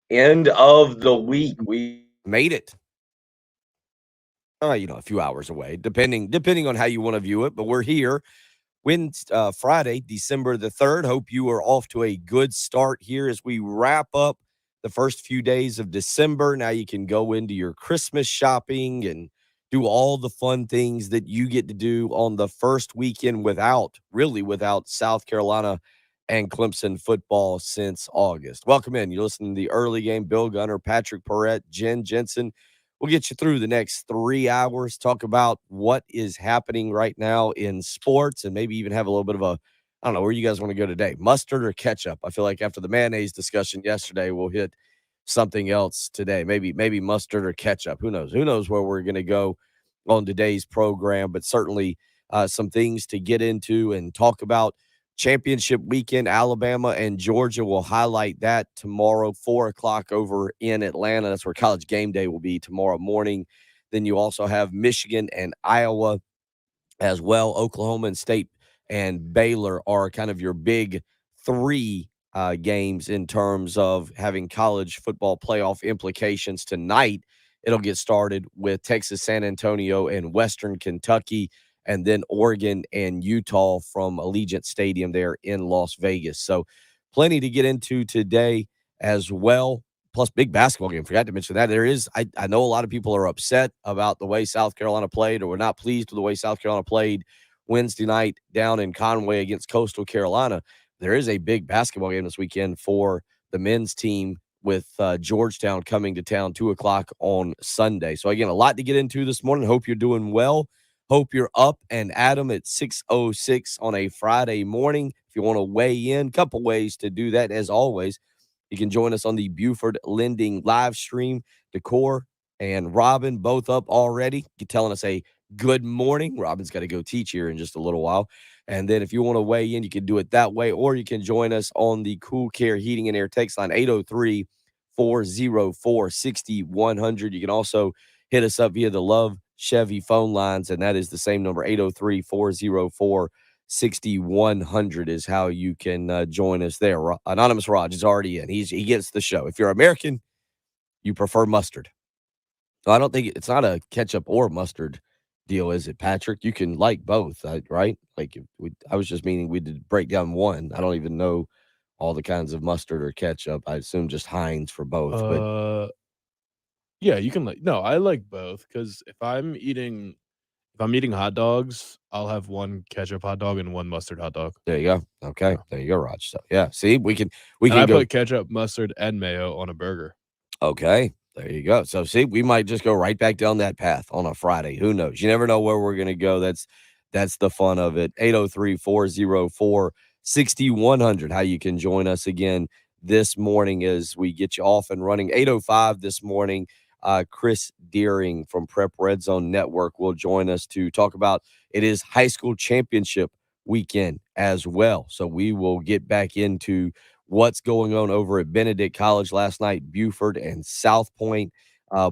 End of the week. We Made it. A few hours away, depending on how you want to view it. But we're here. Friday, December the 3rd. Hope you are off to a good start here as we wrap up the first few days of December. Now you can go into your Christmas shopping and do all the fun things that you get to do on the first weekend without South Carolina and Clemson football since August. Welcome in. You're listening to the early game. Bill Gunner, Patrick Perrette, Jen Jensen. We'll get you through the next 3 hours, talk about what is happening right now in sports, and maybe even have a little bit of I don't know, where you guys want to go today, mustard or ketchup? I feel like after the mayonnaise discussion yesterday, we'll hit something else today. Maybe mustard or ketchup. Who knows? Who knows where we're going to go on today's program, but certainly some things to get into and talk about. Championship weekend, Alabama and Georgia will highlight that tomorrow, 4 o'clock over in Atlanta. That's where College Game Day will be tomorrow morning. Then you also have Michigan and Iowa as well. Oklahoma and State and Baylor are kind of your big three games in terms of having college football playoff implications tonight. It'll get started with Texas, San Antonio, and Western Kentucky, and then Oregon and Utah from Allegiant Stadium there in Las Vegas. So plenty to get into today as well. Plus, big basketball game. Forgot to mention that. I know a lot of people are upset about the way South Carolina played, or were not pleased with the way South Carolina played Wednesday night down in Conway against Coastal Carolina. There is a big basketball game this weekend for the men's team with Georgetown coming to town 2 o'clock on Sunday. So, again, a lot to get into this morning. Hope you're doing well. Hope you're up and at 'em at 6:06 on a Friday morning. If you want to weigh in, couple ways to do that, as always. You can join us on the Buford Lending live stream. Decor and Robin both up already. You're telling us a good morning. Robin's got to go teach here in just a little while. And then if you want to weigh in, you can do it that way, or you can join us on the Cool Care Heating and Air text line 803 404 6100. You can also hit us up via the Love Chevy phone lines, and that is the same number, 803 404 6100 is how you can join us there. Anonymous Raj is already in. He gets the show. If you're American, you prefer mustard. I don't think it's not a ketchup or mustard deal, is it, Patrick? You can like both, right? Like I was just meaning we did break down one. I don't even know all the kinds of mustard or ketchup. I assume just Heinz for both, but Uh, yeah, you can like no, I like both because if I'm eating hot dogs, I'll have one ketchup hot dog and one mustard hot dog. there you go. Okay, Yeah. there you go, Raj. So yeah, see, we And can I go. put ketchup, mustard, and mayo on a burger. Okay, there you go. So, see, we might just go right back down that path on a Friday. Who knows? You never know where we're going to go. That's the fun of it. 803 404 6100. How you can join us again this morning as we get you off and running. 805 this morning. Chris Deering from Prep Red Zone Network will join us to talk about it is high school championship weekend as well. So we will get back into what's going on over at Benedict College last night. Buford and South Point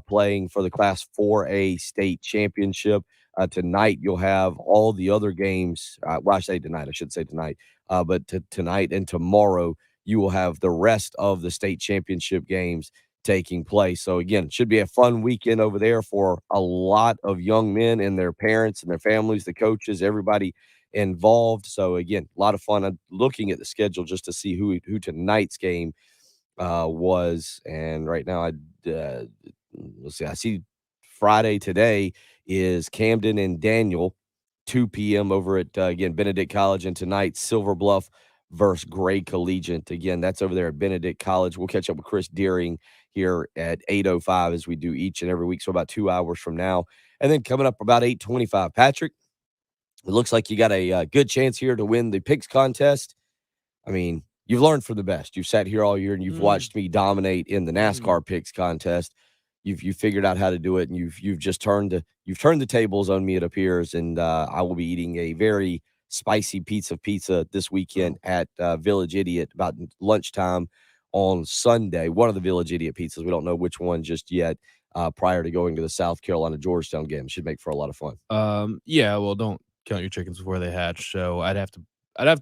playing for the Class 4A state championship. Tonight, you'll have all the other games. Well, I say tonight. I should say tonight. But tonight and tomorrow, you will have the rest of the state championship games taking place. So, again, it should be a fun weekend over there for a lot of young men and their parents and their families, the coaches, everybody involved. So again, a lot of fun. I'm looking at the schedule just to see who tonight's game was, and right now let's see. I see Friday today is Camden and Daniel, 2 p.m. over at again Benedict College, and tonight Silver Bluff versus Gray Collegiate. Again, that's over there at Benedict College. We'll catch up with Chris Deering here at 8:05 as we do each and every week. So about 2 hours from now, and then coming up about 8:25, Patrick. It looks like you got a good chance here to win the picks contest. I mean, you've learned from the best. You've sat here all year and you've Mm, watched me dominate in the mhm. NASCAR picks contest. You've figured out how to do it, and you've just turned the tables on me. It appears, and I will be eating a very spicy pizza this weekend Oh, at Village Idiot about lunchtime on Sunday. One of the Village Idiot pizzas. We don't know which one just yet. Prior to going to the South Carolina Georgetown game, should make for a lot of fun. yeah, well, don't count your chickens before they hatch, so I'd have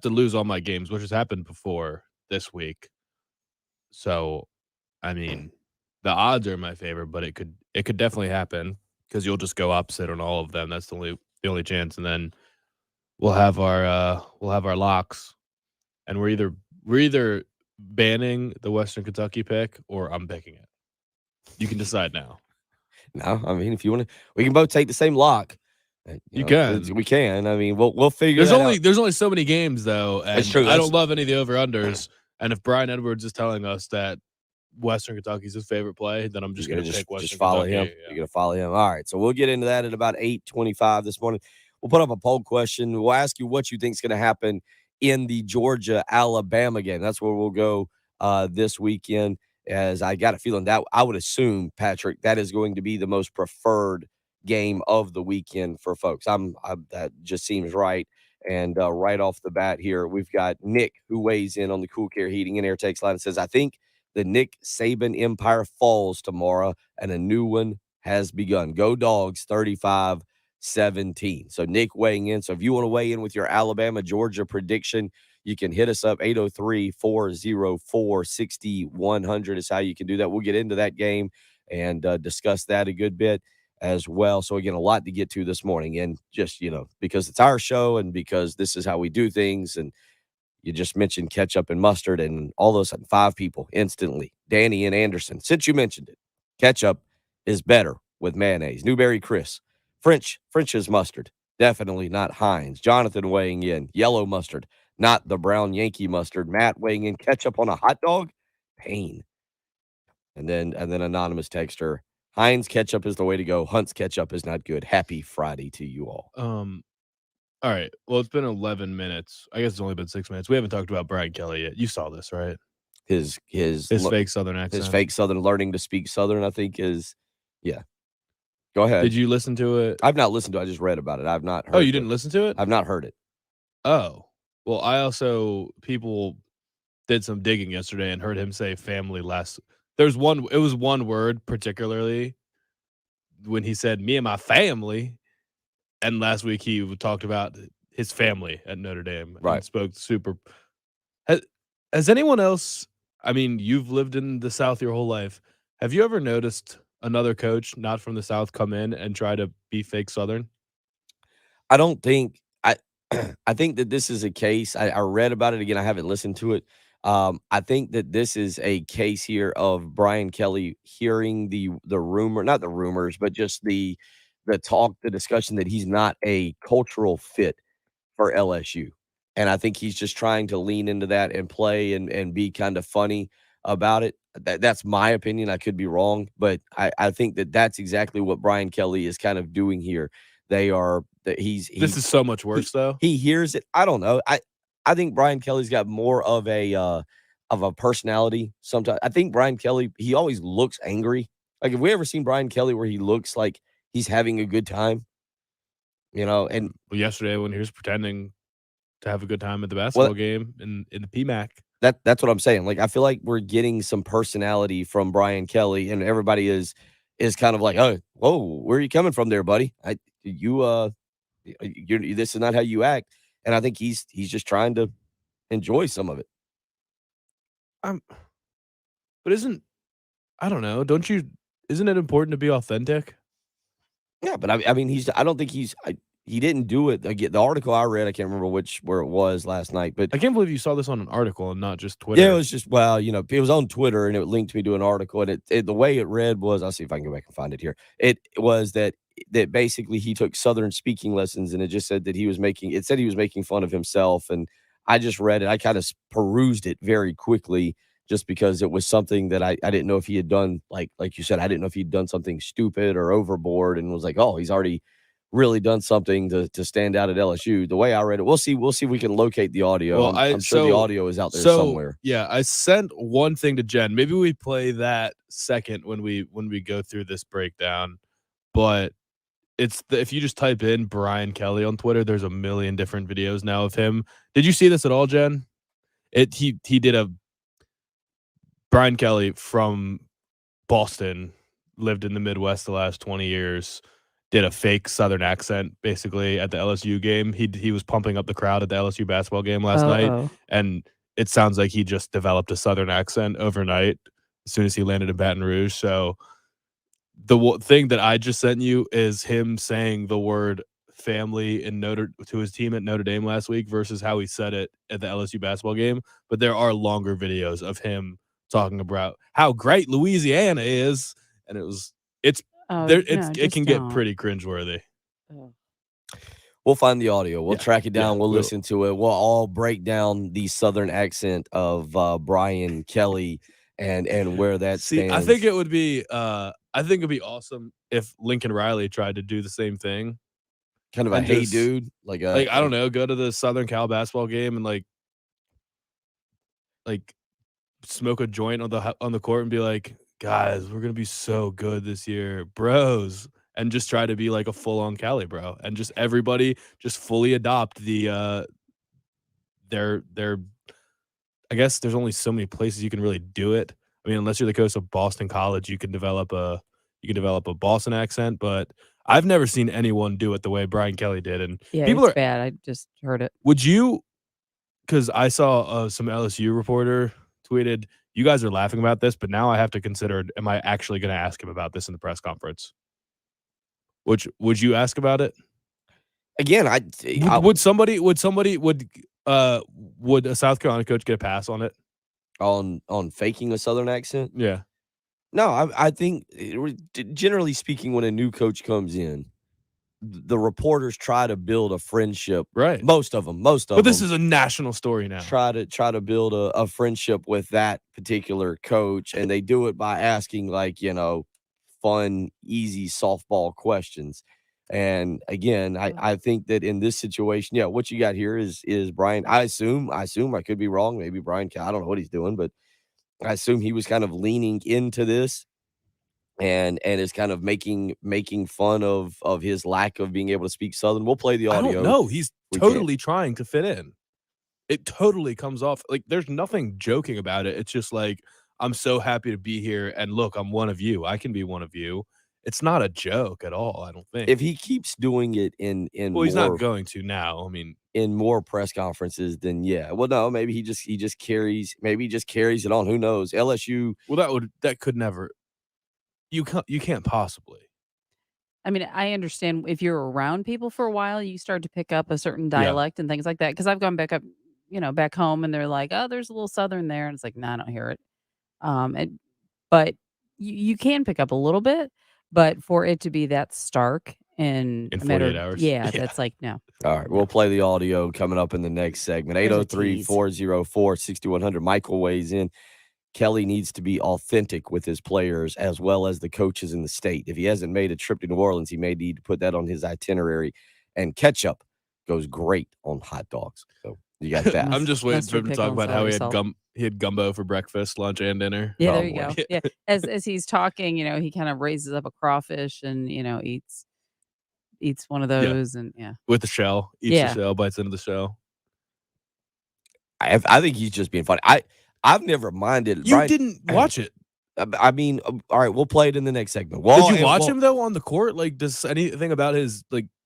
to lose all my games, which has happened before this week. So, I mean, the odds are in my favor, but it could definitely happen because you'll just go opposite on all of them. That's the only chance, and then we'll have our locks, and we're either banning the Western Kentucky pick or I'm picking it. You can decide now. No, I mean, if you want to, we can both take the same lock. You can. We can. I mean, we'll figure that out. There's only so many games though, and That's true. I don't love any of the over-unders. And if Brian Edwards is telling us that Western Kentucky's his favorite play, then I'm just going to pick Western just follow Kentucky. him. Yeah. You're going to follow him. All right. So we'll get into that at about 8:25 this morning. We'll put up a poll question. We'll ask you what you think is going to happen in the Georgia-Alabama game. That's where we'll go this weekend, as I got a feeling that I would assume, Patrick, that is going to be the most preferred game of the weekend for folks. That just seems right. And right off the bat here, we've got Nick, who weighs in on the Cool Care Heating and Air text line and says, I think the Nick Saban empire falls tomorrow and a new one has begun. Go Dogs, 35-17. So Nick weighing in. So if you want to weigh in with your Alabama-Georgia prediction, you can hit us up. 803-404-6100 is how you can do that. We'll get into that game and discuss that a good bit as well. So again, a lot to get to this morning, and just, because it's our show and because this is how we do things, and you just mentioned ketchup and mustard, and all of a sudden 5 people instantly, Danny and Anderson, since you mentioned it, ketchup is better with mayonnaise. Newberry Chris, French's mustard, definitely not Heinz. Jonathan weighing in, yellow mustard, not the brown Yankee mustard. Matt weighing in, ketchup on a hot dog, pain. And then anonymous texter, Heinz ketchup is the way to go. Hunt's ketchup is not good. Happy Friday to you all. All right. Well, it's been 11 minutes. I guess it's only been 6 minutes. We haven't talked about Brian Kelly yet. You saw this, right? His fake Southern accent. His fake Southern, learning to speak Southern, I think is, yeah. Go ahead. Did you listen to it? I've not listened to it. I just read about it. I've not heard it. Oh, you didn't listen to it? I've not heard it. Oh. Well, people did some digging yesterday and heard him say family last. It was one word particularly when he said me and my family. And last week he talked about his family at Notre Dame. Right. And spoke super. Has anyone else, I mean, you've lived in the South your whole life. Have you ever noticed another coach not from the South come in and try to be fake Southern? I don't think I think that this is a case. I read about it again. I haven't listened to it. I think that this is a case here of Brian Kelly hearing the rumor, not the rumors, but just the talk, the discussion that he's not a cultural fit for LSU. And I think he's just trying to lean into that and play and be kind of funny about it. That's my opinion. I could be wrong, but I think that that's exactly what Brian Kelly is kind of doing here. This is so much worse, though. He hears it. I don't know. I think Brian Kelly's got more of a personality. Sometimes I think Brian Kelly, he always looks angry. Like, have we ever seen Brian Kelly where he looks like he's having a good time? And yesterday when he was pretending to have a good time at the basketball game in the PMAC. That's what I'm saying. Like, I feel like we're getting some personality from Brian Kelly, and everybody is kind of like, oh, whoa, where are you coming from there, buddy? This is not how you act. And I think he's just trying to enjoy some of it. But I don't know. Isn't it important to be authentic? Yeah, but I mean, I don't think he didn't do it. Again, the article I read, I can't remember where it was last night, but I can't believe you saw this on an article and not just Twitter. Yeah, it was just, it was on Twitter and it linked me to an article, and the way it read was, I'll see if I can go back and find it here. It was that basically he took Southern speaking lessons, and it just said that he was making fun of himself. And I just read it. I kind of perused it very quickly just because it was something that I didn't know if he had done, like you said, I didn't know if he'd done something stupid or overboard, and was like, oh, he's already really done something to stand out at LSU. The way I read it, we'll see if we can locate the audio. Well, I'm sure the audio is out there somewhere. Yeah, I sent one thing to Jen. Maybe we play that second when we go through this breakdown. But if you just type in Brian Kelly on Twitter, there's a million different videos now of him. Did you see this at all, Jen? He did a Brian Kelly from Boston, lived in the Midwest the last 20 years. Did a fake Southern accent basically at the LSU game. He was pumping up the crowd at the LSU basketball game last night, and it sounds like he just developed a Southern accent overnight as soon as he landed in Baton Rouge. So the thing that I just sent you is him saying the word family in to his team at Notre Dame last week versus how he said it at the LSU basketball game. But there are longer videos of him talking about how great Louisiana is, and it's there. It can get pretty cringeworthy. Oh. We'll find the audio. We'll Yeah, track it down. yeah, we'll we'll- listen to it. We'll all break down the Southern accent of Brian Kelly and where that stands. I think it would be awesome if Lincoln Riley tried to do the same thing. kind of a and hey just- dude, like I don't know, go to the Southern Cal basketball game and like smoke a joint on the court and be like, guys, we're gonna be so good this year, bros, and just try to be like a full on Cali bro, and just everybody just fully adopt the their. I guess there's only so many places you can really do it. I mean, unless you're the coach of Boston College, you can develop a Boston accent, but I've never seen anyone do it the way Brian Kelly did. And Yeah, people it's are bad. I just heard it. Would you? Because I saw some LSU reporter tweeted, "You guys are laughing about this, but now I have to consider: am I actually going to ask him about this in the press conference?" Which would you ask about it? Again, Would a South Carolina coach get a pass on it? on faking a Southern accent. Yeah, No, I think generally speaking, when a new coach comes in, the reporters try to build a friendship. right. Most of them. But this is a national story now. try to build a friendship with that particular coach, and they do it by asking fun, easy softball questions. And again, I think that in this situation, what you got here is Brian. I assume I could be wrong. Maybe Brian, I don't know what he's doing, but I assume he was kind of leaning into this and is kind of making fun of his lack of being able to speak Southern. We'll play the I audio. don't know. He's We can't. totally trying to fit in. It totally comes off like there's nothing joking about it. It's just like, I'm so happy to be here. And look, I'm one of you. I can be one of you. It's not a joke at all, I don't think. If he keeps doing it in well, he's more, not going to now. I mean, in more press conferences, then well, no, maybe he just carries it on. Who knows? LSU. well, that could never. You can't possibly. I mean, I understand if you're around people for a while, you start to pick up a certain dialect and things like that. Because I've gone back home, and they're like, "Oh, there's a little Southern there," and it's like, "No, I don't hear it." But you can pick up a little bit, but for it to be that stark in In a matter 48 hours. yeah, Yeah. that's like no. All right, we'll play the audio coming up in the next segment. There's a 803-404-6100. Michael weighs in. Kelly needs to be authentic with his players as well as the coaches in the state. If he hasn't made a trip to New Orleans, he may need to put that on his itinerary. And ketchup goes great on hot dogs. So you got that. I'm just waiting for him to mustard, talk pickle, about how celery he had gumbo for breakfast, lunch, and dinner. Yeah, Oh, there you boy. go. Yeah, as he's talking, he kind of raises up a crawfish and eats one of those, and With the shell. Eats Yeah. the shell, bites into the shell. I think he's just being funny. I've never minded. You Brian, didn't watch it. I mean, all right, we'll play it in the next segment. Did you watch him though on the court? Like, does anything about his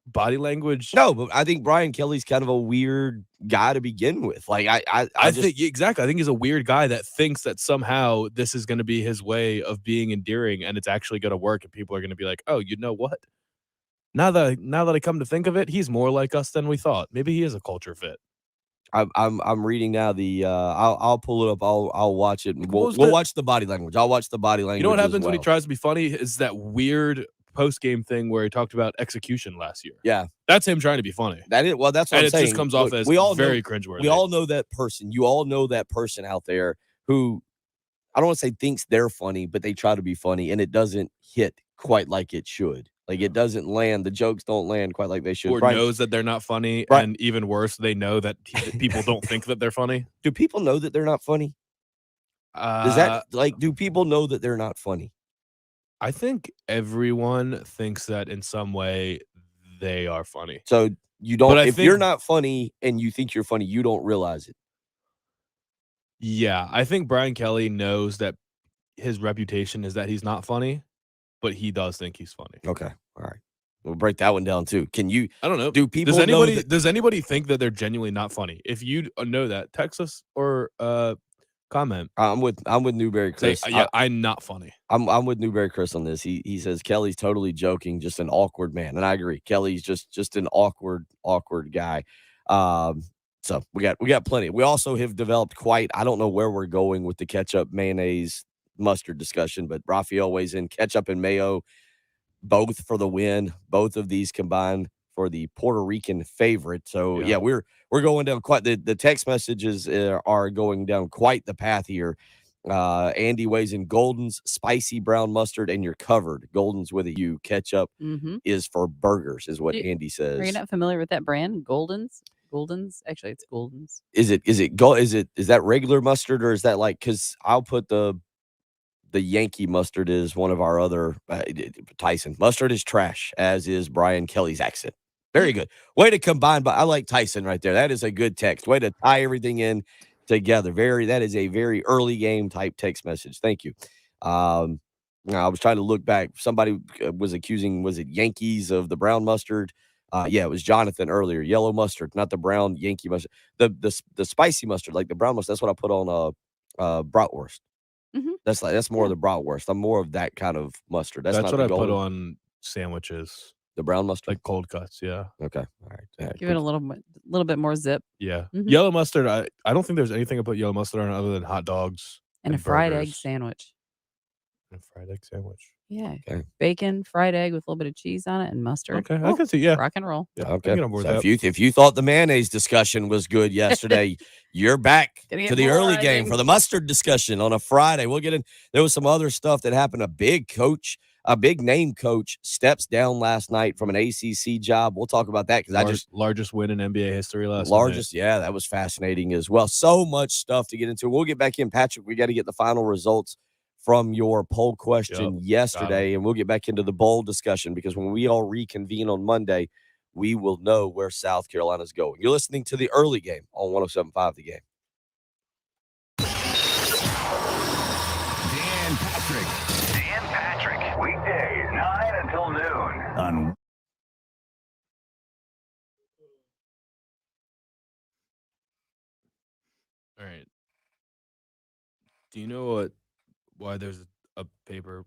body language? No, but I think Brian Kelly's kind of a weird guy to begin with. Like I just think exactly. I think he's a weird guy that thinks that somehow this is going to be his way of being endearing, and it's actually going to work, and people are going to be like, "Oh, you know what? Now that I come to think of it, he's more like us than we thought. Maybe he is a culture fit." I'm reading now the I'll pull it up. I'll watch it. And What we'll was the- watch the body language. I'll watch the body language. You know what as happens when he well. tries to be funny is that weird post game thing where he talked about execution last year. Yeah, That's him trying to be funny, that is. Well, that's what and I'm it saying. just comes off Look, as we all very know, cringeworthy. we all know that person. You all know that person out there who I don't want to say thinks they're funny, but they try to be funny, and it doesn't hit quite like it should. Like it doesn't land. The jokes don't land quite like they should. or Brian, knows that they're not funny, Right. and even worse, they know that people don't think that they're funny. do people know that they're not funny? Does that do people know that they're not funny? I think everyone thinks that in some way they are funny. So you don't. But I If you're think- not funny and you think you're funny, you don't realize it. Yeah, I think Brian Kelly knows that his reputation is that he's not funny, but he does think he's funny. Okay, all right. We'll break that one down too. Can you? I don't know. Do people Does know anybody that- does anybody think that they're genuinely not funny? If you know that, text us or comment. I'm with Newberry Say, Chris. yeah, I'm not funny. I'm with Newberry Chris on this. He says Kelly's totally joking, just an awkward man, and I agree. Kelly's just an awkward guy. So we got plenty. We also have developed quite. I don't know where we're going with the ketchup, mayonnaise, mustard discussion, but Raphael weighs in ketchup and mayo, both for the win. Both of these combined for the Puerto Rican favorite. So yeah, we're going down quite the text messages are going down quite the path here. Andy weighs in Golden's spicy brown mustard, and you're covered. Golden's with a U. Ketchup is for burgers, is what Andy says. Are you not familiar with that brand, Golden's? Actually, it's Golden's. Is that regular mustard, or is that like? Because I'll put the Yankee mustard is one of our other Tyson mustard is trash, as is Brian Kelly's accent. Very good way to combine. But I like Tyson right there. That is a good text. Way to tie everything in together. That is a very early game type text message. Thank you. I was trying to look back. Somebody was accusing, was it Yankees of the brown mustard? Yeah, it was Jonathan earlier. Yellow mustard, not the brown Yankee mustard. The spicy mustard, like the brown mustard. That's what I put on bratwurst. That's more of the bratwurst. I'm more of that kind of mustard. That's not what the I put golden. on sandwiches. The brown mustard, like cold cuts. Yeah. Okay. All right. Give it a little bit more zip. Yeah. Yellow mustard. I don't think there's anything I put yellow mustard on other than hot dogs and a fried egg sandwich. And a fried egg sandwich. Yeah. Okay. Bacon, fried egg with a little bit of cheese on it, and mustard. Okay, I can see. Yeah. Rock and roll. Yeah. Okay. So if you thought the mayonnaise discussion was good yesterday, you're back to the early game for the mustard discussion on a Friday. We'll get in. There was some other stuff that happened. A big name coach steps down last night from an ACC job. We'll talk about that because largest win in NBA history last night. Yeah, that was fascinating as well. So much stuff to get into. We'll get back in, Patrick. We got to get the final results from your poll question yesterday, and we'll get back into the bowl discussion because when we all reconvene on Monday, we will know where South Carolina's going. You're listening to the early game on 107.5 The Game. Dan Patrick, weekdays 9 until noon on. All right. Do you know why there's a paper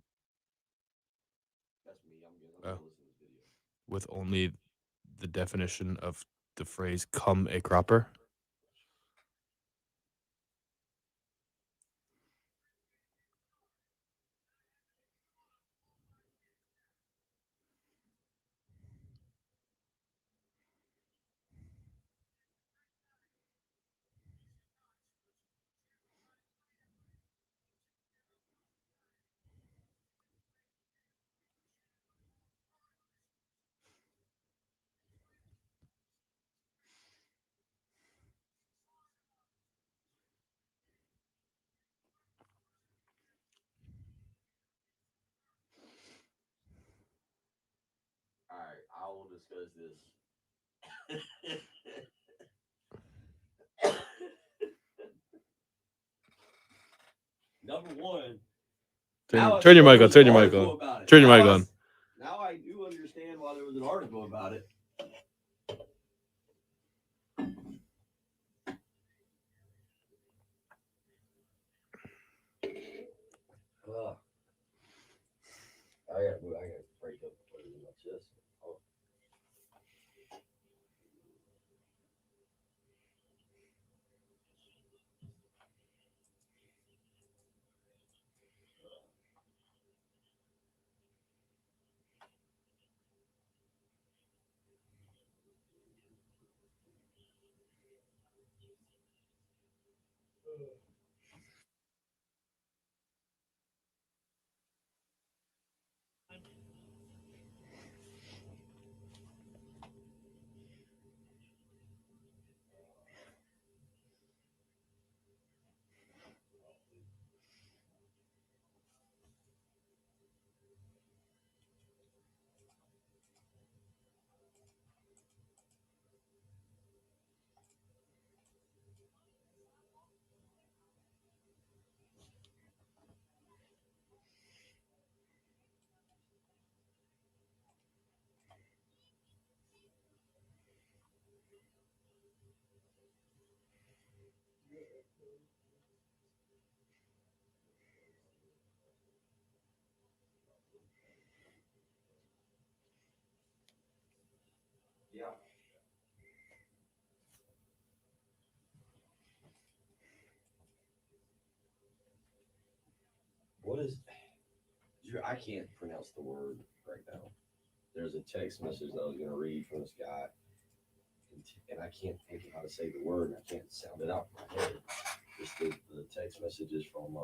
with only the definition of the phrase "come a cropper"? All right, I will discuss this. Number one. Turn your mic on. Turn your mic on. Turn your mic on. Now I do understand why there was an article about it. I got to break up this. What is? I can't pronounce the word right now. There's a text message that I was going to read from this guy, and I can't think of how to say the word, and I can't sound it out in my head. Just the text messages from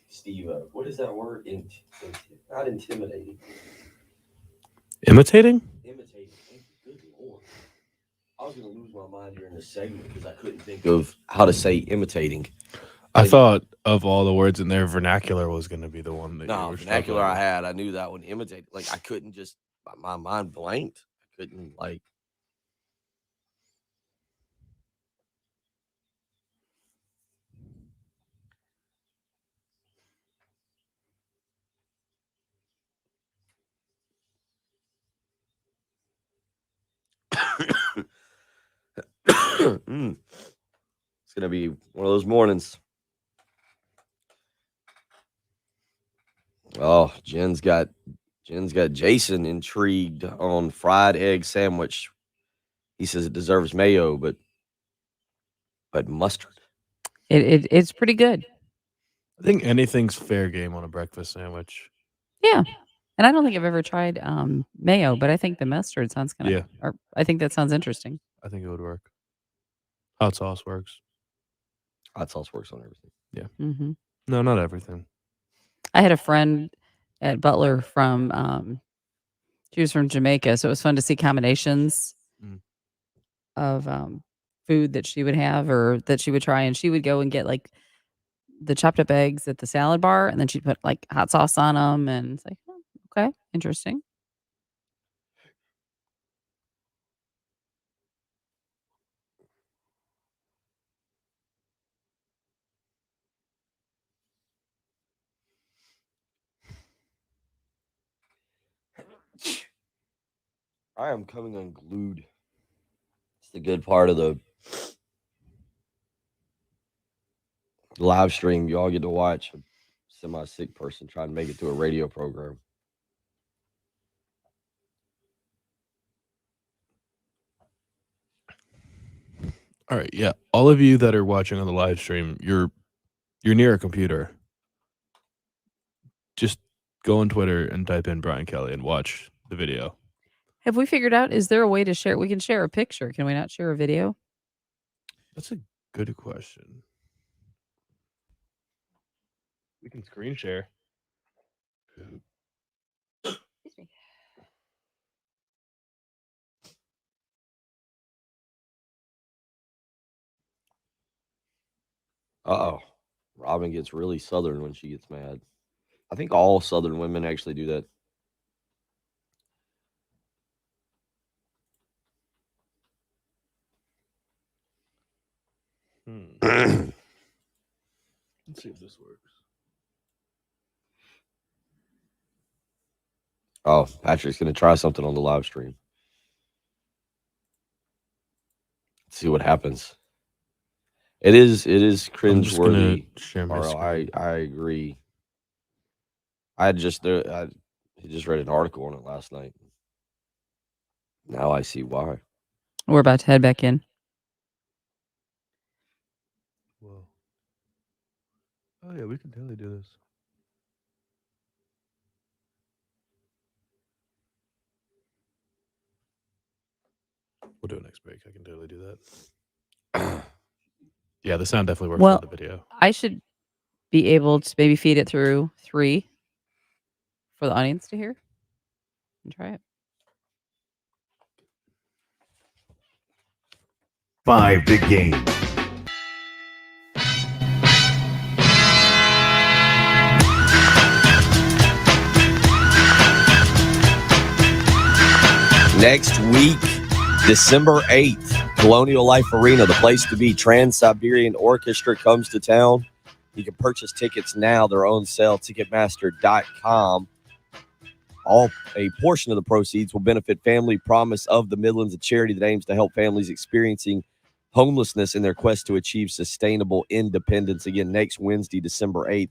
Steve. What is that word? Not intimidating. Imitating? Imitating. Good Lord. I was going to lose my mind during this segment because I couldn't think of how to say imitating. I thought of all the words in there, vernacular was going to be the one that you were vernacular struggling I had. I knew that one. Imitate. Like I couldn't just, my mind blanked. I couldn't like. It's gonna be one of those mornings. Oh, Jen's got Jason intrigued on fried egg sandwich. He says it deserves mayo, but mustard. It's pretty good. I think anything's fair game on a breakfast sandwich. Yeah. And I don't think I've ever tried mayo, but I think the mustard sounds kind of, Yeah. or I think that sounds interesting. I think it would work. Hot sauce works. Hot sauce works on everything. Yeah. Mm-hmm. No, not everything. I had a friend at Butler from, she was from Jamaica, so it was fun to see combinations of food that she would have or that she would try, and she would go and get like the chopped up eggs at the salad bar, and then she'd put like hot sauce on them, and it's like, oh, okay, interesting. I am coming unglued. It's the good part of the live stream. You all get to watch a semi-sick person try and make it to a radio program. All right, yeah. All of you that are watching on the live stream, you're near a computer. Just go on Twitter and type in Brian Kelly and watch the video. Have we figured out, is there a way to share? We can share a picture. Can we not share a video? That's a good question. We can screen share. Uh-oh. Robin gets really Southern when she gets mad. I think all Southern women actually do that. Let's see if this works. Oh, Patrick's going to try something on the live stream. Let's see what happens. It is cringeworthy. Share my I agree. I just read an article on it last night. Now I see why. We're about to head back in. Whoa. Oh yeah, we can totally do this. We'll do it next break. I can totally do that. Yeah, the sound definitely works on the video. I should be able to maybe feed it through 3 for the audience to hear and try it. 5 big games. Next week, December 8th, Colonial Life Arena, the place to be. Trans-Siberian Orchestra comes to town. You can purchase tickets now. They're on sale, Ticketmaster.com. A portion of the proceeds will benefit Family Promise of the Midlands, a charity that aims to help families experiencing homelessness in their quest to achieve sustainable independence. Again, next Wednesday, December 8th,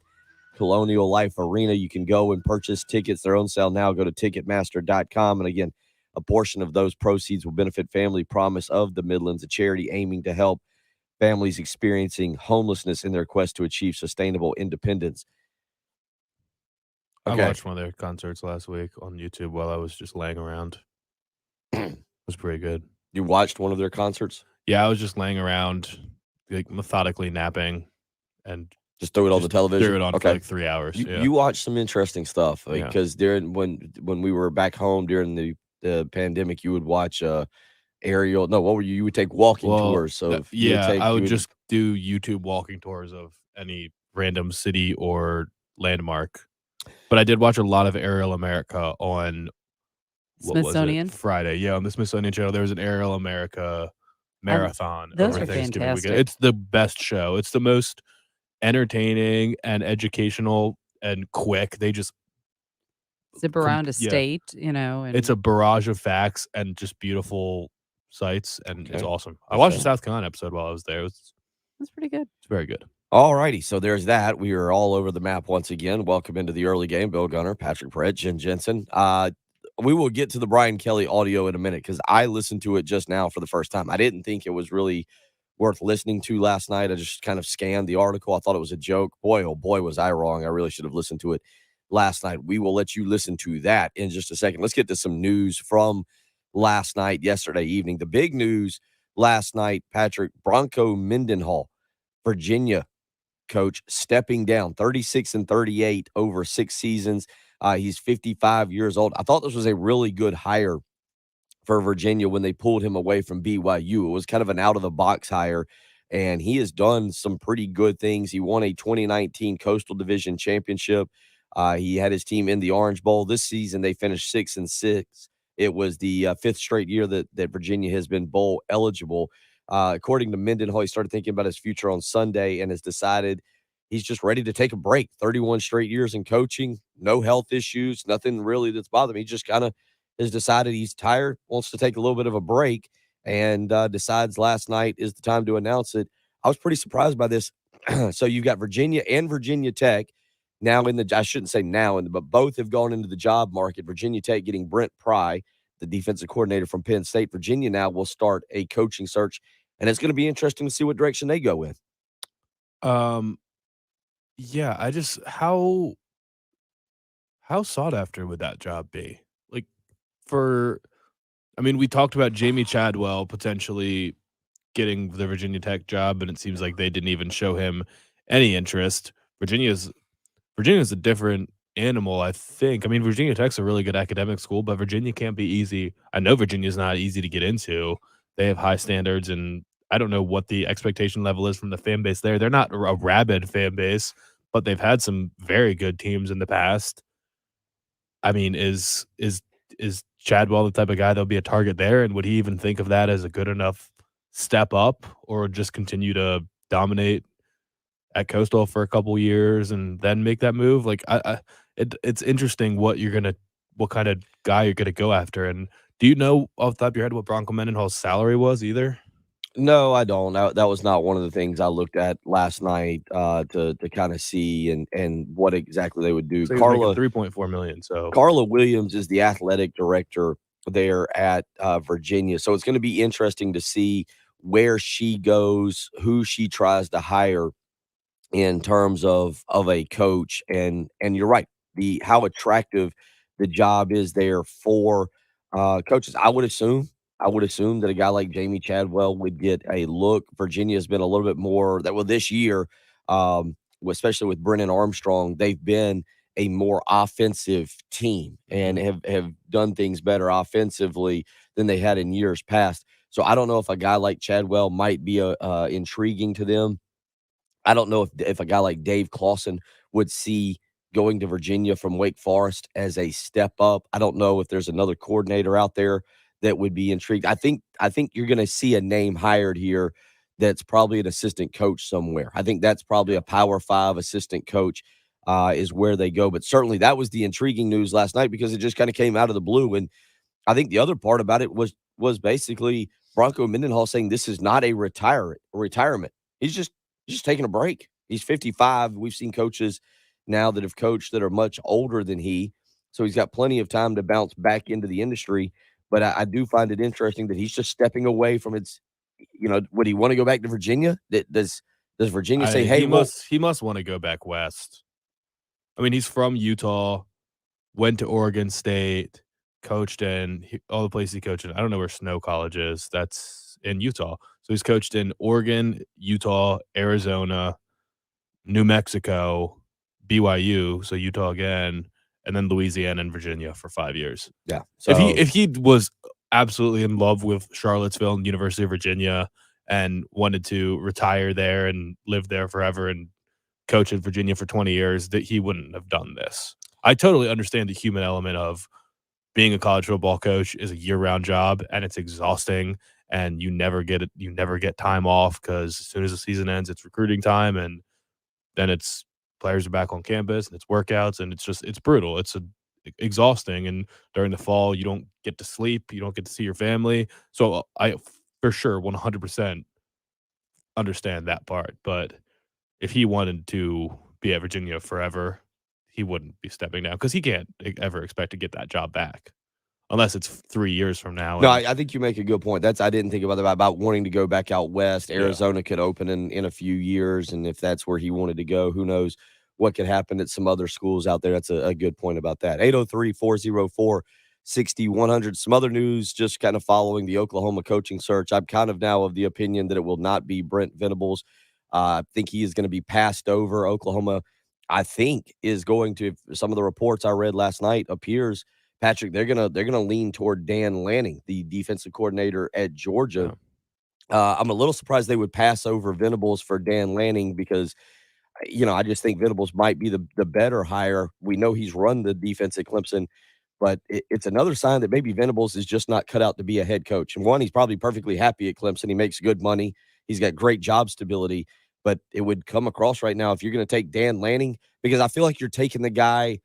Colonial Life Arena. You can go and purchase tickets. They're on sale now. Go to Ticketmaster.com. And again, a portion of those proceeds will benefit Family Promise of the Midlands, a charity aiming to help families experiencing homelessness in their quest to achieve sustainable independence. I watched one of their concerts last week on YouTube while I was just laying around. It was pretty good. You watched one of their concerts? Yeah, I was just laying around, like methodically napping, and just threw it on the television. Threw it on for like 3 hours. You watched some interesting stuff because during when we were back home during the pandemic, you would watch aerial. No, what were you? You would take walking tours. So I would just do YouTube walking tours of any random city or landmark. But I did watch a lot of Aerial America on Smithsonian Friday. Yeah, on the Smithsonian Channel, there was an Aerial America marathon. Those are fantastic. It's the best show. It's the most entertaining and educational and quick. They just zip around a state, and it's a barrage of facts and just beautiful sights, and it's awesome. I watched the South Carolina episode while I was there. It's pretty good. It's very good. All righty, so there's that. We are all over the map once again. Welcome into the early game. Bill Gunner, Patrick Brett, Jen Jensen. We will get to the Brian Kelly audio in a minute because I listened to it just now for the first time. I didn't think it was really worth listening to last night. I just kind of scanned the article. I thought it was a joke. Boy, oh boy, was I wrong. I really should have listened to it last night. We will let you listen to that in just a second. Let's get to some news from last night, yesterday evening. The big news last night, Patrick, Bronco Mendenhall, Virginia coach, stepping down 36-38 over 6 seasons. He's 55 years old. I thought this was a really good hire for Virginia when they pulled him away from BYU. It was kind of an out-of-the-box hire, and he has done some pretty good things. He won a 2019 Coastal Division championship. He had his team in the Orange Bowl. This season, they finished 6-6. It was the 5th straight year that Virginia has been bowl eligible. According to Mendenhall, he started thinking about his future on Sunday and has decided he's just ready to take a break. 31 straight years in coaching, no health issues, nothing really that's bothering me. He just kind of has decided he's tired, wants to take a little bit of a break, and decides last night is the time to announce it. I was pretty surprised by this. So you've got Virginia and Virginia Tech now I shouldn't say now, but both have gone into the job market. Virginia Tech getting Brent Pry, the defensive coordinator from Penn State. Virginia now will start a coaching search, and it's going to be interesting to see what direction they go in. Yeah, I just how sought after would that job be? Like we talked about Jamie Chadwell potentially getting the Virginia Tech job, and it seems like they didn't even show him any interest. Virginia's a different animal, I think. I mean, Virginia Tech's a really good academic school, but Virginia can't be easy. I know Virginia's not easy to get into. They have high standards, and I don't know what the expectation level is from the fan base there. They're not a rabid fan base, but they've had some very good teams in the past. I mean, is Chadwell the type of guy that'll be a target there? And would he even think of that as a good enough step up, or just continue to dominate at Coastal for a couple years and then make that move? Like, it's interesting what kind of guy you're gonna go after. And do you know off the top of your head what Bronco Mendenhall's salary was either? No, I don't. That was not one of the things I looked at last night to kind of see and what exactly they would do. So Carla, $3.4 million. So Carla Williams is the athletic director there at Virginia. So it's going to be interesting to see where she goes, who she tries to hire in terms of a coach. And you're right, how attractive the job is there for coaches. I would assume that a guy like Jamie Chadwell would get a look. Virginia has been a little bit more this year, especially with Brennan Armstrong, they've been a more offensive team and have done things better offensively than they had in years past. So I don't know if a guy like Chadwell might be intriguing to them. I don't know if a guy like Dave Clawson would see going to Virginia from Wake Forest as a step up. I don't know if there's another coordinator out there that would be intrigued. I think you're going to see a name hired here that's probably an assistant coach somewhere. I think that's probably a Power 5 assistant coach is where they go. But certainly that was the intriguing news last night because it just kind of came out of the blue. And I think the other part about it was basically Bronco Mendenhall saying this is not a retirement. He's just taking a break. He's 55. We've seen coaches now that have coached that are much older than he. So he's got plenty of time to bounce back into the industry. But I do find it interesting that he's just stepping away from its, would he want to go back to Virginia? Does Virginia say, hey, he must want to go back west. I mean, he's from Utah, went to Oregon State, coached in all the places he coached in. I don't know where Snow College is. That's in Utah. So he's coached in Oregon, Utah, Arizona, New Mexico, BYU, so Utah again, and then Louisiana and Virginia for 5 years. Yeah. So if he was absolutely in love with Charlottesville and University of Virginia and wanted to retire there and live there forever and coach in Virginia for 20 years, that he wouldn't have done this. I totally understand the human element of being a college football coach is a year-round job and it's exhausting and you never get time off because as soon as the season ends, it's recruiting time and then it's players are back on campus and it's workouts and it's brutal. It's exhausting. And during the fall, you don't get to sleep. You don't get to see your family. So I, for sure, 100% understand that part. But if he wanted to be at Virginia forever, he wouldn't be stepping down because he can't ever expect to get that job back unless it's 3 years from now. No, I think you make a good point. I didn't think about wanting to go back out west. Arizona could open in a few years, and if that's where he wanted to go, who knows what could happen at some other schools out there. That's a good point about that. 803-404-6100. Some other news just kind of following the Oklahoma coaching search. I'm kind of now of the opinion that it will not be Brent Venables. I think he is going to be passed over. Oklahoma, I think, is going to, some of the reports I read last night appears, Patrick, they're gonna lean toward Dan Lanning, the defensive coordinator at Georgia. Yeah. I'm a little surprised they would pass over Venables for Dan Lanning because, I just think Venables might be the better hire. We know he's run the defense at Clemson, but it's another sign that maybe Venables is just not cut out to be a head coach. And one, he's probably perfectly happy at Clemson. He makes good money. He's got great job stability. But it would come across right now if you're going to take Dan Lanning, because I feel like you're taking the guy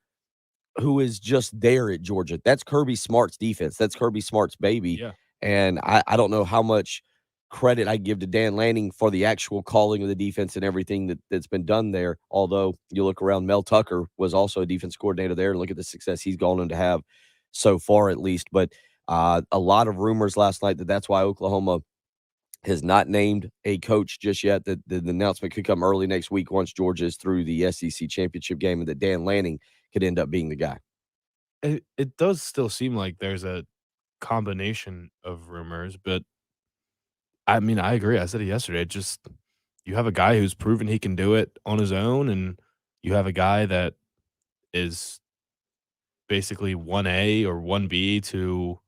who is just there at Georgia. That's Kirby Smart's defense. That's Kirby Smart's baby. Yeah. And I don't know how much credit I give to Dan Lanning for the actual calling of the defense and everything that's been done there. Although you look around, Mel Tucker was also a defense coordinator there, and look at the success he's gone on to have so far, at least. But a lot of rumors last night that's why Oklahoma has not named a coach just yet. The announcement could come early next week once Georgia is through the SEC championship game, and that Dan Lanning could end up being the guy. It does still seem like there's a combination of rumors, but I mean, I agree. I said it yesterday. Just you have a guy who's proven he can do it on his own, and you have a guy that is basically 1A or 1B to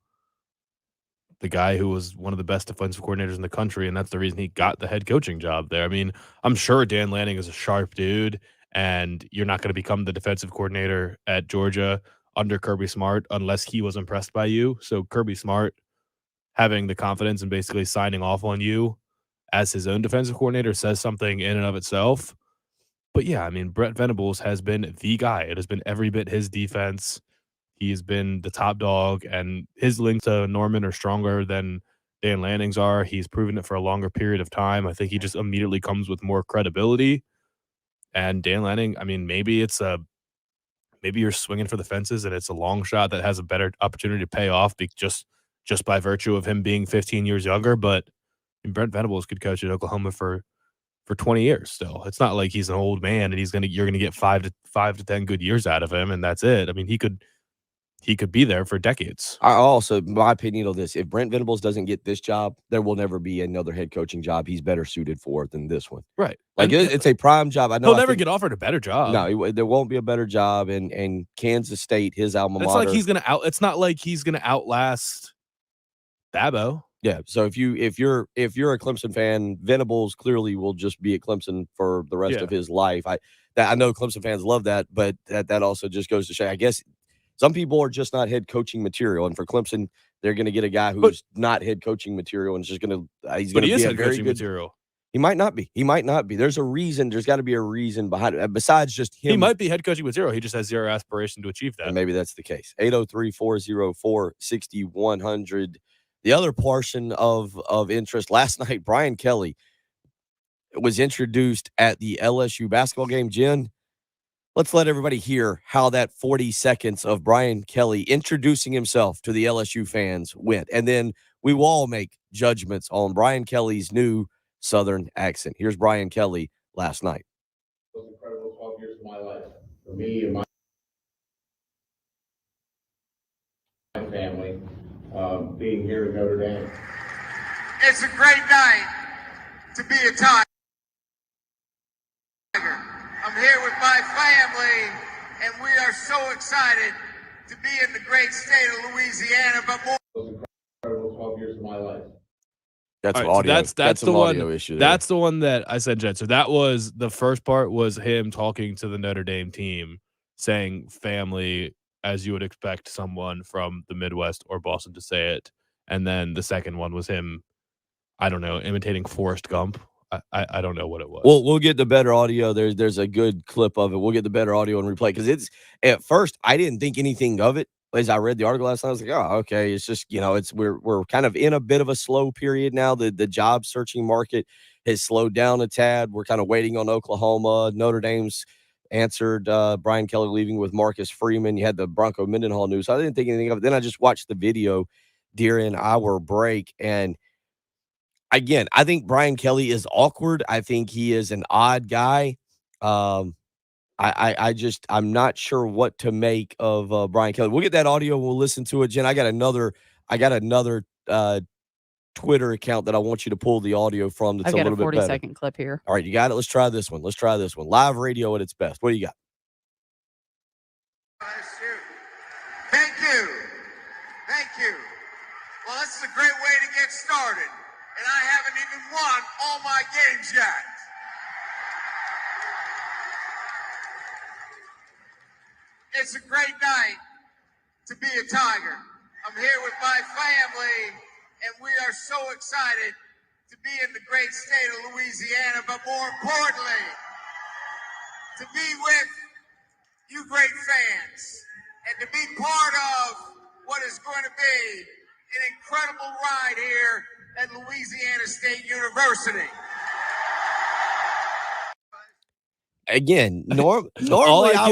the guy who was one of the best defensive coordinators in the country, and that's the reason he got the head coaching job there. I mean, I'm sure Dan Lanning is a sharp dude, and you're not going to become the defensive coordinator at Georgia under Kirby Smart unless he was impressed by you. So Kirby Smart having the confidence and basically signing off on you as his own defensive coordinator says something in and of itself. But yeah, I mean, Brent Venables has been the guy. It has been every bit his defense. He's been the top dog, and his links to Norman are stronger than Dan Lanning's are. He's proven it for a longer period of time. I think he just immediately comes with more credibility. And Dan Lanning, I mean, maybe you're swinging for the fences and it's a long shot that has a better opportunity to pay off just by virtue of him being 15 years younger. But Brent Venables could coach at Oklahoma for 20 years still. It's not like he's an old man and you're gonna get 5 to 10 good years out of him and that's it. I mean, he could be there for decades. I also, my opinion of this, if Brent Venables doesn't get this job, there will never be another head coaching job he's better suited for than this one. Right. Like it's a prime job. I know he'll never get offered a better job. No, there won't be a better job. And Kansas State, his alma mater. It's not like he's gonna outlast Dabo. Yeah. So if you're a Clemson fan, Venables clearly will just be at Clemson for the rest of his life. I know Clemson fans love that, but that also just goes to show, I guess, some people are just not head coaching material, and for Clemson, they're going to get a guy who's not head coaching material, and it's just going to he's going to be a very good material. He might not be. There's a reason. There's got to be a reason behind it besides just him. He might be head coaching material. He just has zero aspiration to achieve that. And maybe that's the case. 803-404-6100. The other portion of interest last night, Brian Kelly was introduced at the LSU basketball game. Jen, let's let everybody hear how that 40 seconds of Brian Kelly introducing himself to the LSU fans went. And then we will all make judgments on Brian Kelly's new Southern accent. Here's Brian Kelly last night. It was incredible 12 years of my life for me and my family, being here at Notre Dame. It's a great night to be a Tiger. I'm here with my family, and we are so excited to be in the great state of Louisiana, but more. It was incredible 12 years of my life. That's All some right, so audio. that's some the audio one. issue there. That's the one that I said, Jen. So that was the first part was him talking to the Notre Dame team, saying family as you would expect someone from the Midwest or Boston to say it. And then the second one was him, I don't know, imitating Forrest Gump. I don't know what it was. We'll get the better audio. There's a good clip of it. We'll get the better audio and replay because it's at first I didn't think anything of it. As I read the article last night, I was like, oh, okay. It's just, it's we're kind of in a bit of a slow period now. The job searching market has slowed down a tad. We're kind of waiting on Oklahoma. Notre Dame's answered Brian Kelly leaving with Marcus Freeman. You had the Bronco Mendenhall news. So I didn't think anything of it. Then I just watched the video during our break. And again, I think Brian Kelly is awkward. I think he is an odd guy. I'm not sure what to make of Brian Kelly. We'll get that audio. We'll listen to it, Jen. I got another Twitter account that I want you to pull the audio from. That's I've got a little bit better. 40-second clip here. All right, you got it. Let's try this one. Live radio at its best. What do you got? Thank you. Thank you. Well, this is a great way to get started, and I haven't even won all my games yet. It's a great night to be a Tiger. I'm here with my family, and we are so excited to be in the great state of Louisiana, but more importantly, to be with you great fans and to be part of what is going to be an incredible ride here at Louisiana State University. Again, normally I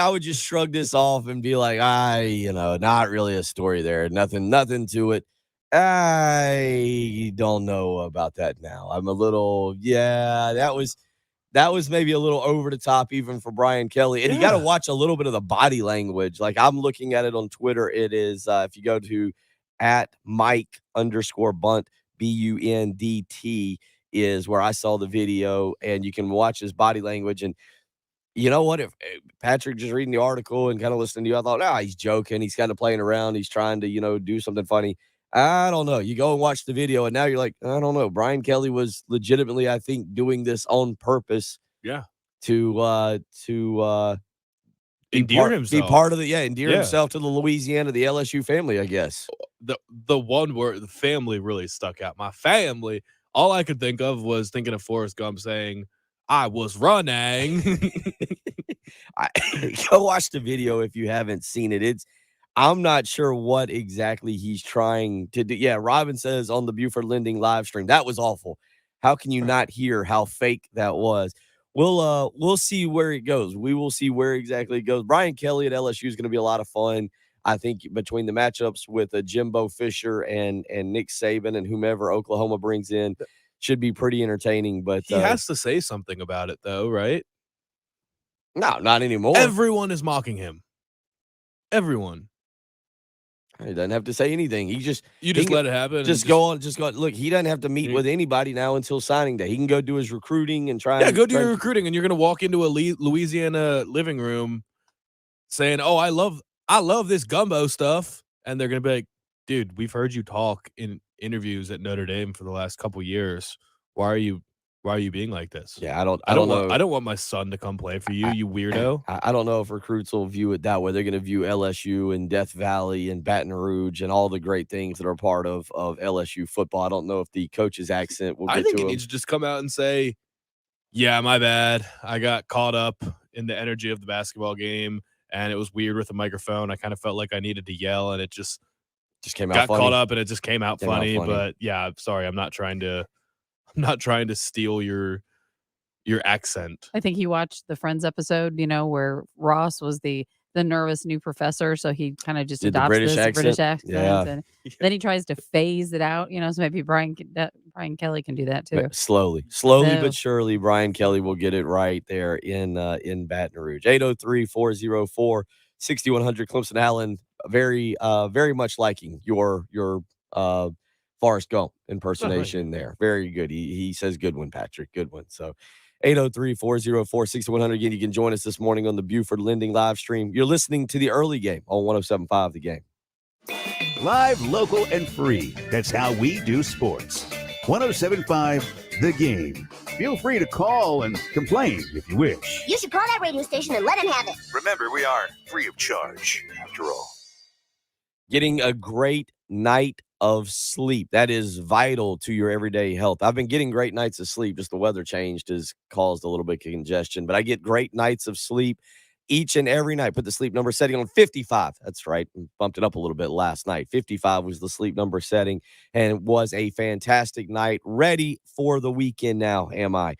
would just shrug this off and be like, not really a story there. Nothing to it. I don't know about that now. I'm a little, that was maybe a little over the top even for Brian Kelly. And you got to watch a little bit of the body language. Like I'm looking at it on Twitter. It is, if you go to @Mike_Bunt, BUNDT is where I saw the video, and you can watch his body language. And you know what? If Patrick just reading the article and kind of listening to you, I thought, he's joking. He's kind of playing around. He's trying to, do something funny. I don't know. You go and watch the video, and now you're like, I don't know. Brian Kelly was legitimately, I think, doing this on purpose. Yeah. To endear himself. Be part of endear himself to the Louisiana, the LSU family, I guess. The one word, the family, really stuck out. My family. All I could think of was thinking of Forrest Gump saying, I was running. Go watch the video if you haven't seen it. I'm not sure what exactly he's trying to do. Yeah, Robin says on the Buford Lending live stream, that was awful. How can you not hear how fake that was? We'll see where it goes. We will see where exactly it goes. Brian Kelly at LSU is going to be a lot of fun. I think between the matchups with Jimbo Fisher and Nick Saban and whomever Oklahoma brings in, should be pretty entertaining. But he has to say something about it, though, right? No, not anymore. Everyone is mocking him. Everyone. He doesn't have to say anything. You just let it happen. Just go on. Look, he doesn't have to meet with anybody now until signing day. He can go do his recruiting and try. Yeah, go do your recruiting, and you're going to walk into a Louisiana living room saying, "Oh, I love this gumbo stuff," and they're going to be like, "Dude, we've heard you talk in interviews at Notre Dame for the last couple years. Why are you being like this?" Yeah, I don't know. I don't want my son to come play for you, you weirdo. I don't know if recruits will view it that way. They're going to view LSU and Death Valley and Baton Rouge and all the great things that are part of LSU football. I don't know if the coach's accent will get to him. I think he needs to just come out and say, "Yeah, my bad. I got caught up in the energy of the basketball game, and it was weird with the microphone. I kind of felt like I needed to yell, and it just came out got funny. Caught up, and it just came out funny. But yeah, I'm sorry. I'm not trying to steal your your accent. I think he watched the Friends episode, where Ross was the nervous new professor, so he kind of just Did the adopts British this British accent? accent, Yeah. and then he tries to phase it out, so maybe Brian Kelly can do that too. But slowly So- but surely, Brian Kelly will get it right there in Baton Rouge. 803-404-6100. Clemson Allen, very much liking your Forrest Gump impersonation there. Very good. He says good one, Patrick. Good one. So 803-404-6100. Again, you can join us this morning on the Buford Lending live stream. You're listening to the early game on 107.5 The Game. Live, local, and free. That's how we do sports. 107.5 The Game. Feel free to call and complain if you wish. You should call that radio station and let him have it. Remember, we are free of charge, after all. Getting a great night of sleep. That is vital to your everyday health. I've been getting great nights of sleep. Just the weather changed has caused a little bit of congestion, but I get great nights of sleep each and every night. Put the sleep number setting on 55. That's right. Bumped it up a little bit last night. 55 was the sleep number setting, and it was a fantastic night. Ready for the weekend now, am I?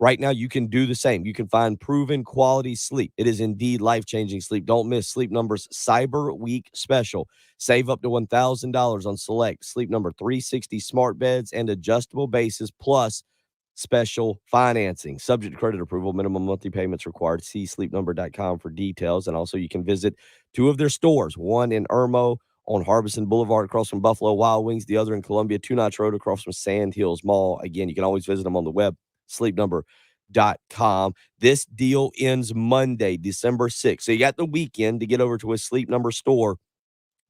Right now, you can do the same. You can find proven quality sleep. It is indeed life-changing sleep. Don't miss Sleep Number's Cyber Week special. Save up to $1,000 on select Sleep Number 360 smart beds and adjustable bases, plus special financing. Subject to credit approval. Minimum monthly payments required. See sleepnumber.com for details. And also, you can visit two of their stores, one in Irmo on Harbison Boulevard across from Buffalo Wild Wings, the other in Columbia, Two Notch Road across from Sand Hills Mall. Again, you can always visit them on the web, sleepnumber.com. This deal ends Monday, December 6th. So you got the weekend to get over to a Sleep Number store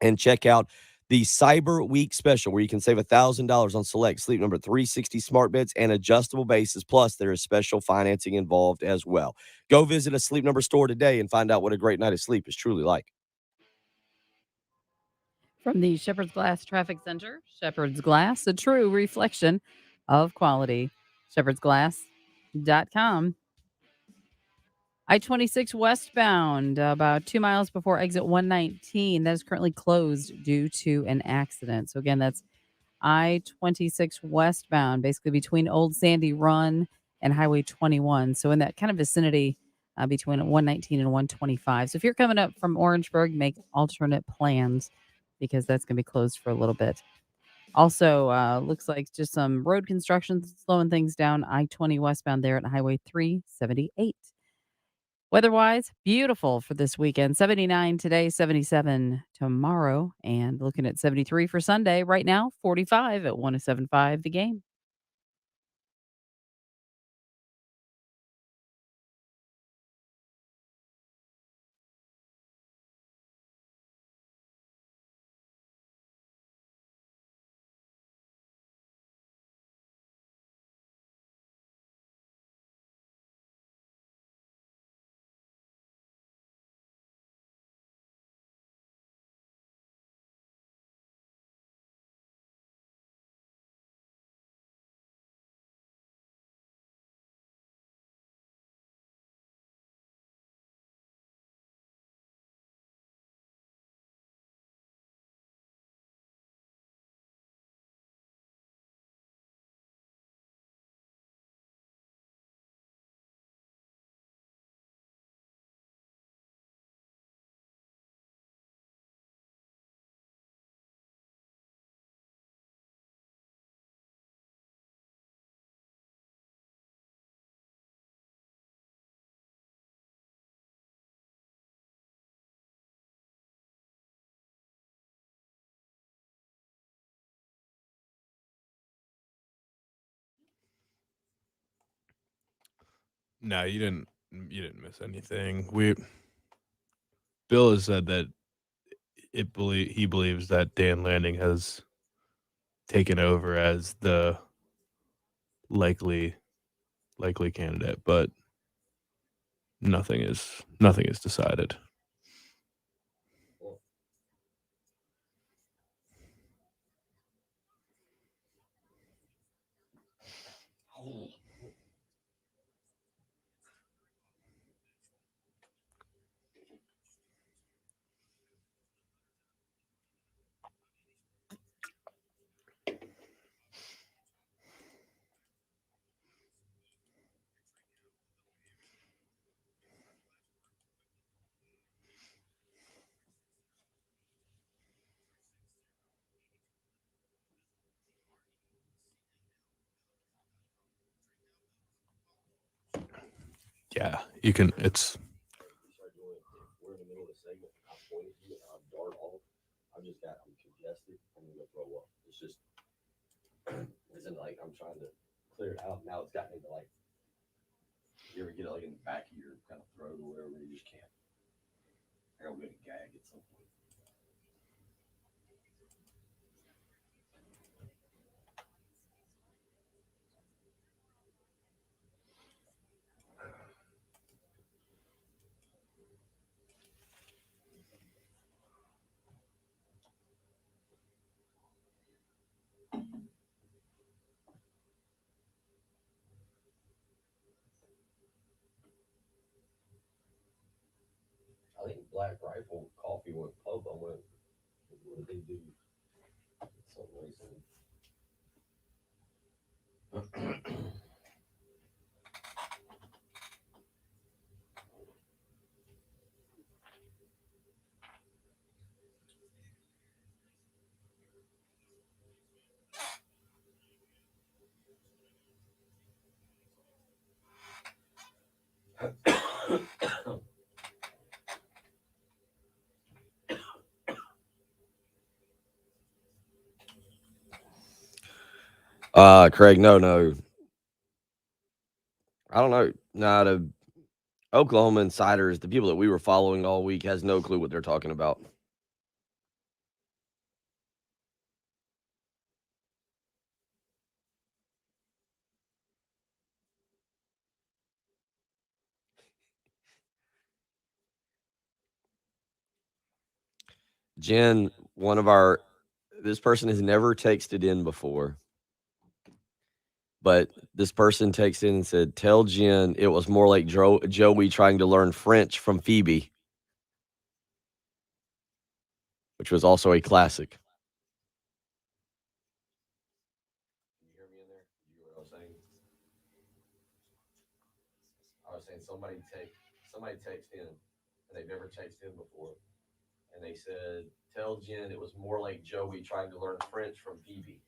and check out the Cyber Week special, where you can save $1,000 on select Sleep Number 360 smart beds and adjustable bases. Plus, there is special financing involved as well. Go visit a Sleep Number store today and find out what a great night of sleep is truly like. From the Shepherd's Glass Traffic Center, Shepherd's Glass, a true reflection of quality. ShepherdsGlass.com. I-26 westbound, about 2 miles before exit 119. That is currently closed due to an accident. So again, that's I-26 westbound, basically between Old Sandy Run and Highway 21. So in that kind of vicinity between 119 and 125. So if you're coming up from Orangeburg, make alternate plans because that's going to be closed for a little bit. Also, looks like just some road construction slowing things down. I-20 westbound there at Highway 378. Weather-wise, beautiful for this weekend. 79 today, 77 tomorrow, and looking at 73 for Sunday. Right now, 45 at 107.5 The Game. No, you didn't. You didn't miss anything. Bill has said that he believes that Dan Lanning has taken over as the likely candidate, but nothing is decided. Yeah, you can. It's We're in the middle of the segment. I pointed you and I'm dart off. I'm congested. I'm gonna throw up. It's just isn't like I'm trying to clear it out. Now it's gotten into like you ever get it like in the back of your kind of throat or whatever, you just can't. I gotta get a gag at some point. I think Black Rifle Coffee went pub. What did they do? Something recently. Craig, no. I don't know. Nah, the Oklahoma insiders, the people that we were following all week, has no clue what they're talking about. Jen, this person has never texted in before, but this person texted in and said, tell Jen it was more like Joey trying to learn French from Phoebe, which was also a classic. Can you hear me in there? You hear what I was saying? I was saying somebody texted in, and they've never texted in before, and they said, tell Jen it was more like Joey trying to learn French from Phoebe.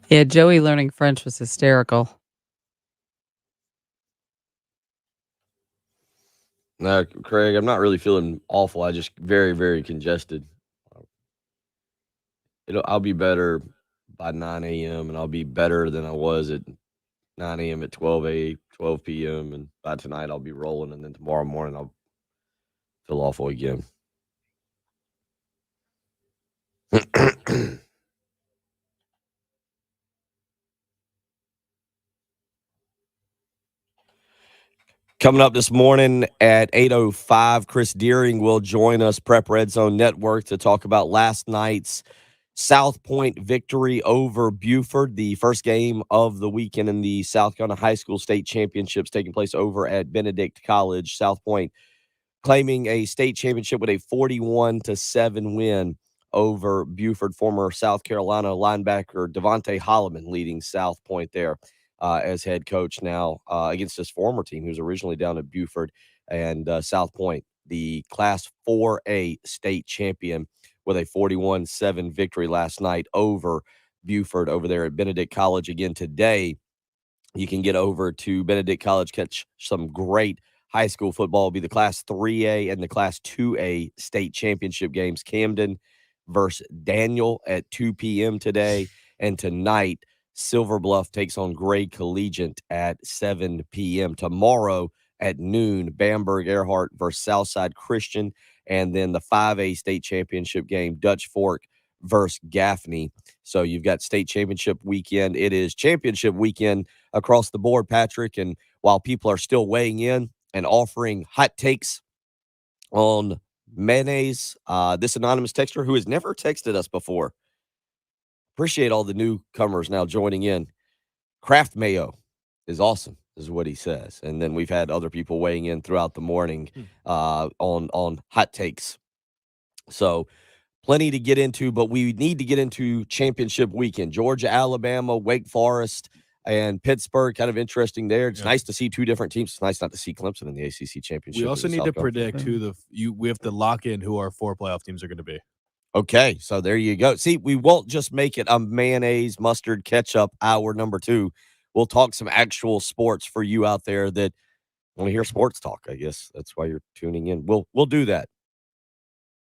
Yeah, Joey learning French was hysterical. No, Craig, I'm not really feeling awful. I just very, very congested. I'll be better by 9 a.m. and I'll be better than I was at 9 a.m. at 12 p.m. And by tonight I'll be rolling, and then tomorrow morning I'll feel awful again. Coming up this morning at 8:05, Chris Deering will join us, Prep Red Zone Network, to talk about last night's South Point victory over Buford, the first game of the weekend in the South Carolina High School State Championships taking place over at Benedict College. South Point claiming a state championship with a 41-7 win over Buford. Former South Carolina linebacker Devontae Holloman leading South Point there as head coach now against his former team, who's originally down at Buford. And South Point, the Class 4A state champion, with a 41-7 victory last night over Buford over there at Benedict College. Again today, you can get over to Benedict College, catch some great high school football. Will be the Class 3A and the Class 2A state championship games. Camden versus Daniel at 2 p.m. today. And tonight, Silver Bluff takes on Gray Collegiate at 7 p.m. Tomorrow at noon, Bamberg Earhart versus Southside Christian. And then the 5A state championship game, Dutch Fork versus Gaffney. So you've got state championship weekend. It is championship weekend across the board, Patrick. And while people are still weighing in and offering hot takes on mayonnaise, this anonymous texter who has never texted us before, appreciate all the newcomers now joining in. Kraft mayo is awesome, is what he says. And then we've had other people weighing in throughout the morning on hot takes. So plenty to get into, but we need to get into championship weekend. Georgia, Alabama, Wake Forest, and Pittsburgh, kind of interesting there. It's Yeah. nice to see two different teams. It's nice not to see Clemson in the ACC championship. We also in the need to South Conference. predict who we have to lock in who our 4 playoff teams are going to be. Okay, so there you go. See, we won't just make it a mayonnaise, mustard, ketchup hour number 2. We'll talk some actual sports for you out there that want to hear sports talk. I guess that's why you're tuning in. We'll do that.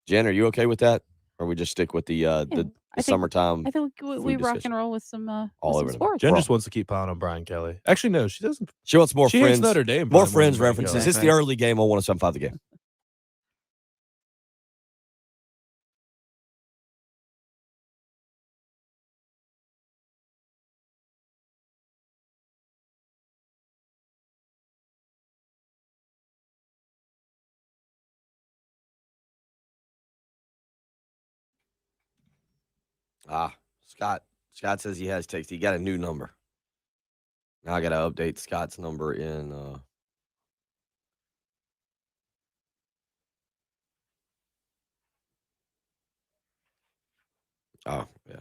Jen, are you okay with that, or we just stick with the I think- summertime? I think we rock discussion. and roll with some All with some over the sports. Jen Bro. just wants to keep piling on Brian Kelly. Actually, no, she doesn't. She wants more She hates friends. Notre Dame. More probably friends than Brian references. Kelly. It's the early game on 107.5 The Game. Scott. Scott says he has text. He got a new number. Now I got to update Scott's number in. Oh, yeah.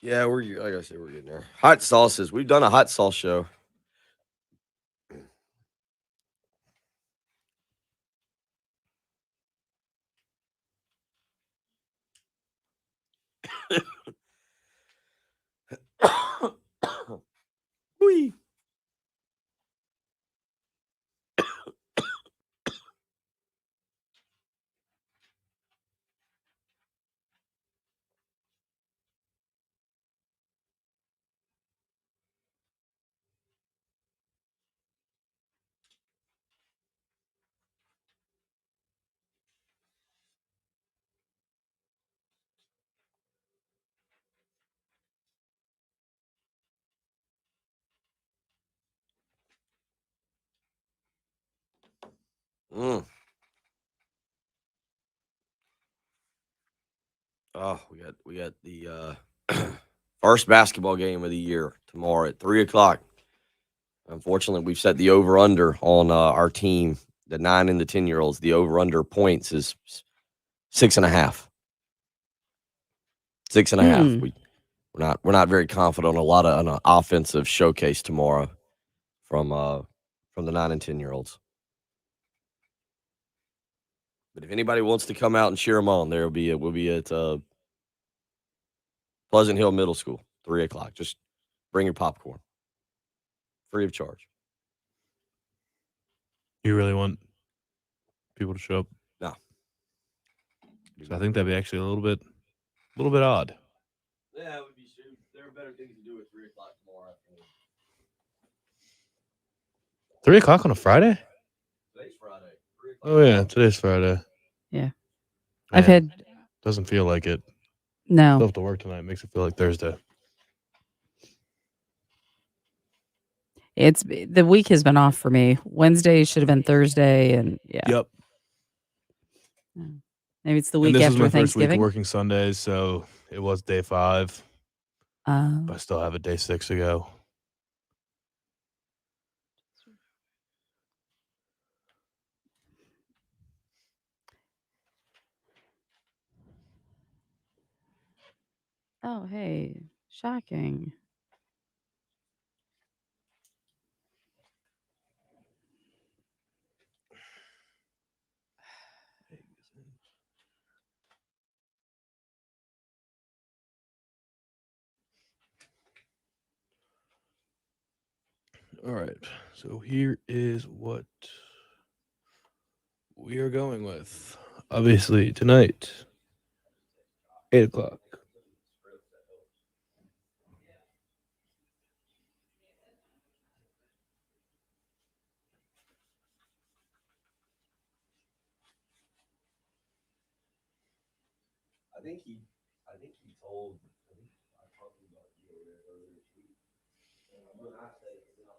Yeah, like I said, we're getting there. Hot sauces. We've done a hot sauce show. Whee. Mm. Oh, we got the first basketball game of the year tomorrow at 3:00. Unfortunately, we've set the over/under on our team, the 9 and the 10-year-olds. The over/under points is 6.5. 6.5. We're not very confident on an offensive showcase tomorrow from the 9 and 10-year-olds. But if anybody wants to come out and cheer them on, we'll be at Pleasant Hill Middle School, 3:00. Just bring your popcorn, free of charge. You really want people to show up? No. So I think that'd be actually a little bit odd. Yeah, it would be. There are better things to do at 3:00 tomorrow afternoon. 3:00 on a Friday? Today's Friday. 3:00. Oh yeah, today's Friday. Yeah. Man, I've had doesn't feel like it. Still no. have to work tonight. Makes it feel like Thursday. It's the week has been off for me. Wednesday should have been Thursday, and yeah. Yep. Maybe it's the And week this is after my first week of Thanksgiving. working Sundays, so it was day 5. Um, But I still have a day 6 to go. oh, hey, shocking. All right. So here is what we are going with. Obviously, tonight, 8:00. I think he told. I talked about you earlier this week. You and I said it's not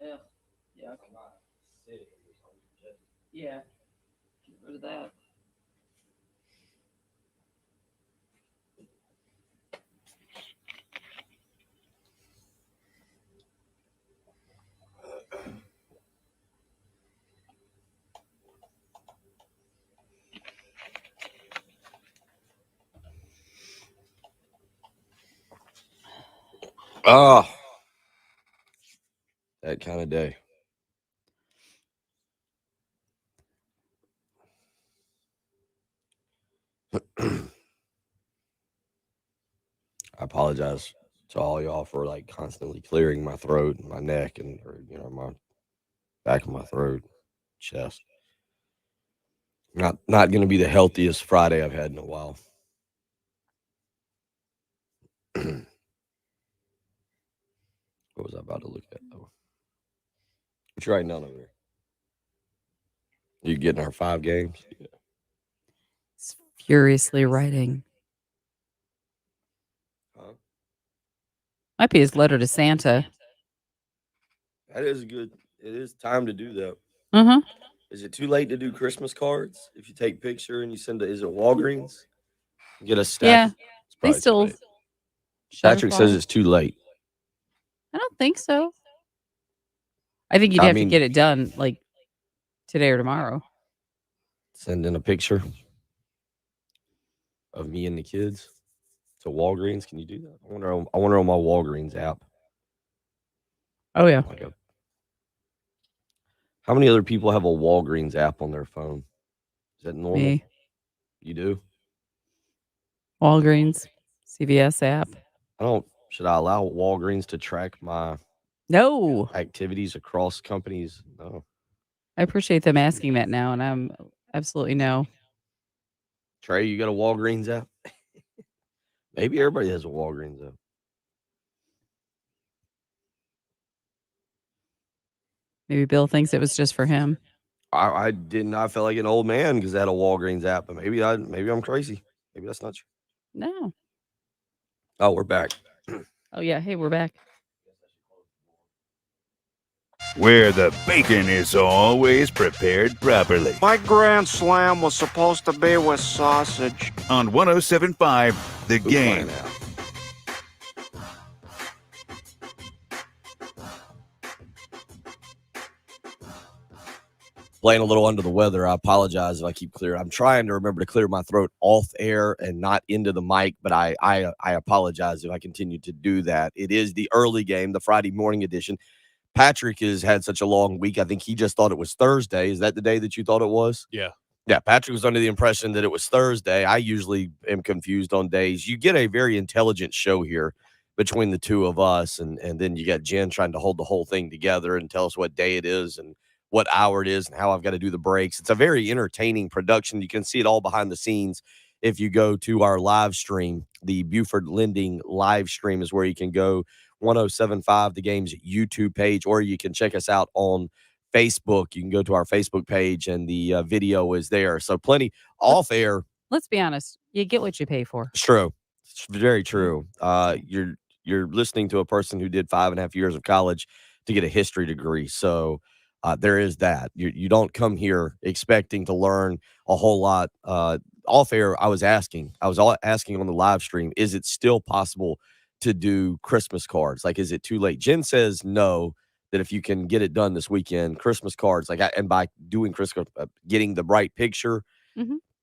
Yeah. Yeah. Get rid of that. Oh, that kind of day. I apologize to all y'all for like constantly clearing my throat and my neck and my back of my throat, chest. Not going to be the healthiest Friday I've had in a while. What was I about to look at though? What you writing down over there? You getting our 5 games? Yeah. It's furiously writing. Huh? Might be his letter to Santa. That is good. It is time to do that. Uh-huh. Is it too late to do Christmas cards? If you take picture and you send it, is it Walgreens? Get a stack. Yeah. It's They probably too still late. Patrick says it's too late. I don't think so. I think you'd have to get it done like today or tomorrow. Send in a picture of me and the kids to Walgreens. Can you do that? I wonder on my Walgreens app. Oh yeah. How many other people have a Walgreens app on their phone? Is that normal? Me. You do? Walgreens, CVS app. Should I allow Walgreens to track my activities across companies? No. I appreciate them asking that now, and I'm absolutely no. Trey, you got a Walgreens app? Maybe everybody has a Walgreens app. Maybe Bill thinks it was just for him. I didn't. I felt like an old man because I had a Walgreens app, but maybe I'm crazy. Maybe that's not true. No. Oh, we're back. Oh yeah. Hey, we're back. Where the bacon is always prepared properly. My Grand Slam was supposed to be with sausage. On 107.5, The Game. Playing a little under the weather. I apologize if I keep clear. I'm trying to remember to clear my throat off air and not into the mic, but I apologize if I continue to do that. It is the early game, the Friday morning edition. Patrick has had such a long week. I think he just thought it was Thursday. Is that the day that you thought it was? Yeah. Yeah, Patrick was under the impression that it was Thursday. I usually am confused on days. You get a very intelligent show here between the two of us, and then you got Jen trying to hold the whole thing together and tell us what day it is and what hour it is and how I've got to do the breaks. It's a very entertaining production. You can see it all behind the scenes if you go to our live stream. The Buford Lending live stream is where you can go. 107.5 The Game's YouTube page, or you can check us out on Facebook. You can go to our Facebook page and the video is there. So plenty off air. Let's be honest. You get what you pay for. It's true. It's very true. You're listening to a person who did 5.5 years of college to get a history degree. So there is that. You don't come here expecting to learn a whole lot. Off air, I was asking on the live stream, is it still possible to do Christmas cards? Like, is it too late? Jen says no, that if you can get it done this weekend, Christmas cards, and by doing Christmas, getting the right picture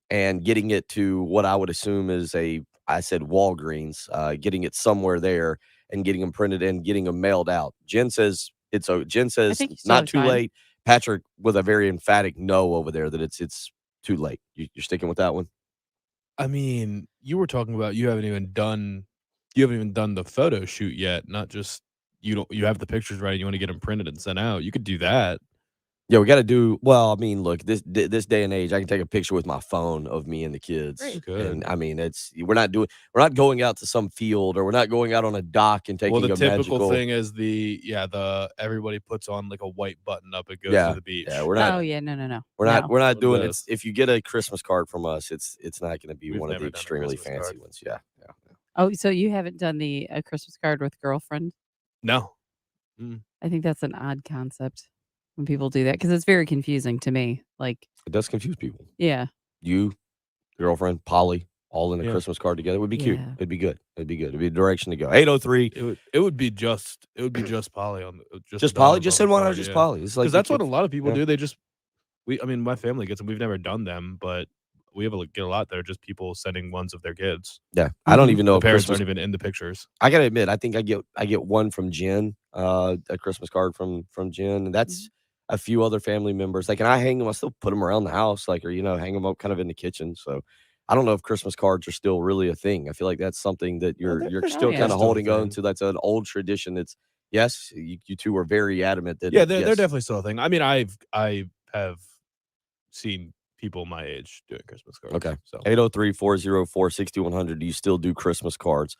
and getting it to what I would assume is I said Walgreens, getting it somewhere there and getting them printed and getting them mailed out. Jen says not too late. Patrick with a very emphatic no over there, that it's too late. You're sticking with that one? I mean, you were talking about you haven't even done the photo shoot yet. Not just you have the pictures right. You want to get them printed and sent out. You could do that. Yeah, we got to do well. I mean, look, this day and age, I can take a picture with my phone of me and the kids, Great. and Good. I mean, we're not going out to some field or we're not going out on a dock and Well, taking the a typical magical. thing is the everybody puts on like a white button up. It goes to Yeah, the beach. yeah, we're Oh not. yeah, no. We're not None of doing it. this. If you get a Christmas card from us, it's not going to be We've one of the never done a extremely Christmas fancy card. ones. Yeah, yeah. Oh, so you haven't done the Christmas card with girlfriend? No. I think that's an odd concept when people do that because it's very confusing to me. Like, It does confuse people. yeah, You, girlfriend, Polly, all in a Yeah. Christmas card together would be cute. Yeah. It'd be good. It'd be good. It'd be a direction to go. 803. It would be just Polly on the Just the Polly. dogs Just on send the one out. card, Just yeah. Polly. It's like Because that's what a lot of people yeah. do. They just I mean, my family gets them. We've never done them, but we get a lot that are just people sending ones of their kids. Yeah, I don't even know The if parents Christmas. aren't even in the pictures. I gotta admit, I think I get one from Jen, a Christmas card from Jen, and that's a few other family members. Like, and I hang them. I still put them around the house, like, or hang them up kind of in the kitchen. So, I don't know if Christmas cards are still really a thing. I feel like that's something that you're they're still yeah. kind of still a holding on thing. to. That's an old tradition. It's yes, you two are very adamant that Yeah, it, they're yes. definitely still a thing. I mean, I have seen people my age doing Christmas cards. Okay. So 803-404-6100. Do you still do Christmas cards?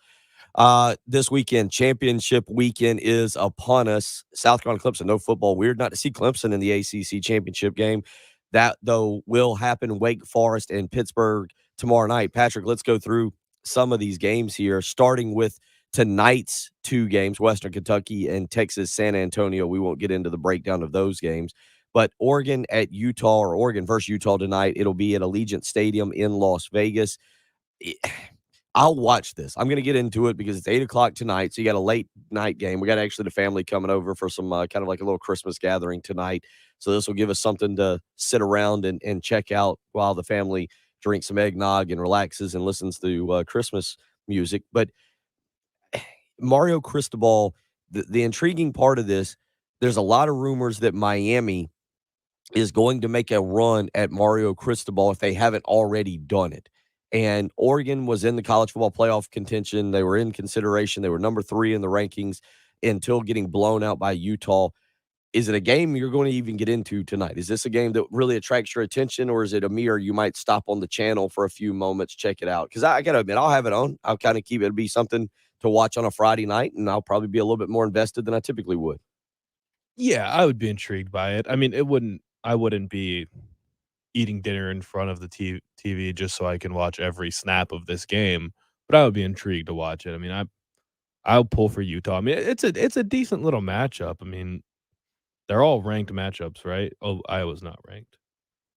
This weekend, championship weekend is upon us. South Carolina Clemson, no football. Weird not to see Clemson in the ACC championship game. That, though, will happen. Wake Forest and Pittsburgh tomorrow night. Patrick, let's go through some of these games here, starting with tonight's two games, Western Kentucky and Texas San Antonio. We won't get into the breakdown of those games. But Oregon at Utah, or Oregon versus Utah tonight, it'll be at Allegiant Stadium in Las Vegas. I'll watch this. I'm going to get into it because it's 8 o'clock tonight. So you got a late night game. We got actually the family coming over for some kind of like a little Christmas gathering tonight. So this will give us something to sit around and check out while the family drinks some eggnog and relaxes and listens to Christmas music. But Mario Cristobal, the intriguing part of this, there's a lot of rumors that Miami is going to make a run at Mario Cristobal if they haven't already done it. And Oregon was in the college football playoff contention. They were in consideration. They were number 3 in the rankings until getting blown out by Utah. Is it a game you're going to even get into tonight? Is this a game that really attracts your attention, or is it a mirror you might stop on the channel for a few moments, check it out? Because I got to admit, I'll have it on. I'll kind of keep it be something to watch on a Friday night, and I'll probably be a little bit more invested than I typically would. Yeah, I would be intrigued by it. I mean, I wouldn't be eating dinner in front of the TV just so I can watch every snap of this game, but I would be intrigued to watch it. I mean, I'll pull for Utah. I mean, it's a decent little matchup. I mean, they're all ranked matchups, right? Oh, Iowa's not ranked,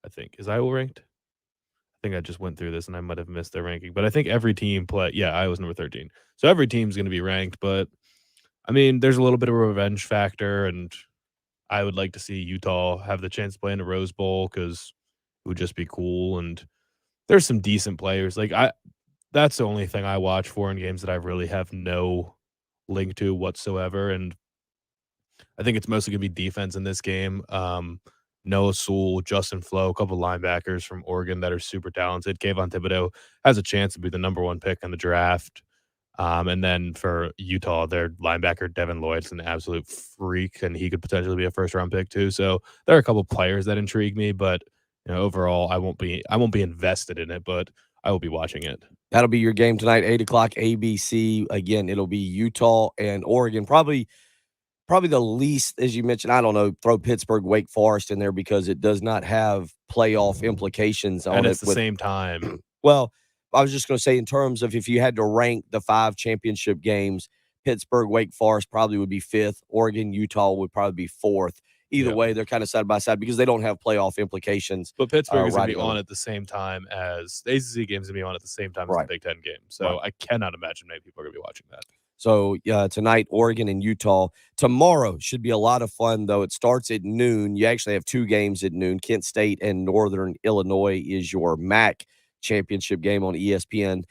I think. Is Iowa ranked? I think I just went through this and I might have missed their ranking, but I think every team Iowa's number 13. So every team's going to be ranked, but I mean, there's a little bit of a revenge factor, and I would like to see Utah have the chance to play in the Rose Bowl because it would just be cool. And there's some decent players. That's the only thing I watch for in games that I really have no link to whatsoever. And I think it's mostly going to be defense in this game. Noah Sewell, Justin Flo, a couple linebackers from Oregon that are super talented. Kayvon Thibodeau has a chance to be the number 1 pick in the draft. And then for Utah, their linebacker, Devin Lloyd's an absolute freak, and he could potentially be a first-round pick too. So there are a couple players that intrigue me, but overall, I won't be invested in it, but I will be watching it. That'll be your game tonight, 8 o'clock ABC. Again, it'll be Utah and Oregon. Probably the least, as you mentioned, I don't know, throw Pittsburgh, Wake Forest in there because it does not have playoff implications on it. And it's the same time. Well, I was just going to say, in terms of if you had to rank the 5 championship games, Pittsburgh, Wake Forest probably would be 5th. Oregon, Utah would probably be 4th. Either way, they're kind of side by side because they don't have playoff implications. But Pittsburgh is going to be on at the same time as the ACC games going to be on at the same time as the Big Ten game. So I cannot imagine many people are going to be watching that. So tonight, Oregon and Utah. Tomorrow should be a lot of fun, though. It starts at noon. You actually have 2 games at noon. Kent State and Northern Illinois is your MAC championship game on ESPN.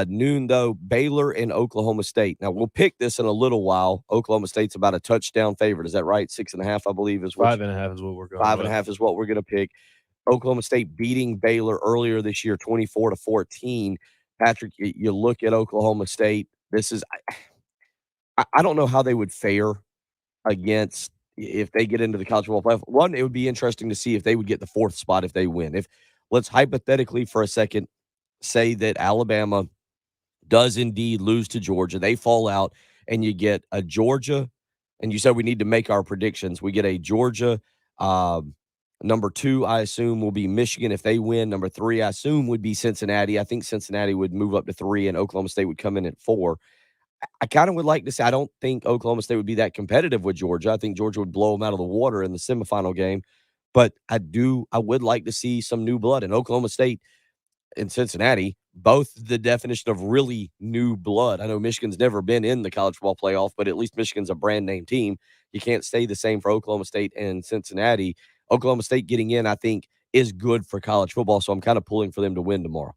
Noon, though, Baylor and Oklahoma State. Now, we'll pick this in a little while. Oklahoma State's about a touchdown favorite. Is that right? 6.5, I believe, is what 5.5 is what we're going 5.5 is what we're going to pick. Oklahoma State beating Baylor earlier this year, 24-14. Patrick, you look at Oklahoma State. This is I don't know how they would fare against if they get into the college football playoff. One, it would be interesting to see if they would get the 4th spot if they win. If let's hypothetically for a second say that Alabama does indeed lose to Georgia, they fall out, and you get a Georgia, and you said we need to make our predictions. We get a Georgia. Number 2, I assume, will be Michigan if they win. Number 3, I assume, would be Cincinnati. I think Cincinnati would move up to 3, and Oklahoma State would come in at 4. I kind of would like to say I don't think Oklahoma State would be that competitive with Georgia. I think Georgia would blow them out of the water in the semifinal game. But I would like to see some new blood. And Oklahoma State and Cincinnati, both the definition of really new blood. I know Michigan's never been in the college football playoff, but at least Michigan's a brand name team. You can't stay the same for Oklahoma State and Cincinnati. Oklahoma State getting in, I think, is good for college football. So I'm kind of pulling for them to win tomorrow.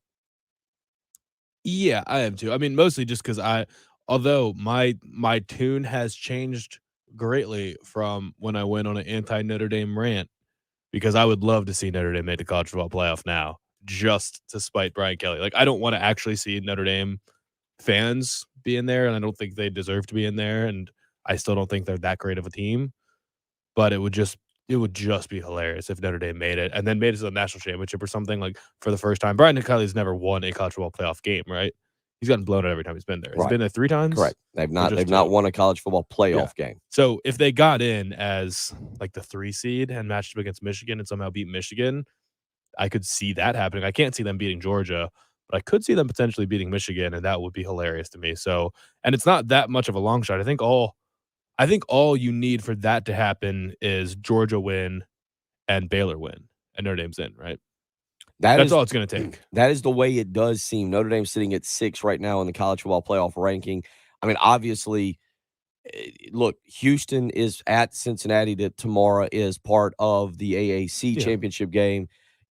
Yeah, I am too. I mean, mostly just because although my tune has changed greatly from when I went on an anti-Notre Dame rant, because I would love to see Notre Dame make the college football playoff now, just to spite Brian Kelly. Like, I don't want to actually see Notre Dame fans be in there, and I don't think they deserve to be in there, and I still don't think they're that great of a team. But it would just be hilarious if Notre Dame made it and then made it to the national championship or something, like, for the first time. Brian Kelly's never won a college football playoff game, right? He's gotten blown out every time he's been there. He's been there 3 times. Correct. They've not won a college football playoff game. So if they got in as like the 3 seed and matched up against Michigan and somehow beat Michigan, I could see that happening. I can't see them beating Georgia, but I could see them potentially beating Michigan, and that would be hilarious to me. So, and it's not that much of a long shot. I think all you need for that to happen is Georgia win and Baylor win, and Notre Dame's in, right? That's all it's going to take. That is the way it does seem. Notre Dame's sitting at 6 right now in the college football playoff ranking. I mean, obviously, look, Houston is at Cincinnati tomorrow is part of the AAC championship game.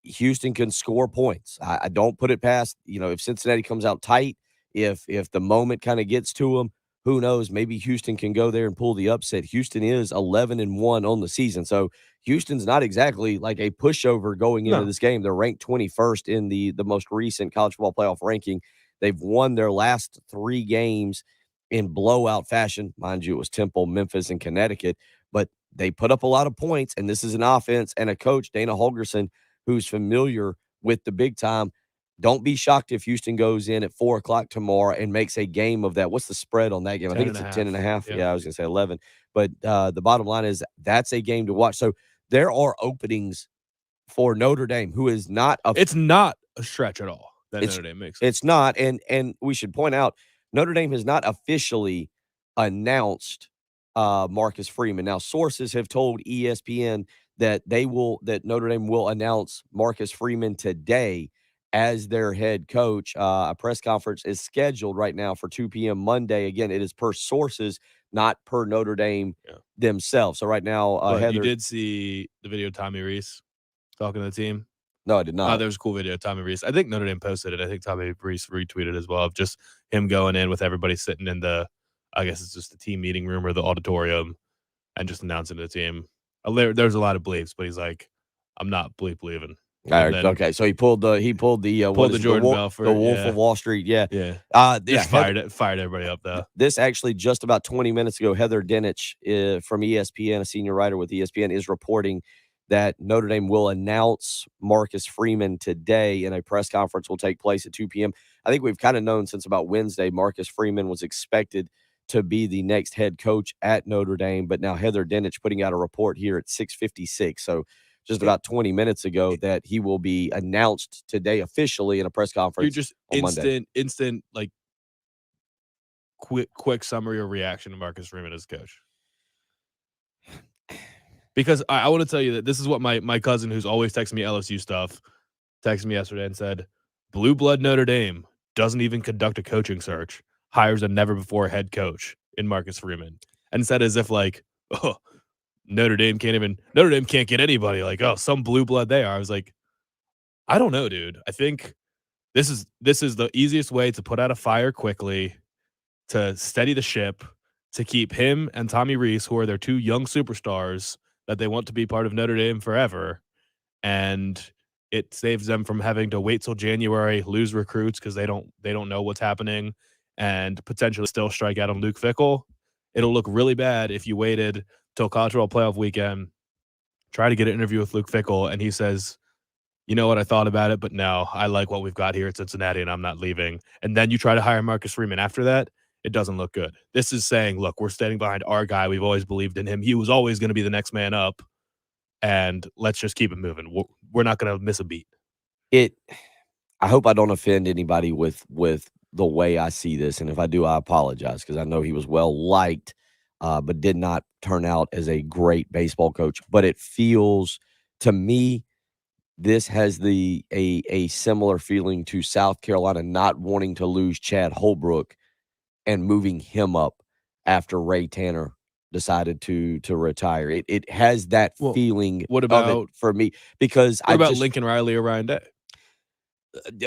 Houston can score points. I don't put it past, if Cincinnati comes out tight, if the moment kind of gets to them, who knows? Maybe Houston can go there and pull the upset. Houston is 11-1 on the season. So Houston's not exactly like a pushover going into this game. They're ranked 21st in the most recent college football playoff ranking. They've won their last 3 games in blowout fashion. Mind you, it was Temple, Memphis, and Connecticut. But they put up a lot of points, and this is an offense and a coach, Dana Holgorsen, who's familiar with the big time. Don't be shocked if Houston goes in at 4 o'clock tomorrow and makes a game of that. What's the spread on that game? I think it's a 10.5. Yeah, I was going to say 11. But the bottom line is that's a game to watch. So there are openings for Notre Dame, who is not it's not a stretch at all that Notre Dame makes. It's not. And we should point out, Notre Dame has not officially announced Marcus Freeman. Now, sources have told ESPN that Notre Dame will announce Marcus Freeman today as their head coach. A press conference is scheduled right now for 2 p.m. Monday. Again, it is per sources, not per Notre Dame themselves. So right now, Heather, you did see the video of Tommy Rees talking to the team? No, I did not. There was a cool video of Tommy Rees. I think Notre Dame posted it. I think Tommy Rees retweeted as well, of just him going in with everybody sitting in I guess it's just the team meeting room or the auditorium, and just announcing to the team. There's a lot of bleeps, but he's like, I'm not bleeping. Okay, so he pulled the Jordan Belfort, the Wolf of Wall Street. Yeah. Fired everybody up though. This actually just about 20 minutes ago, Heather Dinich from ESPN, a senior writer with ESPN, is reporting that Notre Dame will announce Marcus Freeman today, and a press conference will take place at 2 p.m. I think we've kind of known since about Wednesday Marcus Freeman was expected to be the next head coach at Notre Dame, but now Heather Dinich putting out a report here at 6:56. So just about 20 minutes ago that he will be announced today officially in a press conference. You're just on instant, like quick summary or reaction to Marcus Freeman as coach. Because I want to tell you that this is what my cousin, who's always texting me LSU stuff, texted me yesterday and said, Blue Blood Notre Dame doesn't even conduct a coaching search, hires a never-before head coach in Marcus Freeman. And said as if like, oh, Notre Dame can't get anybody. Like, oh, some blue blood they are. I was like, I don't know, dude. I think this is the easiest way to put out a fire quickly, to steady the ship, to keep him and Tommy Rees, who are their 2 young superstars that they want to be part of Notre Dame forever. And it saves them from having to wait till January, lose recruits because they don't know what's happening, and potentially still strike out on Luke Fickell. It'll look really bad if you waited till college football playoff weekend, try to get an interview with Luke Fickell, and he says, you know what, I thought about it, but no, I like what we've got here at Cincinnati, and I'm not leaving. And then you try to hire Marcus Freeman after that, it doesn't look good. This is saying, look, we're standing behind our guy. We've always believed in him. He was always going to be the next man up, and let's just keep it moving. We're not going to miss a beat. I hope I don't offend anybody with the way I see this, and if I do, I apologize, because I know he was well liked, but did not turn out as a great baseball coach. But it feels to me this has a similar feeling to South Carolina not wanting to lose Chad Holbrook and moving him up after Ray Tanner decided to retire. It has that feeling. What about for me? Because what about Lincoln Riley or Ryan Day?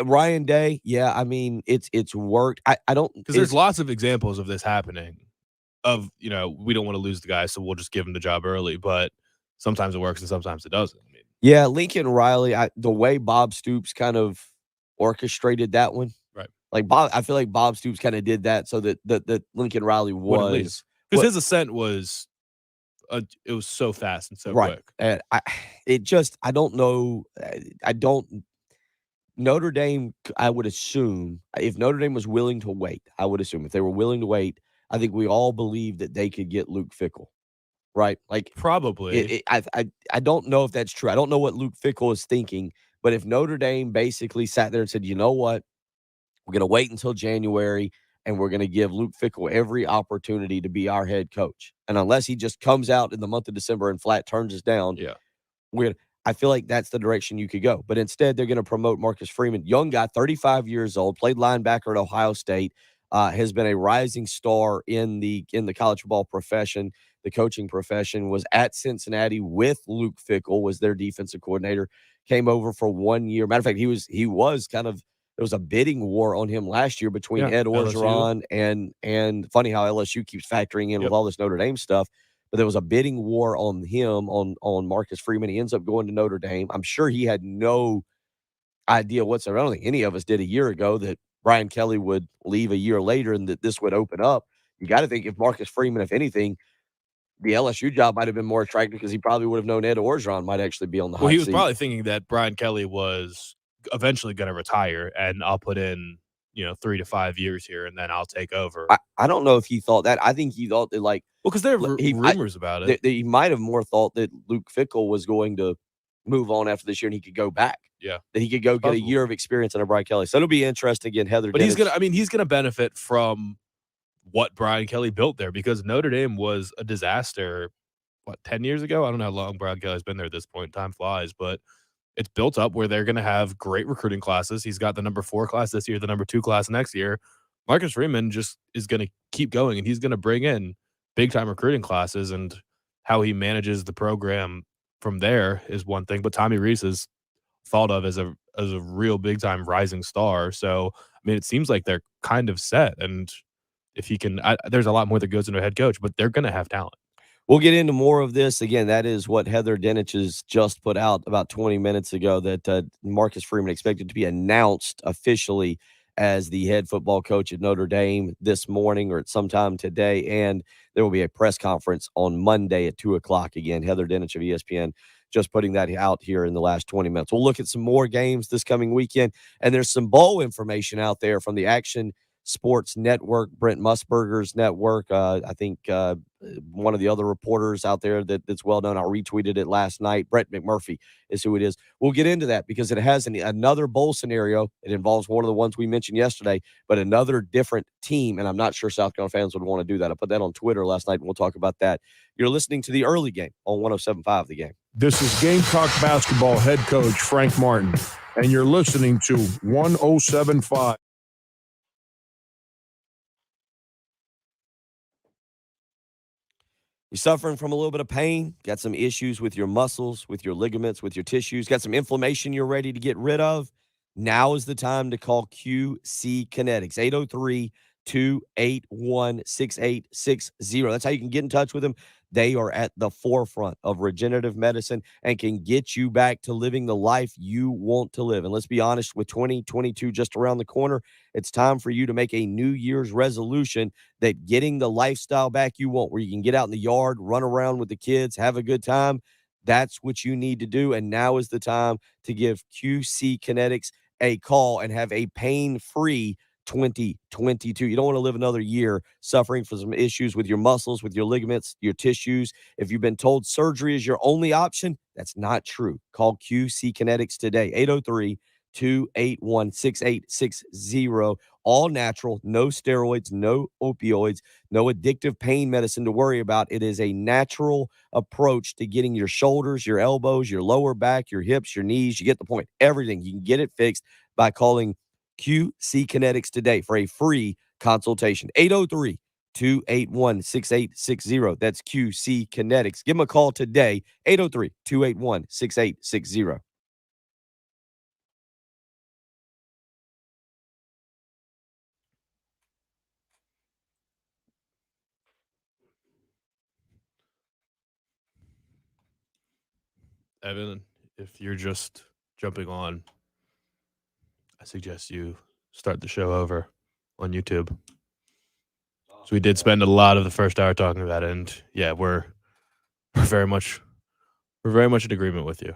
Ryan Day, yeah, I mean it's worked. I don't, because there's lots of examples of this happening. Of, we don't want to lose the guy, so we'll just give him the job early. But sometimes it works and sometimes it doesn't. I mean, yeah, Lincoln Riley, the way Bob Stoops kind of orchestrated that one, right? Like I feel like Bob Stoops kind of did that so that Lincoln Riley was, because his ascent was, it was so fast and so quick. And I don't know. Notre Dame, I would assume, if Notre Dame was willing to wait, I would assume if they were willing to wait, I think we all believe that they could get Luke Fickell, right? Like probably. I don't know if that's true. I don't know what Luke Fickell is thinking, but if Notre Dame basically sat there and said, you know what, we're going to wait until January and we're going to give Luke Fickell every opportunity to be our head coach, and unless he just comes out in the month of December and flat turns us down, I feel like that's the direction you could go. But instead, they're going to promote Marcus Freeman, young guy, 35 years old, played linebacker at Ohio State, has been a rising star in the college football profession, the coaching profession, was at Cincinnati with Luke Fickell, was their defensive coordinator, came over for 1 year. Matter of fact, he was kind of, there was a bidding war on him last year between Ed Orgeron and funny how LSU keeps factoring in with all this Notre Dame stuff. But there was a bidding war on him, on Marcus Freeman. He ends up going to Notre Dame. I'm sure he had no idea whatsoever. I don't think any of us did a year ago that Brian Kelly would leave a year later and that this would open up. You got to think if Marcus Freeman, if anything, the LSU job might have been more attractive because he probably would have known Ed Orgeron might actually be on the hot seat. Well, he was probably thinking that Brian Kelly was eventually going to retire, and I'll put in 3 to 5 years here, and then I'll take over. I don't know if he thought that. I think he thought that, like, because there are rumors about it. That he might have more thought that Luke Fickell was going to move on after this year and he could go back. Yeah, that he could go get a year of experience under Brian Kelly. So it'll be interesting again, Heather. But he's gonna benefit from what Brian Kelly built there, because Notre Dame was a disaster. 10 years ago? I don't know how long Brian Kelly's been there at this point. Time flies, but it's built up where they're going to have great recruiting classes. He's got the number 4 class this year, the number 2 class next year. Marcus Freeman just is going to keep going, and he's going to bring in big-time recruiting classes, and how he manages the program from there is one thing. But Tommy Rees is thought of as a real big-time rising star. So, I mean, it seems like they're kind of set, and if he can there's a lot more that goes into a head coach, but they're going to have talent. We'll get into more of this. Again, that is what Heather Dinich has just put out about 20 minutes ago, that Marcus Freeman expected to be announced officially as the head football coach at Notre Dame this morning or at sometime today. And there will be a press conference on Monday at 2 o'clock. Again, Heather Dinich of ESPN just putting that out here in the last 20 minutes. We'll look at some more games this coming weekend. And there's some bowl information out there from the Action Sports Network, Brent Musburger's network. I think one of the other reporters out there that's well known, I retweeted it last night. Brett McMurphy is who it is. We'll get into that because it has another bowl scenario. It involves one of the ones we mentioned yesterday, but another different team, and I'm not sure South Carolina fans would want to do that. I put that on Twitter last night, and we'll talk about that. You're listening to the early game on 107.5 The Game. This is Gamecock basketball head coach Frank Martin, and you're listening to 107.5. You're suffering from a little bit of pain, got some issues with your muscles, with your ligaments, with your tissues, got some inflammation you're ready to get rid of. Now is the time to call QC Kinetics, 803-281-6860. That's how you can get in touch with them. They are at the forefront of regenerative medicine and can get you back to living the life you want to live. And let's be honest, with 2022 just around the corner, it's time for you to make a New Year's resolution that getting the lifestyle back you want, where you can get out in the yard, run around with the kids, have a good time. That's what you need to do. And now is the time to give QC Kinetics a call and have a pain-free 2022. You don't want to live another year suffering from some issues with your muscles, with your ligaments, your tissues. If you've been told surgery is your only option, that's not true. Call QC Kinetics today, 803-281-6860. All natural, no steroids, no opioids, no addictive pain medicine to worry about. It is a natural approach to getting your shoulders, your elbows, your lower back, your hips, your knees. You get the point. Everything. You can get it fixed by calling QC Kinetics today for a free consultation. 803-281-6860. That's QC Kinetics. Give them a call today, 803-281-6860. Evan, if you're just jumping on, I suggest you start the show over on YouTube. So we did spend a lot of the first hour talking about it, and yeah, we're very much in agreement with you.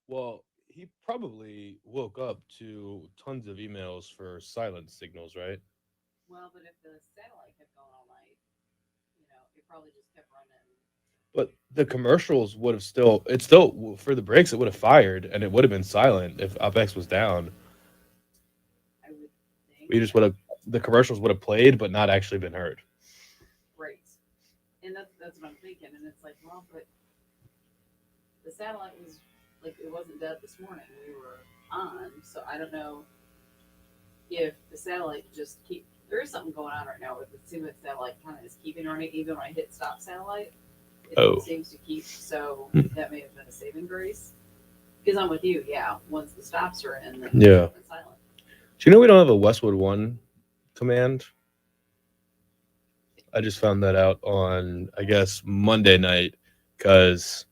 Well, he probably woke up to tons of emails for silent signals, right? Well, but if the satellite kept going all night, it probably just kept running. But the commercials would have still for the breaks, it would have fired and it would have been silent if UpX was down. I would think. We just would have, the commercials would have played, but not actually been heard. Right. And that's what I'm thinking. And it's like, well, but the satellite was like, it wasn't dead this morning. We were on. So I don't know if the satellite just there is something going on right now with it. Seems like the satellite kind of is keeping running even when I hit stop satellite. It seems to keep, so that may have been a saving grace. Because I'm with you, yeah. Once the stops are in, then it's silent. Do you know we don't have a Westwood One command? I just found that out on, I guess, Monday night because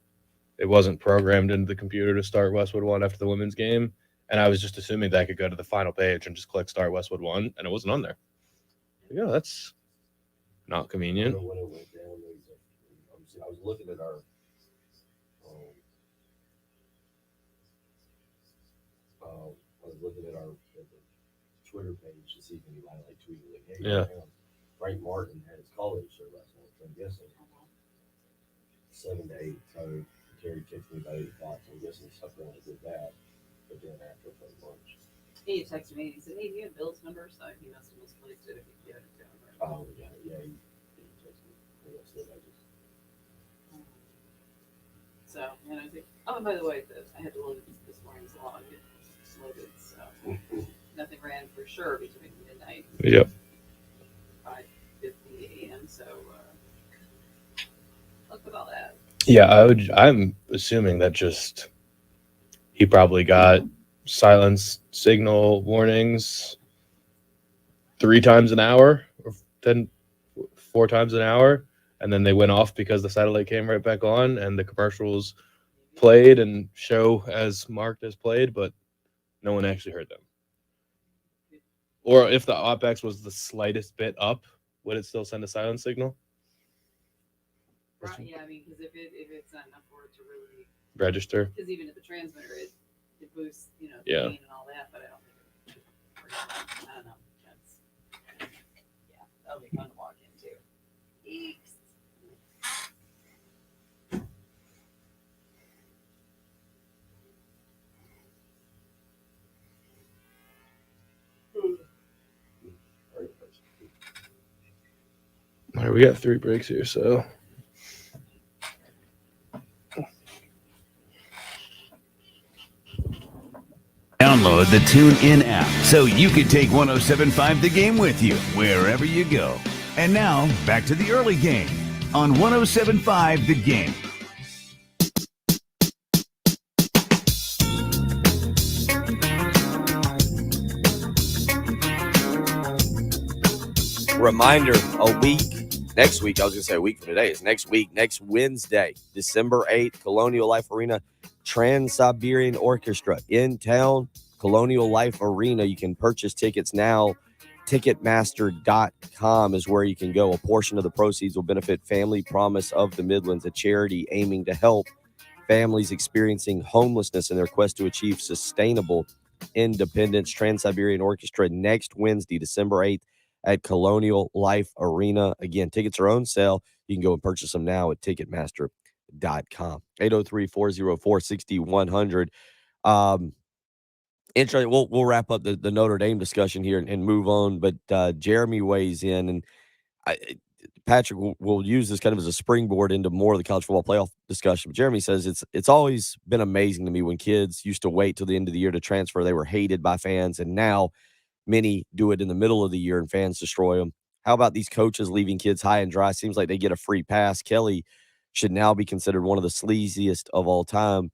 it wasn't programmed into the computer to start Westwood One after the women's game. And I was just assuming that I could go to the final page and just click start Westwood One, and it wasn't on there. Yeah, that's not convenient. When it went down, I was looking at our Twitter page to see if anybody tweeted like, hey, Frank Martin had his college show last night. So I'm guessing 7 to 8. So Terry texted me about 8 o'clock. So I'm guessing something like did that. But then after played lunch. He texted me. He said, "Hey, do you have Bill's number?" So he must have misplaced it if he gave it to him. Oh yeah. He texted me. So, and I was like, oh, and by the way, I had to load this morning's log. It was loaded, so nothing ran for sure between midnight and 5:50 a.m. So, look at all that. Yeah, I'm assuming that just he probably got silence signal warnings 3 times an hour or then 4 times an hour, and then they went off because the satellite came right back on and the commercials played and show as marked as played, but no one actually heard them. Or if the OpEx was the slightest bit up, would it still send a silent signal? Right, yeah, I mean, because if it's not enough for it to really register. Because even at the transmitter, it boosts, the Yeah. gain and all that, but I don't think I don't know. That'll be fun to walk into. Eeks. All right, we got 3 breaks here, so. Download the TuneIn app so you can take 107.5 The Game with you wherever you go. And now, back to the early game on 107.5 The Game. Reminder, next week, I was going to say a week from today, is next week, next Wednesday, December 8th, Colonial Life Arena, Trans-Siberian Orchestra in town, Colonial Life Arena. You can purchase tickets now. Ticketmaster.com is where you can go. A portion of the proceeds will benefit Family Promise of the Midlands, a charity aiming to help families experiencing homelessness in their quest to achieve sustainable independence. Trans-Siberian Orchestra next Wednesday, December 8th at Colonial Life Arena. Again, tickets are on sale. You can go and purchase them now at Ticketmaster.com. 803-404-6100. Interesting. We'll wrap up the Notre Dame discussion here and move on. But Jeremy weighs in, and Patrick will use this kind of as a springboard into more of the college football playoff discussion. But Jeremy says it's always been amazing to me when kids used to wait till the end of the year to transfer. They were hated by fans, and now many do it in the middle of the year and fans destroy them. How about these coaches leaving kids high and dry? Seems like they get a free pass. Kelly should now be considered one of the sleaziest of all time.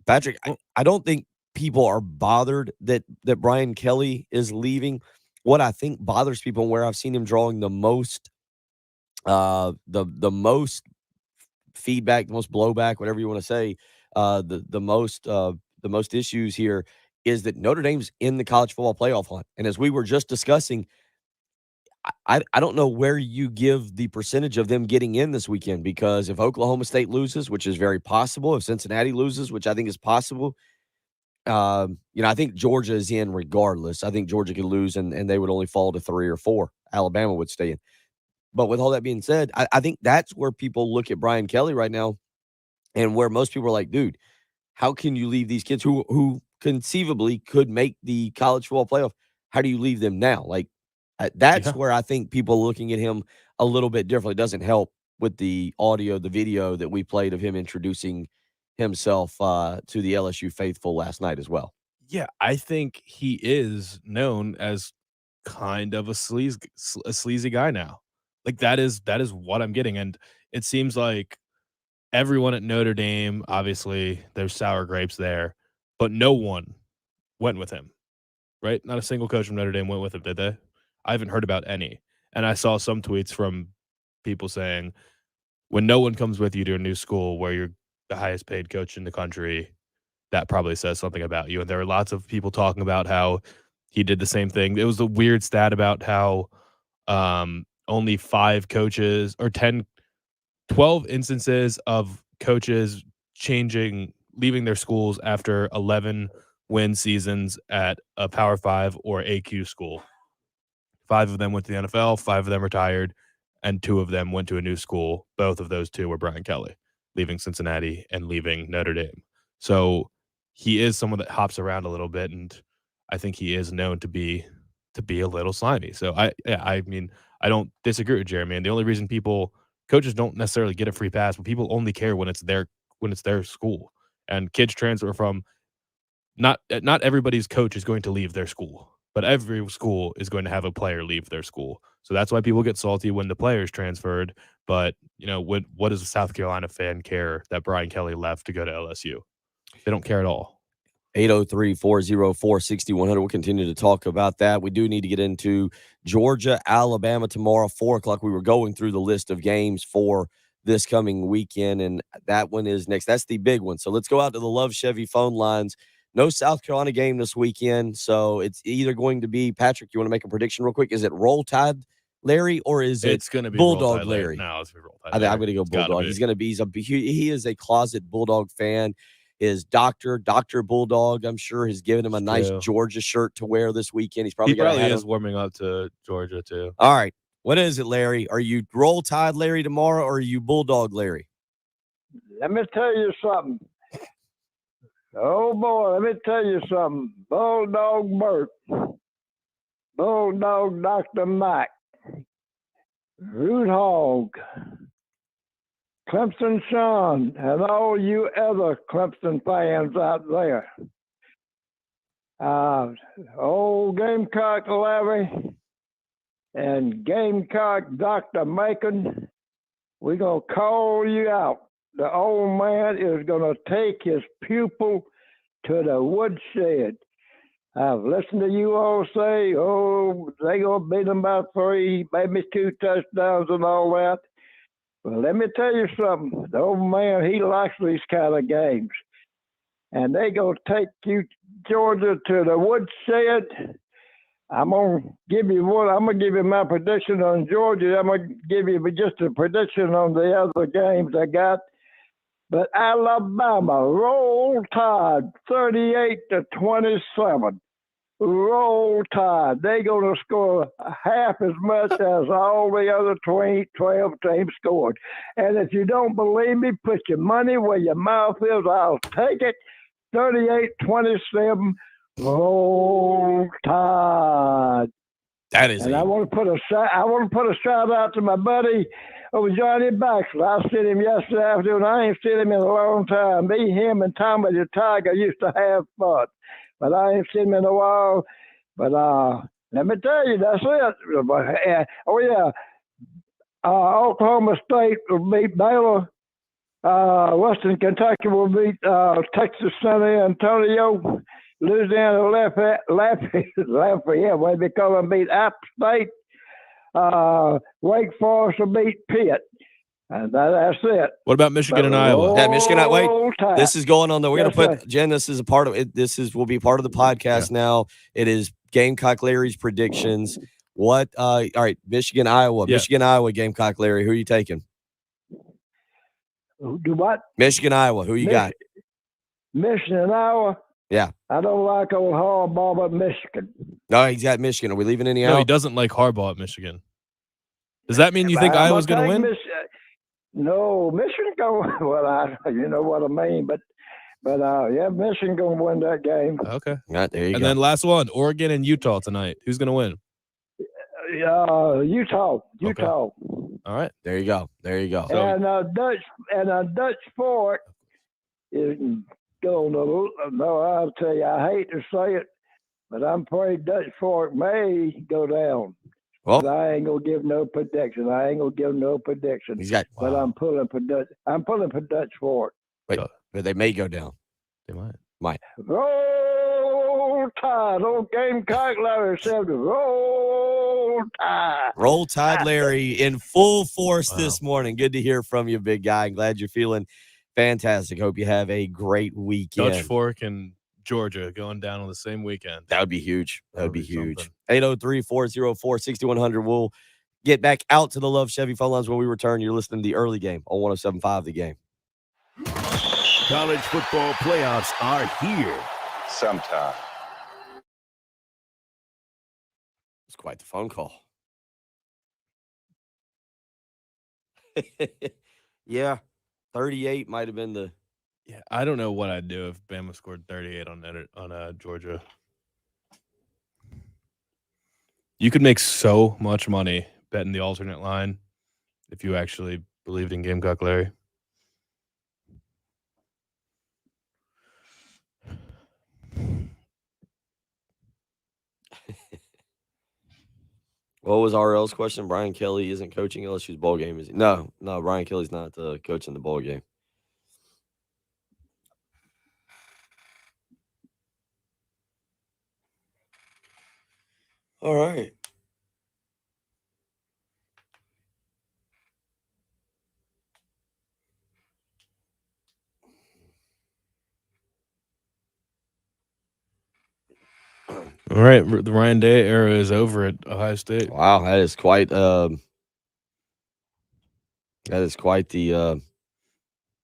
Patrick, I don't think people are bothered that Brian Kelly is leaving. What I think bothers people, and where I've seen him drawing the most the most feedback, the most blowback, whatever you want to say, the most issues here is that Notre Dame's in the college football playoff hunt. And as we were just discussing, I don't know where you give the percentage of them getting in this weekend, because if Oklahoma State loses, which is very possible, if Cincinnati loses, which I think is possible, I think Georgia is in regardless. I think Georgia could lose and they would only fall to 3 or 4. Alabama would stay in. But with all that being said, I think that's where people look at Brian Kelly right now, and where most people are like, dude, how can you leave these kids who conceivably could make the college football playoff? How do you leave them now? Like, that's where I think people are looking at him a little bit differently. It doesn't help with the audio, the video that we played of him introducing himself to the LSU faithful last night as well. Yeah, I think he is known as kind of a sleazy guy now. Like that is what I'm getting. And it seems like everyone at Notre Dame, obviously there's sour grapes there, but no one went with him, right? Not a single coach from Notre Dame went with him, did they? I haven't heard about any. And I saw some tweets from people saying, when no one comes with you to a new school where you're the highest paid coach in the country, that probably says something about you. And there are lots of people talking about how he did the same thing. It was a weird stat about how only 5 coaches or 12 instances of coaches leaving their schools after 11 win seasons at a Power 5 or AQ school. 5 of them went to the NFL, 5 of them retired, and 2 of them went to a new school. Both of those 2 were Brian Kelly, leaving Cincinnati and leaving Notre Dame. So he is someone that hops around a little bit, and I think he is known to be a little slimy. So I mean, I don't disagree with Jeremy. And the only reason coaches don't necessarily get a free pass, but people only care when it's their school. And kids transfer from not everybody's coach is going to leave their school, but every school is going to have a player leave their school. So that's why people get salty when the player's transferred. But what does a South Carolina fan care that Brian Kelly left to go to LSU? They don't care at all. 803-404-6100. We'll continue to talk about that. We do need to get into Georgia, Alabama tomorrow, 4 o'clock. We were going through the list of games for this coming weekend, and that one is next. That's the big one. So let's go out to the Love Chevy phone lines. No South Carolina game this weekend, so it's either going to be, Patrick, you want to make a prediction real quick? Is it Roll Tide Larry, or is it It's going to be Bulldog Roll Tide Larry? No, it's going to be Roll Tide I'm Larry. going to go It's gotta Bulldog. be. He's going to be, he is a closet Bulldog fan. His Dr. Bulldog, I'm sure, has given him a nice true. Georgia shirt to wear this weekend. He He probably is warming up to Georgia, too. All right. What is it, Larry? Are you Roll Tide Larry tomorrow, or are you Bulldog Larry? Let me tell you something. Oh, boy, let me tell you something. Bulldog Bert, Bulldog Dr. Mike, Root Hog, Clemson Sean, and all you other Clemson fans out there. Old Gamecock Larry and Gamecock Dr. Macon, we're going to call you out. The old man is going to take his pupil to the woodshed. I've listened to you all say, oh, they going to beat them by 3, maybe 2 touchdowns and all that. Well, let me tell you something. The old man, he likes these kind of games. And they going to take you, Georgia, to the woodshed. I'm going to give you one. I'm going to give you my prediction on Georgia. I'm going to give you just a prediction on the other games I got. But Alabama, Roll Tide, 38-27. Roll Tide. They're going to score half as much as all the other 12 teams scored. And if you don't believe me, put your money where your mouth is. I'll take it. 38-27. Roll Tide. That is. And I want to put a shout out to my buddy Johnny Baxter. I seen him yesterday afternoon. I ain't seen him in a long time. Me, him, and Tommy the Tiger used to have fun, but I ain't seen him in a while. But let me tell you, that's it. Oklahoma State will beat Baylor. Western Kentucky will beat Texas San Antonio. Louisiana Lafayette, what they call them, beat App State. Wake Forest will beat Pitt. And that's it. What about Michigan and Iowa? Yeah, Michigan. Wait, this is going on. We're going to put sir. Jen. This is a part of it. Will be part of the podcast now. It is Gamecock Larry's predictions. What? All right, Michigan, Iowa. Yeah. Michigan, Iowa. Gamecock Larry. Who are you taking? Do what? Michigan, Iowa. Who you got? Michigan, Iowa. Yeah. I don't like old Harbaugh, but Michigan. No, he's got Michigan. Are we leaving any No, out? he doesn't like Harbaugh at Michigan. Does that mean you think Iowa's going to win? No, Michigan going. Well, you know what I mean, but yeah, Michigan going to win that game. Okay. Right, there you go. And then last one, Oregon and Utah tonight. Who's going to win? Utah. Okay. All right. There you go. And Dutch Fork is going to. No, I'll tell you, I hate to say it, but I'm afraid Dutch Fork may go down. Well, but I ain't gonna give no prediction. He's got. But I'm pulling for Dutch. I'm pulling for Dutch Fork. Wait, but they may go down. They might. Roll Tide. Old Gamecock Larry said, Roll Tide. Roll Tide Larry in full force this morning. Good to hear from you, big guy. Glad you're feeling fantastic. Hope you have a great weekend. Dutch Fork and Georgia going down on the same weekend. That would be huge. That would be huge. 803-404-6100. We'll get back out to the Love Chevy phone lines when we return. You're listening to the early game on 107.5 The Game. College football playoffs are here. Sometime. It's quite the phone call. Yeah, 38 might have been the. Yeah, I don't know what I'd do if Bama scored 38 on Georgia. You could make so much money betting the alternate line if you actually believed in Gamecock Larry. What was RL's question? Brian Kelly isn't coaching LSU's bowl game, is he? No, Brian Kelly's not coaching the bowl game. All right. All right, the Ryan Day era is over at Ohio State. Wow, that is quite the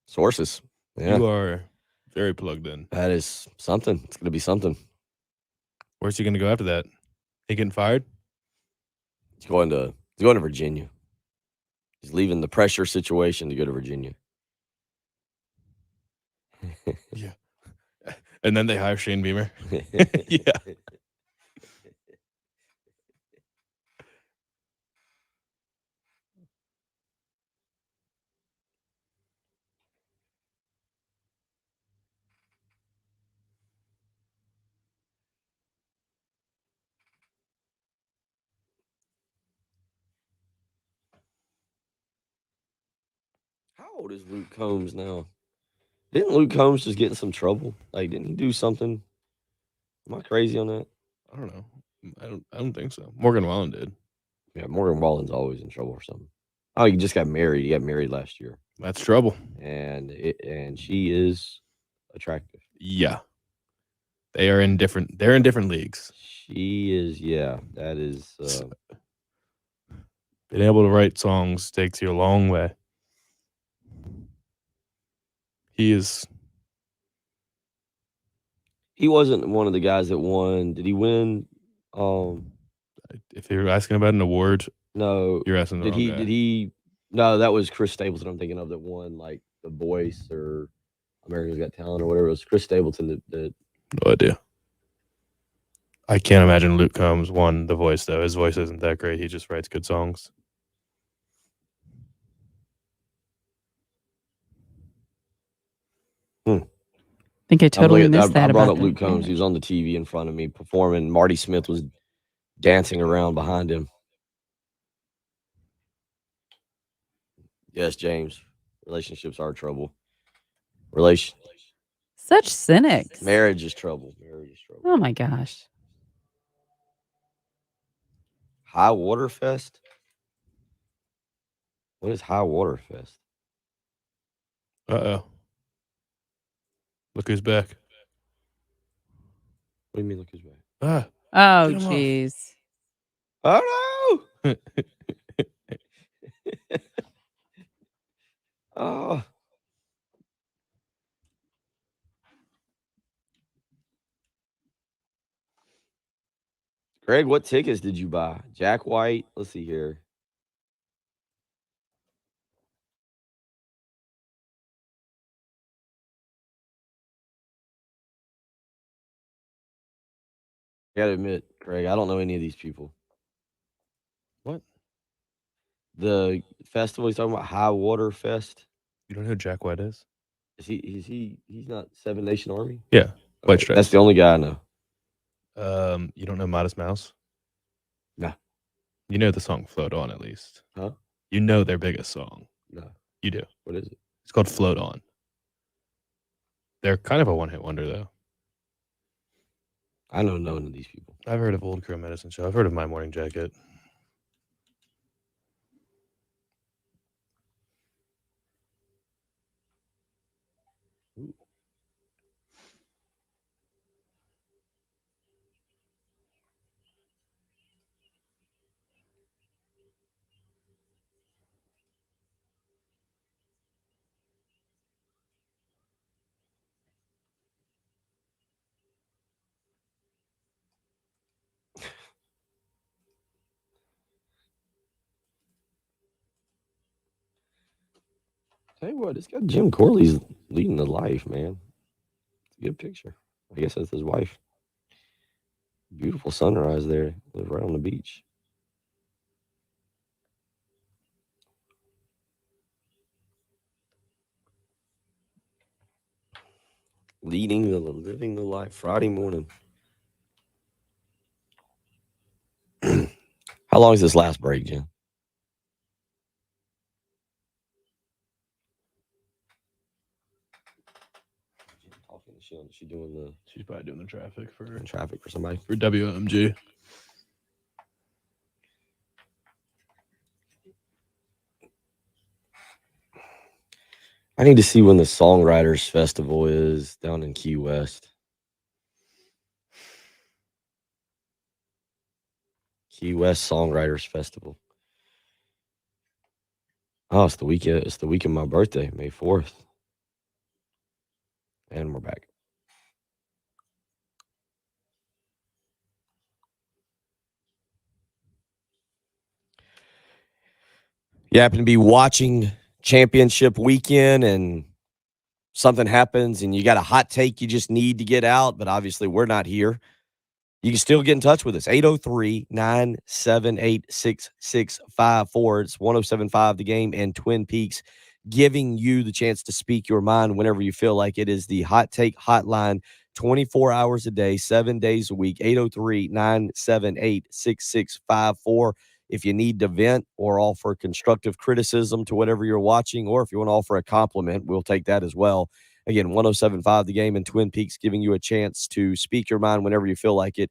sources. Yeah. You are very plugged in. That is something. It's going to be something. Where's he going to go after that? He getting fired? He's going to Virginia. He's leaving the pressure situation to go to Virginia. Yeah. And then they hire Shane Beamer. Yeah. How old is Luke Combs now? Didn't Luke Combs just get in some trouble? Like, didn't he do something? Am I crazy on that? I don't know. I don't think so. Morgan Wallen did. Yeah, Morgan Wallen's always in trouble or something. Oh, he just got married. He got married last year. That's trouble. And she is attractive. Yeah. They're in different leagues. She is, yeah. That is being able to write songs takes you a long way. He wasn't one of the guys that won. Did he win? If you're asking about an award, no. You're asking the wrong guy. Did he? No, that was Chris Stapleton. I'm thinking of that won like The Voice or America's Got Talent or whatever. It was Chris Stapleton that no idea. I can't imagine Luke Combs won The Voice though. His voice isn't that great. He just writes good songs. I think I totally missed that. I brought about up Luke Combs. He was on the TV in front of me performing. Marty Smith was dancing around behind him. Yes, James. Relationships are trouble. Such cynics. Marriage is trouble. Oh my gosh. High Water Fest? What is High Water Fest? Uh-oh. Look who's back. What do you mean, look who's back? Oh, jeez. Oh, no. Oh. Greg, what tickets did you buy? Jack White. Let's see here. I gotta admit, Craig, I don't know any of these people. What? The festival he's talking about, High Water Fest. You don't know who Jack White is? He's not Seven Nation Army? Yeah. White Stripes. That's the only guy I know. You don't know Modest Mouse? No. You know the song Float On at least. Huh? You know their biggest song. No. You do. What is it? It's called Float On. They're kind of a one-hit wonder though. I know none of these people. I've heard of Old Crow Medicine Show. I've heard of My Morning Jacket. Ooh. Tell you what, it's got Jim Corley's leading the life, man. It's a good picture. I guess that's his wife. Beautiful sunrise there. Live right on the beach. Living the life Friday morning. How long is this last break, Jim? She doing the? She's probably doing the traffic for somebody for WMG. I need to see when the Songwriters Festival is down in Key West. Key West Songwriters Festival. Oh, it's the weekend. It's the week of my birthday, May 4th. And we're back. You happen to be watching championship weekend and something happens and you got a hot take you just need to get out, but obviously we're not here. You can still get in touch with us. 803-978-6654. It's 107.5 The Game and Twin Peaks, giving you the chance to speak your mind whenever you feel like it. Is the Hot Take Hotline, 24 hours a day, 7 days a week. 803-978-6654. If you need to vent or offer constructive criticism to whatever you're watching, or if you want to offer a compliment, we'll take that as well. Again, 107.5 The Game and Twin Peaks, giving you a chance to speak your mind whenever you feel like it.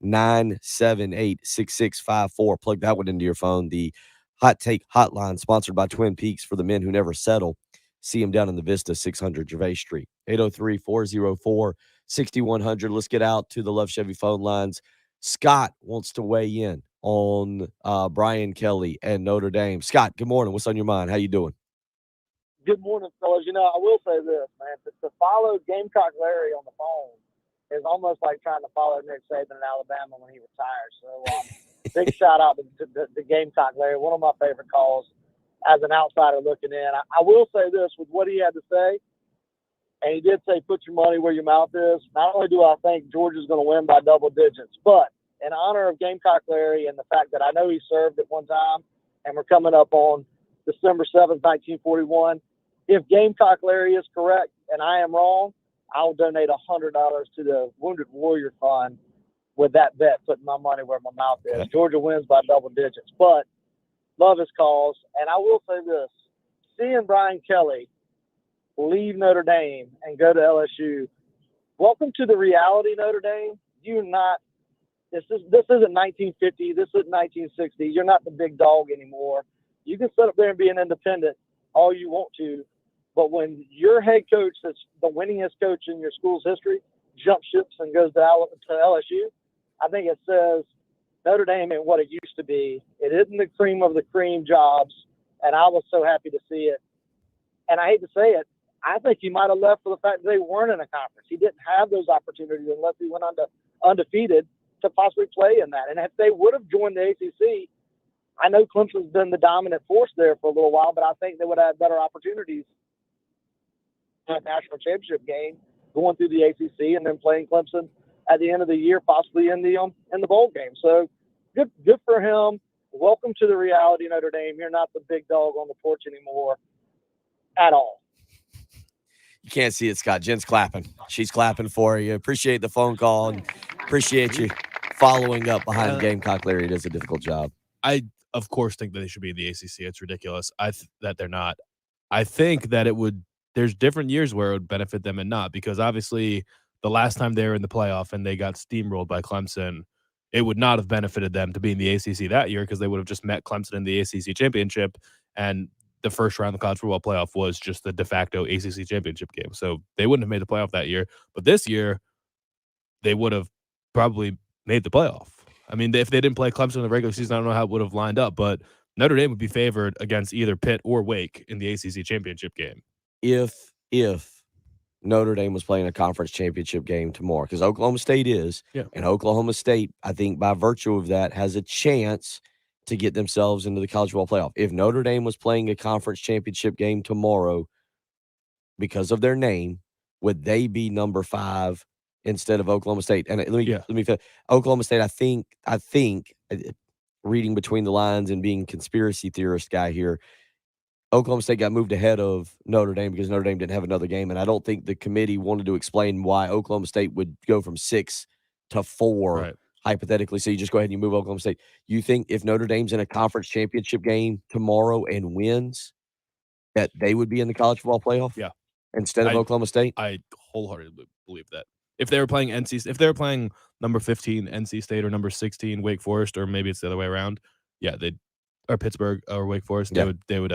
803-978-6654. Plug that one into your phone. The Hot Take Hotline, sponsored by Twin Peaks, for the men who never settle. See them down in the Vista, 600 Gervais Street. 803-404-6100. Let's get out to the Love Chevy phone lines. Scott wants to weigh in on Brian Kelly and Notre Dame. Scott, good morning. What's on your mind? How you doing? Good morning, fellas. You know, I will say this, man. To follow Gamecock Larry on the phone is almost like trying to follow Nick Saban in Alabama when he retires. So, big shout out to Gamecock Larry, one of my favorite calls as an outsider looking in. I will say this with what he had to say, and he did say, put your money where your mouth is. Not only do I think Georgia's going to win by double digits, but in honor of Gamecock Larry and the fact that I know he served at one time, and we're coming up on December 7th, 1941, if Gamecock Larry is correct and I am wrong, I'll donate $100 to the Wounded Warrior Fund with that bet, putting my money where my mouth is. Okay. Georgia wins by double digits, but love his calls. And I will say this, seeing Brian Kelly leave Notre Dame and go to LSU, welcome to the reality, Notre Dame. This isn't 1950, this isn't 1960. You're not the big dog anymore. You can sit up there and be an independent all you want to, but when your head coach, that's the winningest coach in your school's history, jumps ships and goes to LSU, I think it says Notre Dame ain't what it used to be. It isn't the cream of the cream jobs, and I was so happy to see it. And I hate to say it, I think he might have left for the fact that they weren't in a conference. He didn't have those opportunities unless he went on to undefeated to possibly play in that. And if they would have joined the ACC, I know Clemson's been the dominant force there for a little while, but I think they would have had better opportunities in a national championship game going through the ACC and then playing Clemson at the end of the year, possibly in the bowl game. So good for him. Welcome to the reality, Notre Dame. You're not the big dog on the porch anymore at all. You can't see it, Scott. Jen's clapping. She's clapping for you. Appreciate the phone call and appreciate you following up behind Gamecock Larry. It is a difficult job. I, of course, think that they should be in the ACC. It's ridiculous that they're not. I think that there's different years where it would benefit them and not, because obviously the last time they were in the playoff and they got steamrolled by Clemson, it would not have benefited them to be in the ACC that year because they would have just met Clemson in the ACC championship, and the first round of the college football playoff was just the de facto ACC championship game. So they wouldn't have made the playoff that year. But this year, they would have probably made the playoff. I mean, if they didn't play Clemson in the regular season, I don't know how it would have lined up, but Notre Dame would be favored against either Pitt or Wake in the ACC championship game. If Notre Dame was playing a conference championship game tomorrow, because Oklahoma State is, and Oklahoma State, I think by virtue of that, has a chance to get themselves into the college football playoff. If Notre Dame was playing a conference championship game tomorrow, because of their name, would they be number 5 instead of Oklahoma State? And let me Oklahoma State, I think reading between the lines and being conspiracy theorist guy here, Oklahoma State got moved ahead of Notre Dame because Notre Dame didn't have another game. And I don't think the committee wanted to explain why Oklahoma State would go from 6 to 4, hypothetically. So you just go ahead and you move Oklahoma State. You think if Notre Dame's in a conference championship game tomorrow and wins, that they would be in the college football playoff? Yeah. Instead of Oklahoma State? I wholeheartedly believe that. If they were playing number 15 NC State or number 16 Wake Forest, or maybe it's the other way around, or Pittsburgh or Wake Forest, they would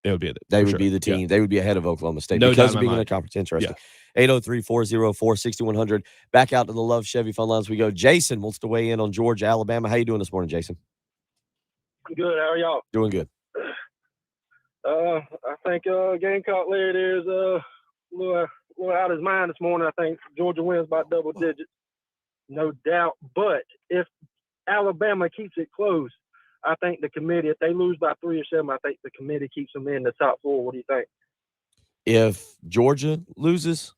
They would be it. They for would sure. be the team. Yeah. They would be ahead of Oklahoma State No doubt because in of my being in the mind. conference. Interesting. Yeah. 803-404-6100. Back out to the Love Chevy phone lines we go. Jason wants to weigh in on Georgia, Alabama. How you doing this morning, Jason? Good. How are y'all? Doing good. I think Gamecock Larry there's a little out of his mind this morning. I think Georgia wins by double digits, no doubt. But if Alabama keeps it close, I think the committee, if they lose by 3 or 7, I think the committee keeps them in the top 4. What do you think? If Georgia loses?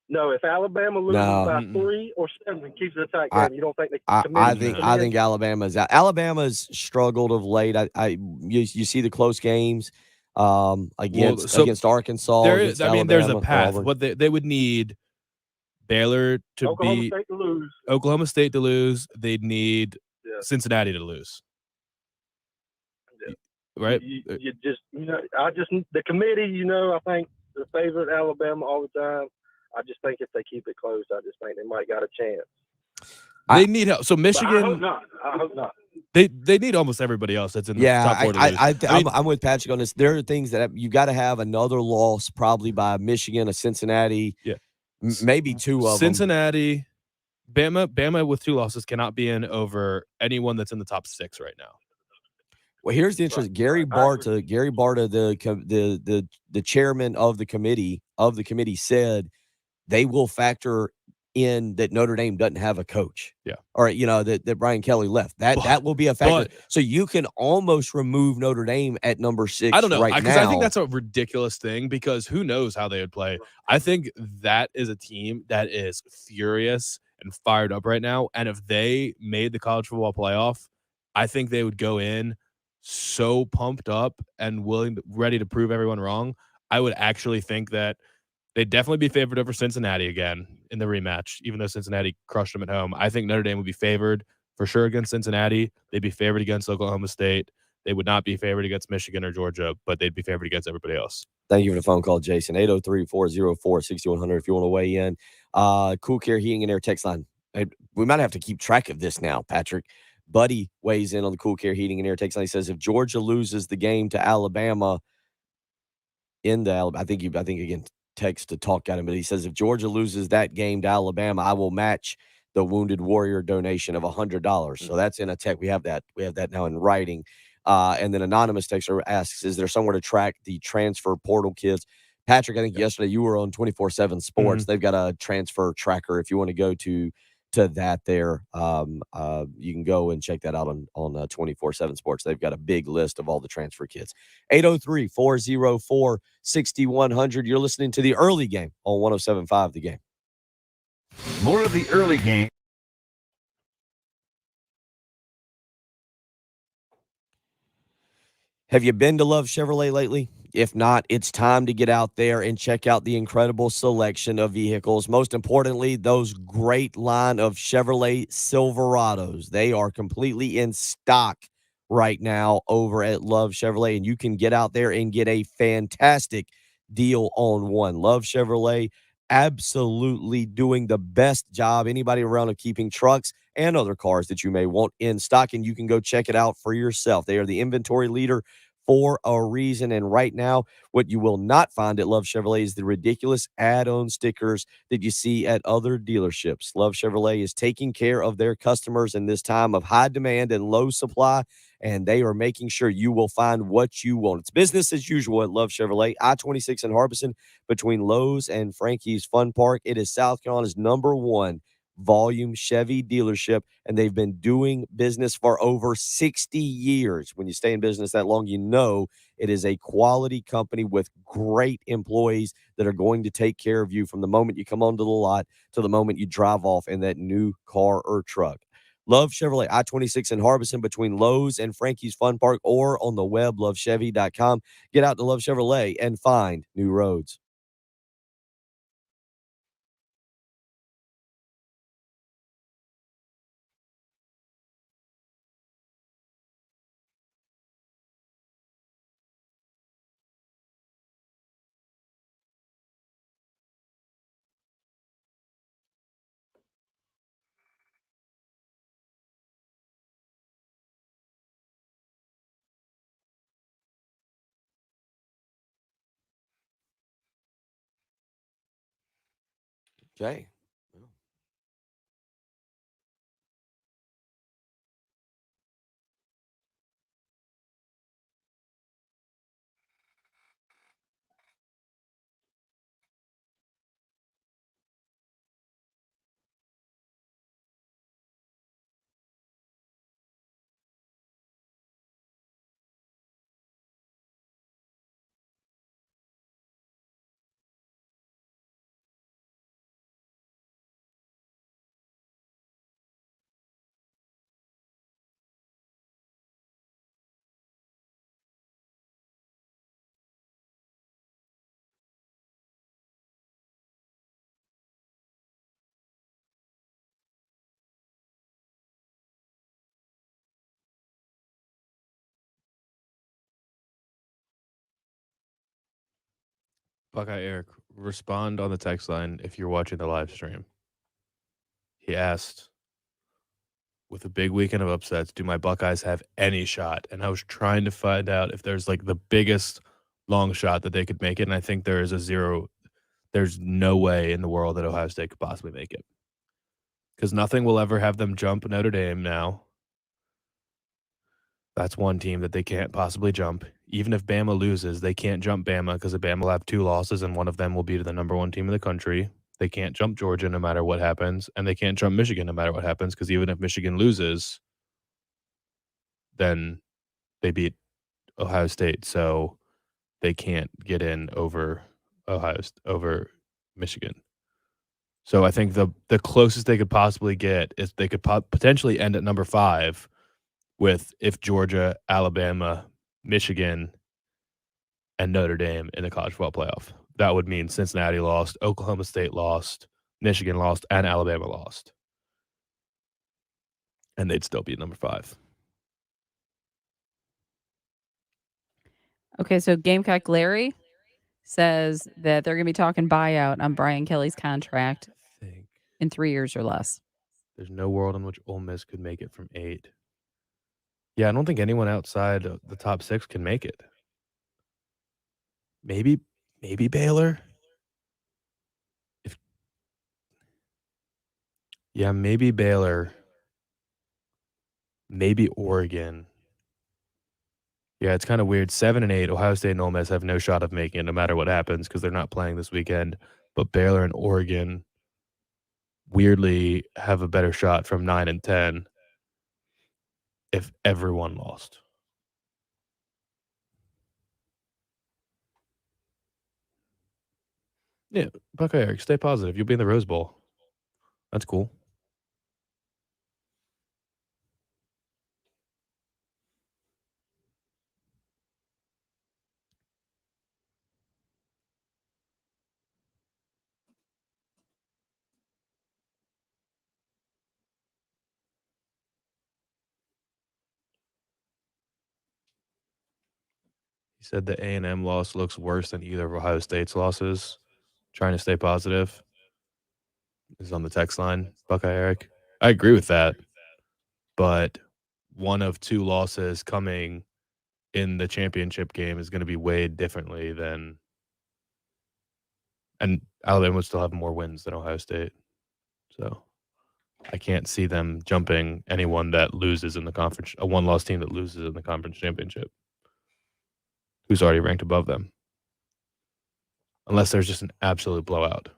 No, if Alabama loses by 3 or 7 and keeps it a tight game, you don't think the committee? I think Alabama's out. Alabama's struggled of late. You see the close games against Arkansas. Against Alabama, there's a path. Auburn. What they would need Baylor to Oklahoma beat State to lose. Oklahoma State to lose. They'd need Cincinnati to lose. Right? You just, the committee, I think the favorite Alabama all the time. I just think if they keep it close, I just think they might got a chance. They need help. So Michigan. I hope not. They need almost everybody else that's in the top 4 to lose. I'm with Patrick on this. There are things that you got to have another loss, probably by Michigan, a Cincinnati. Yeah, maybe 2 of Cincinnati, Bama with 2 losses cannot be in over anyone that's in the top 6 right now. Well, here's the interest. Gary Barta, the chairman of the committee said they will factor in that Notre Dame doesn't have a coach. Yeah. Or, that Brian Kelly left. That will be a factor. So you can almost remove Notre Dame at number 6 I don't know. right Because now. I think that's a ridiculous thing because who knows how they would play. I think that is a team that is furious and fired up right now. And if they made the college football playoff, I think they would go in so pumped up and ready to prove everyone wrong. I would actually think that they'd definitely be favored over Cincinnati again in the rematch, even though Cincinnati crushed them at home. I think Notre Dame would be favored for sure against Cincinnati. They'd be favored against Oklahoma State. They would not be favored against Michigan or Georgia, but they'd be favored against everybody else. Thank you for the phone call, Jason. 803-404-6100 if you want to weigh in. Cool Care Heating and Air text line. We might have to keep track of this now, Patrick. Buddy weighs in on the Cool Care Heating and Air text line. He says, if Georgia loses the game to Alabama I think again, text to talk at him, but he says, if Georgia loses that game to Alabama, I will match the Wounded Warrior donation of $100. So that's in a text. We have that now in writing. And then anonymous texter asks, is there somewhere to track the transfer portal kids? Patrick, I think yesterday you were on 24/7 Sports. They've got a transfer tracker. If you want to go to that there, you can go and check that out on 24/7 Sports. They've got a big list of all the transfer kids. 803-404-6100. You're listening to the early game on 107.5 The Game. More of the early game. Have you been to Love Chevrolet lately? If not, it's time to get out there and check out the incredible selection of vehicles. Most importantly, those great line of Chevrolet Silverados. They are completely in stock right now over at Love Chevrolet, and you can get out there and get a fantastic deal on one. Love Chevrolet absolutely doing the best job anybody around of keeping trucks and other cars that you may want in stock, and you can go check it out for yourself. They are the inventory leader for a reason. And right now, what you will not find at Love Chevrolet is the ridiculous add-on stickers that you see at other dealerships. Love Chevrolet is taking care of their customers in this time of high demand and low supply, and they are making sure you will find what you want. It's business as usual at Love Chevrolet. I-26 in Harbison between Lowe's and Frankie's Fun Park. It is South Carolina's #1 volume Chevy dealership, and they've been doing business for over 60 years. When you stay in business that long, you know it is a quality company with great employees that are going to take care of you from the moment you come onto the lot to the moment you drive off in that new car or truck. Love Chevrolet, I-26 in Harbison between Lowe's and Frankie's Fun Park, or on the web, lovechevy.com. Get out to Love Chevrolet and find new roads. Okay. Buckeye Eric, respond on the text line if you're watching the live stream. He asked, with a big weekend of upsets, do my Buckeyes have any shot? And I was trying to find out if there's like the biggest long shot that they could make it. And I think there is a zero. There's no way in the world that Ohio State could possibly make it. Because nothing will ever have them jump Notre Dame now. That's one team that they can't possibly jump. Even if Bama loses, they can't jump Bama because Bama will have 2 losses and one of them will be to the number 1 team in the country. They can't jump Georgia no matter what happens, and they can't jump Michigan no matter what happens because even if Michigan loses, then they beat Ohio State, so they can't get in over over Michigan. So I think the closest they could possibly get is they could potentially end at number 5 with if Georgia, Alabama, Michigan, and Notre Dame in the college football playoff. That would mean Cincinnati lost, Oklahoma State lost, Michigan lost, and Alabama lost. And they'd still be at number 5. Okay, so Gamecock Larry says that they're going to be talking buyout on Brian Kelly's contract in 3 years or less. There's no world in which Ole Miss could make it from 8. Yeah, I don't think anyone outside of the top 6 can make it. Maybe Baylor. Maybe Baylor. Maybe Oregon. Yeah, it's kind of weird. 7 and 8, Ohio State and Ole Miss have no shot of making it no matter what happens because they're not playing this weekend. But Baylor and Oregon weirdly have a better shot from 9 and 10 if everyone lost. Yeah, Buckeye Eric, stay positive. You'll be in the Rose Bowl. That's cool. He said the A&M loss looks worse than either of Ohio State's losses. Trying to stay positive. This is on the text line, Buckeye Eric. I agree with that. But one of 2 losses coming in the championship game is going to be weighed differently than – and Alabama would still have more wins than Ohio State. So I can't see them jumping anyone that loses in the conference – a one-loss team that loses in the conference championship who's already ranked above them. Unless there's just an absolute blowout.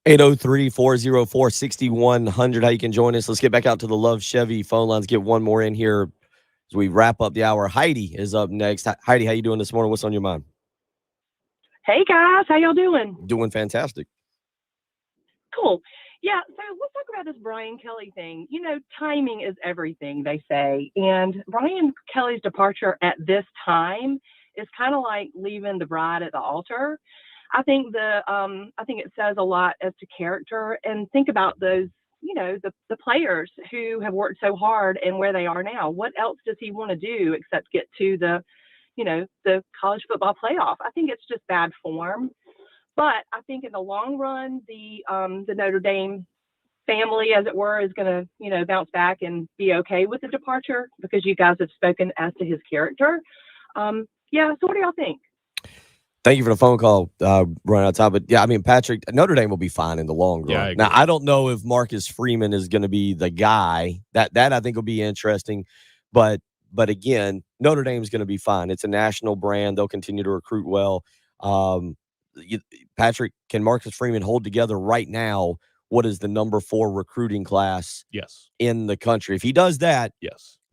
Eight 803-404-6100. How you can join us. Let's get back out to the Love Chevy phone lines. Get one more in here as we wrap up the hour. Heidi is up next. Heidi, how you doing this morning? What's on your mind? Hey guys, how y'all doing? Doing fantastic. Cool. Yeah, so let's talk about this Brian Kelly thing. You know, timing is everything, they say. And Brian Kelly's departure at this time is kind of like leaving the bride at the altar. I think it says a lot as to character, and think about those, you know, the players who have worked so hard and where they are now. What else does he want to do except get to the, the college football playoff. I think it's just bad form. But I think in the long run, the Notre Dame family, as it were, is going to, bounce back and be okay with the departure because you guys have spoken as to his character. So what do y'all think? Thank you for the phone call, running out of time. But, yeah, I mean, Patrick, Notre Dame will be fine in the long run. Yeah, now, I don't know if Marcus Freeman is going to be the guy. That I think will be interesting. But again, Notre Dame is going to be fine. It's a national brand. They'll continue to recruit well. Patrick, can Marcus Freeman hold together right now what is the number 4 recruiting class in the country? If he does that,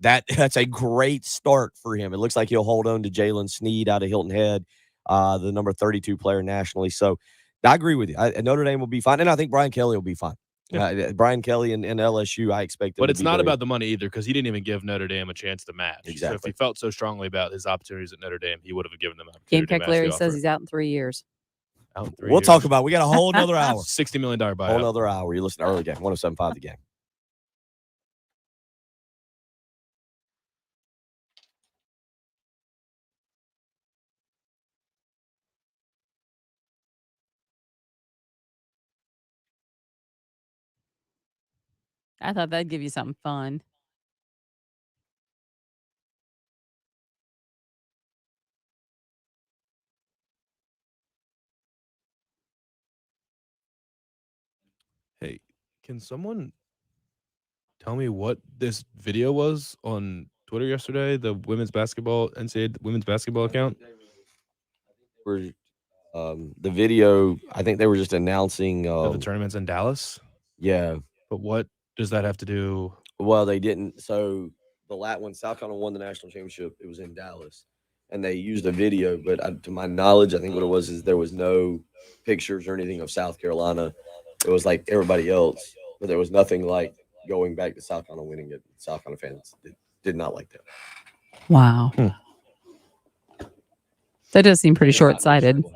that's a great start for him. It looks like he'll hold on to Jalen Sneed out of Hilton Head, the number 32 player nationally. So I agree with you. Notre Dame will be fine, and I think Brian Kelly will be fine. Yeah. Brian Kelly and LSU, I expect them But to it's be not very- about the money either because he didn't even give Notre Dame a chance to match. Exactly. So if he felt so strongly about his opportunities at Notre Dame, he would have given them an opportunity to Gamecock match Larry the says offer. he's out in 3 years. Out in 3 We'll years. talk about it. We got a whole another hour. $60 million buyout. Whole another hour. You listen to Early Game, 107.5 The Game. I thought that'd give you something fun. Hey, can someone tell me what this video was on Twitter yesterday? The women's basketball, NCAA women's basketball account? The video, I think they were just announcing The tournament's in Dallas? Yeah. But what does that have to do? Well, they didn't. So when South Carolina won the national championship, it was in Dallas, and they used a video. But to my knowledge, I think what it was is there was no pictures or anything of South Carolina. It was like everybody else, but there was nothing like going back to South Carolina winning it. South Carolina fans did not like that. Wow. That does seem pretty short-sighted. So,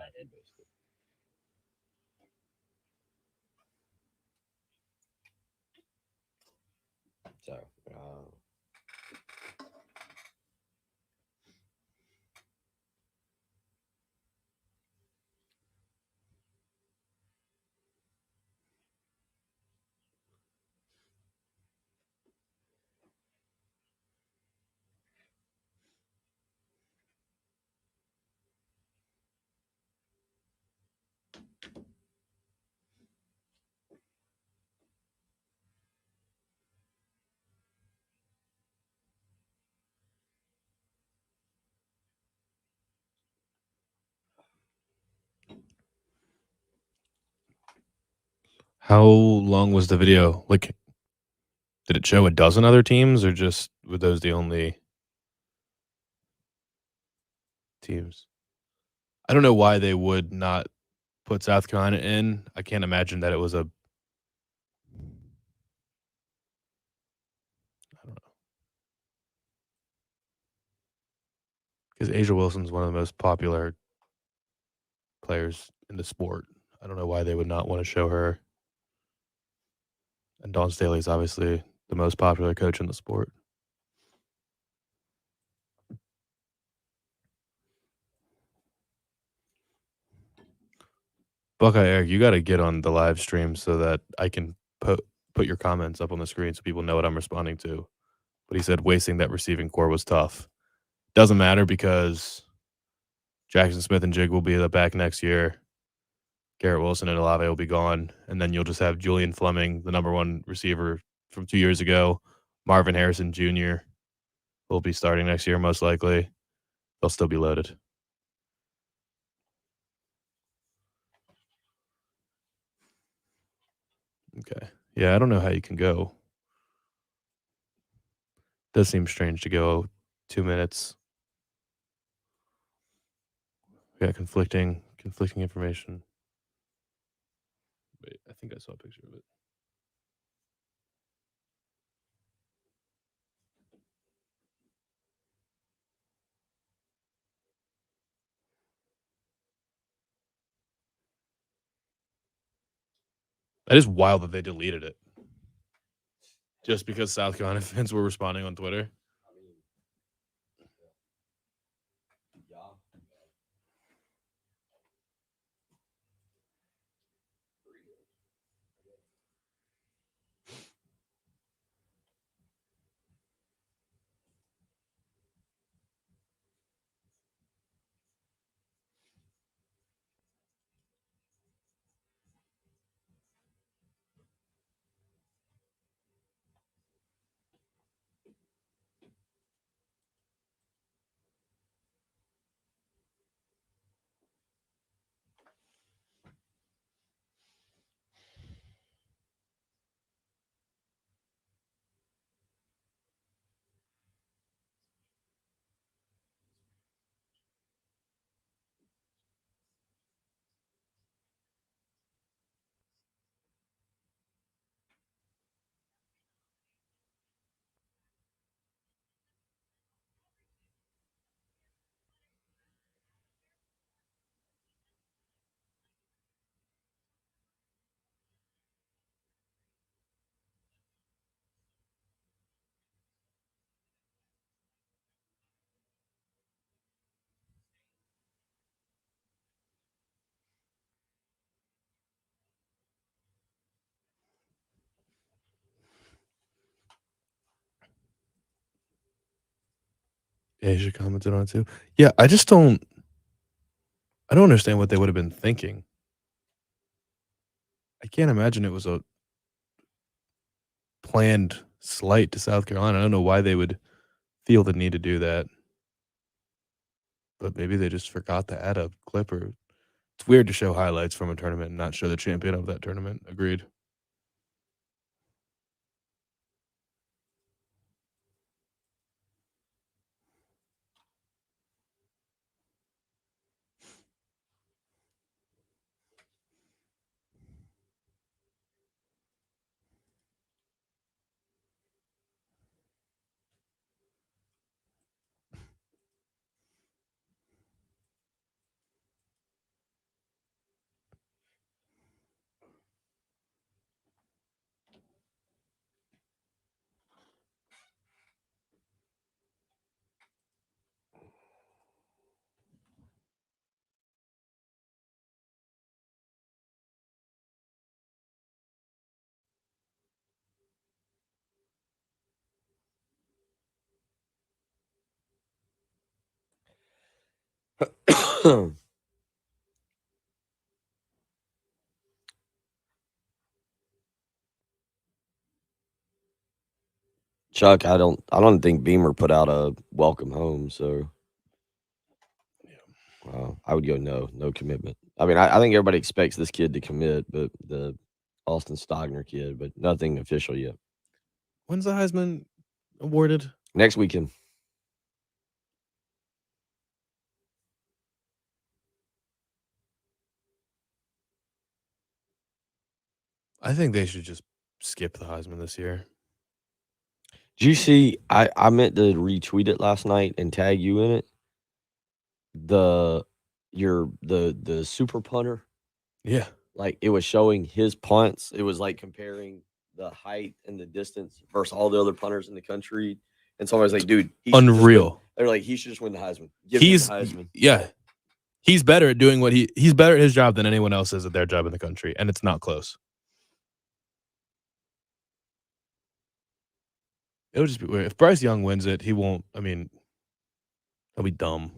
How long was the video? Like, did it show a dozen other teams or just were those the only teams? I don't know why they would not put South Carolina in. I can't imagine that it was a because Asia Wilson's one of the most popular players in the sport. I don't know why they would not want to show her. And Dawn Staley is obviously the most popular coach in the sport. Buckeye Eric, you got to get on the live stream so that I can put your comments up on the screen so people know what I'm responding to. But he said wasting that receiving core was tough. Doesn't matter because Jackson Smith and Jig will be back next year. Garrett Wilson and Olave will be gone. And then you'll just have Julian Fleming, the number 1 receiver from 2 years ago. Marvin Harrison Jr. will be starting next year, most likely. They'll still be loaded. Okay. Yeah, I don't know how you can go. Does seem strange to go 2 minutes. We got conflicting information. Wait, I think I saw a picture of it. That is wild that they deleted it. Just because South Carolina fans were responding on Twitter. Asia commented on it too. Yeah, I don't understand what they would have been thinking. I can't imagine it was a planned slight to South Carolina. I don't know why they would feel the need to do that. But maybe they just forgot to add a clip, or it's weird to show highlights from a tournament and not show the champion of that tournament. Agreed. Chuck, I don't think Beamer put out a welcome home, so I would go no commitment. I mean, I think everybody expects this kid to commit, but the Austin Stogner kid, but nothing official yet. When's the Heisman awarded? Next weekend. I think they should just skip the Heisman this year. Did you see? I meant to retweet it last night and tag you in it. The super punter. Yeah. Like, it was showing his punts. It was like comparing the height and the distance versus all the other punters in the country. And somebody's like, dude, he should just win. Unreal. They're like, he should just win the Heisman. Give him the Heisman. Yeah. He's better at doing what he's better at his job than anyone else is at their job in the country, and it's not close. It would just be weird. If Bryce Young wins it, he won't. I mean, he'll be dumb.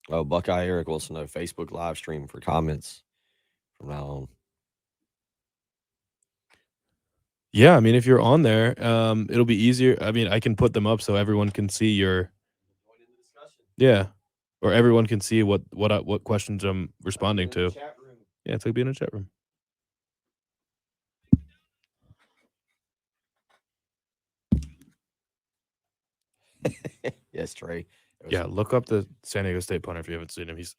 Oh, Buckeye Eric Wilson, no Facebook live stream for comments from now on. Yeah, I mean, if you're on there, it'll be easier. I mean, I can put them up so everyone can see your. Yeah, or everyone can see what questions I'm responding to. Yeah, it's like being in a chat room. Yes, Trey. Yeah, look up the San Diego State punter if you haven't seen him. He's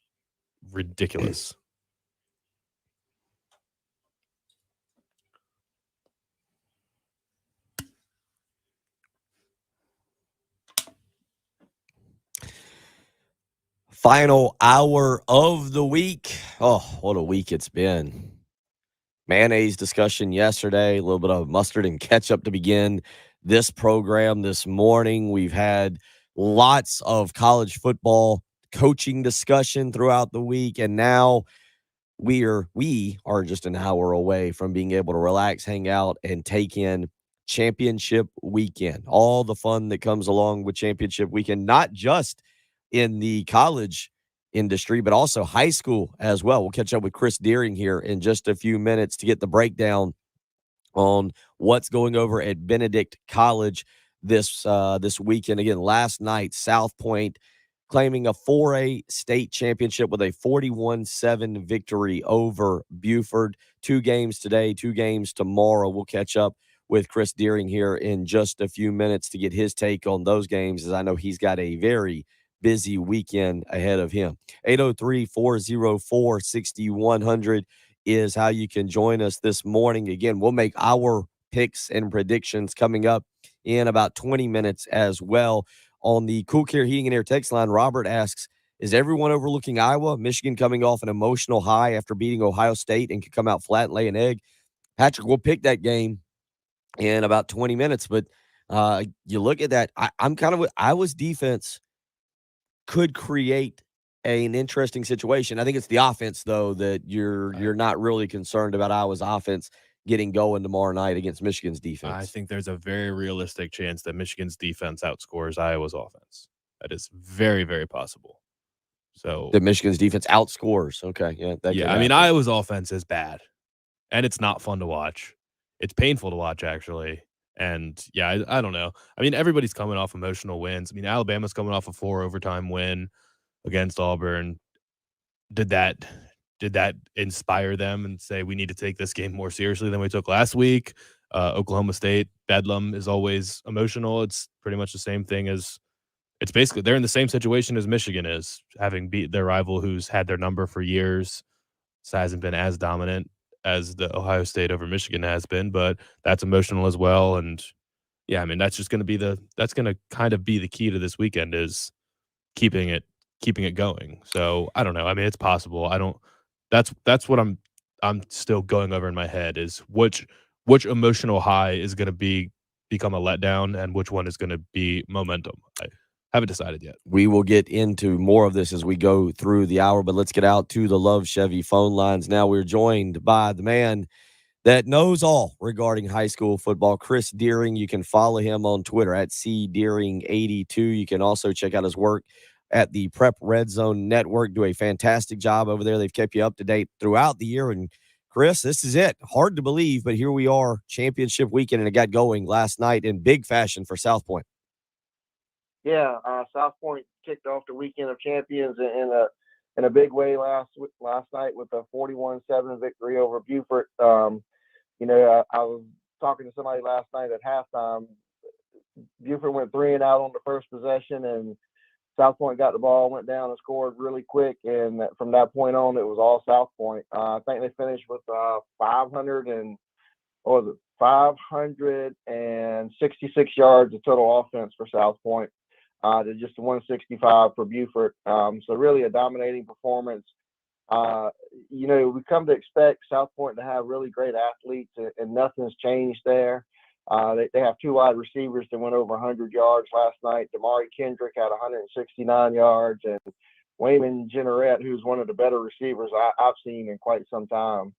ridiculous. Final hour of the week. Oh, what a week it's been. Mayonnaise discussion yesterday, a little bit of mustard and ketchup to begin this program this morning. We've had lots of college football coaching discussion throughout the week, and now we are just an hour away from being able to relax, hang out, and take in championship weekend. All the fun that comes along with championship weekend, not just in the college industry, but also high school as well. We'll catch up with Chris Deering here in just a few minutes to get the breakdown on what's going over at Benedict College this weekend. Again, last night, South Point claiming a 4A state championship with a 41-7 victory over Buford. 2 games today, 2 games tomorrow. We'll catch up with Chris Deering here in just a few minutes to get his take on those games, as I know he's got a very busy weekend ahead of him. 803-404-6100 is how you can join us this morning. Again, we'll make our picks and predictions coming up in about 20 minutes as well. On the Cool Care Heating and Air text line, Robert asks, is everyone overlooking Iowa? Michigan coming off an emotional high after beating Ohio State and could come out flat and lay an egg. Patrick, we'll pick that game in about 20 minutes. But you look at that, I'm kind of with Iowa's defense could create an interesting situation. I think it's the offense, though, that you're not really concerned about Iowa's offense getting going tomorrow night against Michigan's defense? I think there's a very realistic chance that Michigan's defense outscores Iowa's offense. That is very, very possible. So that Michigan's defense outscores. Okay, yeah, that could I mean, happen. Iowa's offense is bad, and it's not fun to watch. It's painful to watch, actually. And yeah, I don't know. I mean, everybody's coming off emotional wins. I mean, Alabama's coming off a 4 overtime win against Auburn. Did that inspire them and say we need to take this game more seriously than we took last week? Oklahoma State, Bedlam is always emotional. It's pretty much the same thing as it's basically they're in the same situation as Michigan is, having beat their rival who's had their number for years. This hasn't been as dominant as the Ohio State over Michigan has been, but that's emotional as well. And yeah, I mean, that's just going to kind of be the key to this weekend is keeping it going. So I don't know. I mean, it's possible. That's what I'm still going over in my head is which emotional high is going to become a letdown and which one is going to be momentum. I haven't decided yet. We will get into more of this as we go through the hour, but let's get out to the Love Chevy phone lines. Now we're joined by the man that knows all regarding high school football, Chris Deering. You can follow him on Twitter at cdeering82. You can also check out his work at the Prep Red Zone Network. Do a fantastic job over there. They've kept you up to date throughout the year. And Chris, this is it. Hard to believe, but here we are, championship weekend, and it got going last night in big fashion for South Point. Yeah, South Point kicked off the weekend of champions in a big way last night with a 41-7 victory over Beaufort. I was talking to somebody last night at halftime. Beaufort went 3 and out on the first possession, and South Point got the ball, went down and scored really quick. And from that point on, it was all South Point. I think they finished with 566 yards of total offense for South Point. To just 165 for Beaufort. So really a dominating performance. We come to expect South Point to have really great athletes, and nothing's changed there. They have 2 wide receivers that went over 100 yards last night. Damari Kendrick had 169 yards, and Wayman Jenneret, who's one of the better receivers I've seen in quite some time,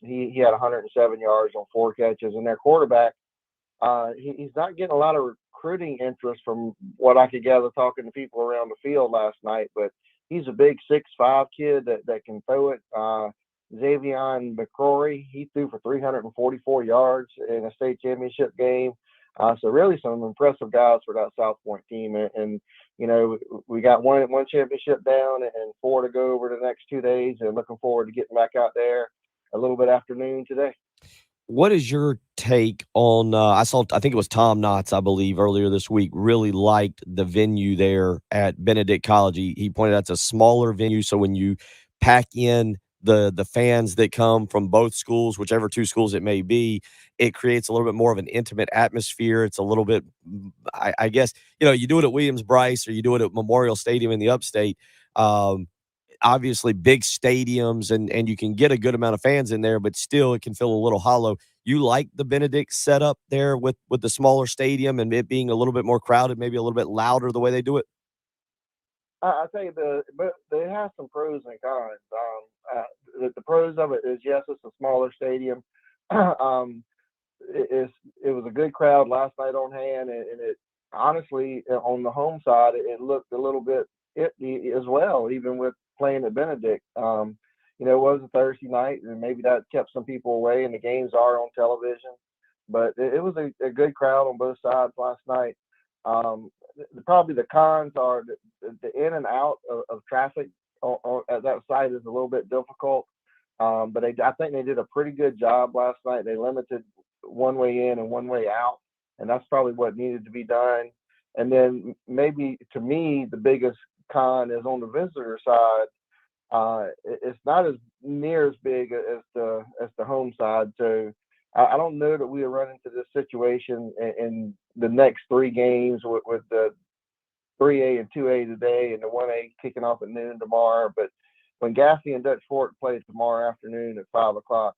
he had 107 yards on 4 catches. And their quarterback, he's not getting a lot of recruiting interest from what I could gather talking to people around the field last night, but he's a big 6'5" kid that can throw it. Xavion McCrory, he threw for 344 yards in a state championship game. So really some impressive guys for that South Point team. And we got one championship down and 4 to go over the next 2 days, and looking forward to getting back out there a little bit after noon today. What is your take on I think it was Tom Knotts, I believe, earlier this week, really liked the venue there at Benedict College. He pointed out it's a smaller venue, so when you pack in the fans that come from both schools, whichever 2 schools it may be, it creates a little bit more of an intimate atmosphere. It's a little bit, I guess, you do it at Williams-Brice or you do it at Memorial Stadium in the upstate. Obviously big stadiums and you can get a good amount of fans in there, but still it can feel a little hollow. You like the Benedict setup there with the smaller stadium and it being a little bit more crowded, maybe a little bit louder the way they do it? I tell you, but they have some pros and cons. The pros of it is, yes, it's a smaller stadium. It was a good crowd last night on hand, and it honestly, on the home side, it looked a little bit iffy as well, even with playing at Benedict. It was a Thursday night, and maybe that kept some people away, and the games are on television. But it was a good crowd on both sides last night. Probably the cons are the in and out of traffic at that site is a little bit difficult. But I think they did a pretty good job last night. They limited one way in and one way out, and that's probably what needed to be done. And then maybe to me, the biggest con is on the visitor side. It's not as near as big as the home side. So I don't know that we'll run into this situation in the next 3 games with the 3A and 2A today and the 1A kicking off at noon tomorrow. But when Gaffney and Dutch Fork play tomorrow afternoon at 5 o'clock,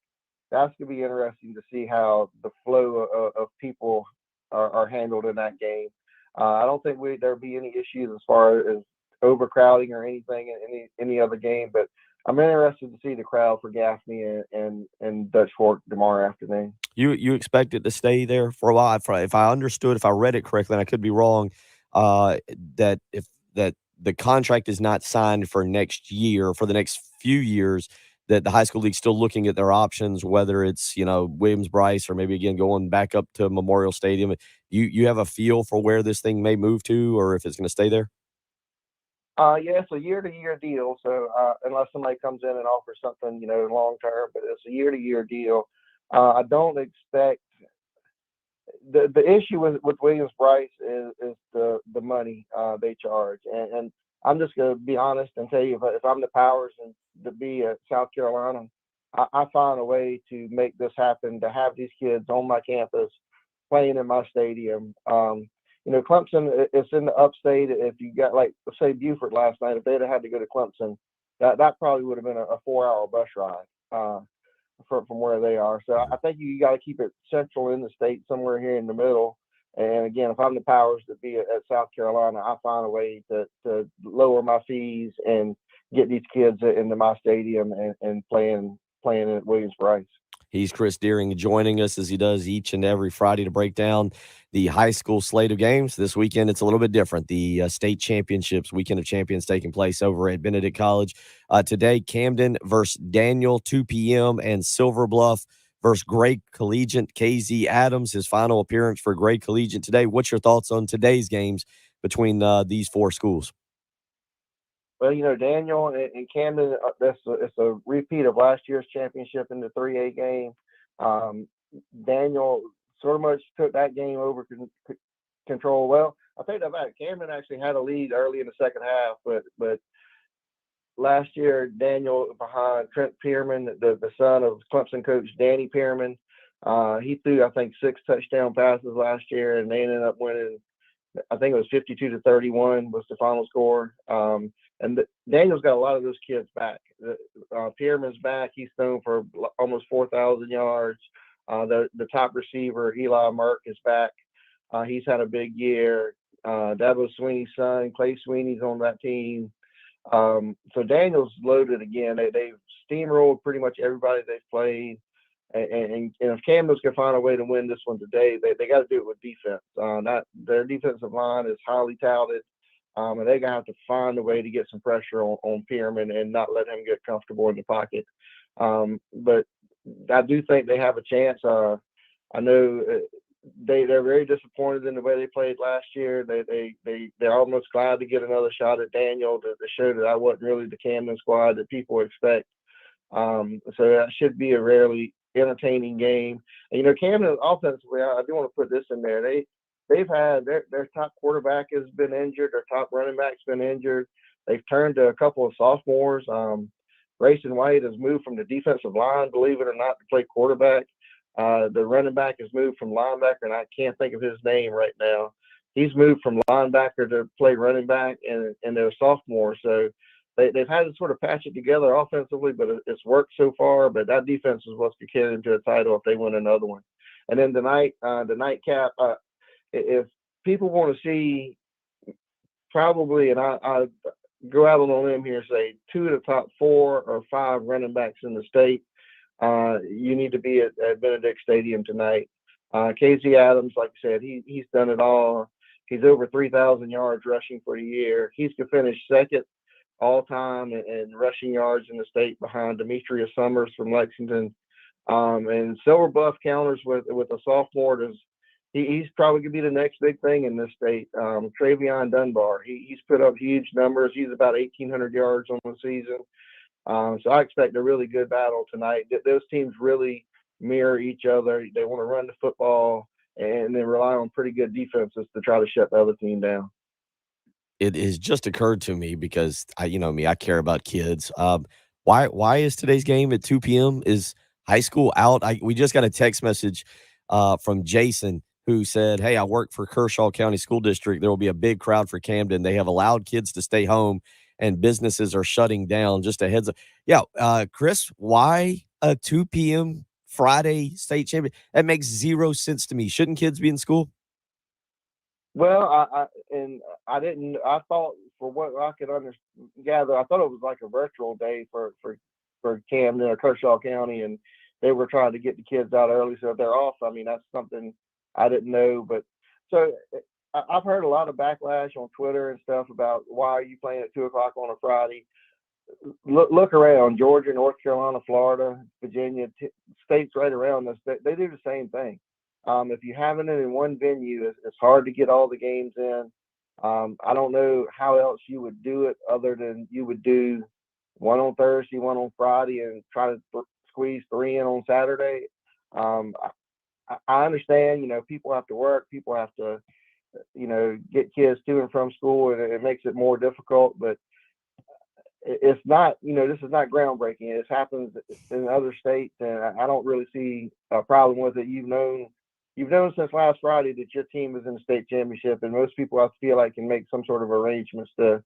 that's going to be interesting to see how the flow of people are handled in that game. I don't think there'll be any issues as far as overcrowding or anything in any other game, but I'm interested to see the crowd for Gaffney and Dutch Fork tomorrow afternoon. You expect it to stay there for a while? If I understood, if I read it correctly, and I could be wrong, that the contract is not signed for next year, for the next few years, that the high school league's still looking at their options, whether it's, Williams-Brice or maybe again going back up to Memorial Stadium. You have a feel for where this thing may move to, or if it's going to stay there? Yeah, it's a year-to-year deal. So unless somebody comes in and offers something, long term, but it's a year-to-year deal. I don't expect the issue with Williams-Brice is the money they charge, and I'm just going to be honest and tell you, if I'm the powers and to be at South Carolina, I find a way to make this happen, to have these kids on my campus playing in my stadium. Clemson is in the upstate. If you got, like, say, Beaufort last night, if they'd have had to go to Clemson, that probably would have been a 4-hour bus ride from where they are. So I think you got to keep it central in the state, somewhere here in the middle. And again, if I'm the powers to be at South Carolina, I find a way to lower my fees and get these kids into my stadium and playing at Williams-Brice. He's Chris Deering, joining us as he does each and every Friday to break down the high school slate of games. This weekend, it's a little bit different. The state championships, weekend of champions, taking place over at Benedict College. Today, Camden versus Daniel, 2 p.m., and Silver Bluff versus Gray Collegiate. KZ Adams, his final appearance for Gray Collegiate today. What's your thoughts on today's games between these four schools? Well, Daniel and Camden, it's a repeat of last year's championship in the 3A game. Daniel sort of much took that game over control. Well, I'll take that back. Camden actually had a lead early in the second half, but last year, Daniel, behind Trent Pierman, the son of Clemson coach Danny Pierman, he threw, I think, 6 touchdown passes last year, and they ended up winning. I think it was 52-31 was the final score. Daniel's got a lot of those kids back. Pierman's back. He's thrown for almost 4,000 yards. The top receiver, Eli Merck, is back. He's had a big year. Dabo Sweeney's son, Clay Sweeney's on that team. So Daniel's loaded again. They've steamrolled pretty much everybody they've played. And if Camden's can find a way to win this one today, they got to do it with defense. Their defensive line is highly touted, and they're going to have to find a way to get some pressure on Pierman and not let him get comfortable in the pocket. But I do think they have a chance. I know they're very disappointed in the way they played last year. They're almost glad to get another shot at Daniel to show that I wasn't really the Camden squad that people expect. So that should be a rarely entertaining game. And Camden offensively, I do want to put this in there. They've had their top quarterback has been injured, their top running back's been injured. They've turned to a couple of sophomores. Grayson White has moved from the defensive line, believe it or not, to play quarterback. The running back has moved from linebacker, and I can't think of his name right now. He's moved from linebacker to play running back, and they're sophomores. So they've had to sort of patch it together offensively, but it's worked so far. But that defense is what's going to carry them to a title if they win another one. And then tonight, the nightcap, if people want to see probably, and I go out on a limb here, say 2 of the top 4 or 5 running backs in the state, you need to be at Benedict Stadium tonight. KZ Adams, like I said, he's done it all. He's over 3,000 yards rushing for the year. He's going to finish second all time in rushing yards in the state behind Demetrius Summers from Lexington. And Silver Bluff counters with a sophomore. He's probably going to be the next big thing in this state. Travion Dunbar. He's put up huge numbers. He's about 1,800 yards on the season. So I expect a really good battle tonight. Those teams really mirror each other. They want to run the football and then rely on pretty good defenses to try to shut the other team down. It has just occurred to me because I care about kids. Why is today's game at 2 p.m.? Is high school out? We just got a text message from Jason who said, "Hey, I work for Kershaw County School District. There will be a big crowd for Camden. They have allowed kids to stay home, and businesses are shutting down." Just a heads up. Yeah, Chris, why a 2 p.m. Friday state champion? That makes zero sense to me. Shouldn't kids be in school? Well, I thought for what I could gather, I thought it was like a virtual day for Camden or Kershaw County, and they were trying to get the kids out early, so if they're off, I mean, that's something I didn't know. But so I've heard a lot of backlash on Twitter and stuff about why are you playing at 2:00 on a Friday. Look around, Georgia, North Carolina, Florida, Virginia, states right around us, they do the same thing. If you haven't it in one venue, it's hard to get all the games in. I don't know how else you would do it other than you would do one on Thursday, one on Friday, and try to squeeze 3 in on Saturday. I understand, people have to work, people have to, get kids to and from school, and it makes it more difficult, but it's not, this is not groundbreaking. It happens in other states, and I don't really see a problem with it. You've known since last Friday that your team is in the state championship, and most people I feel like can make some sort of arrangements to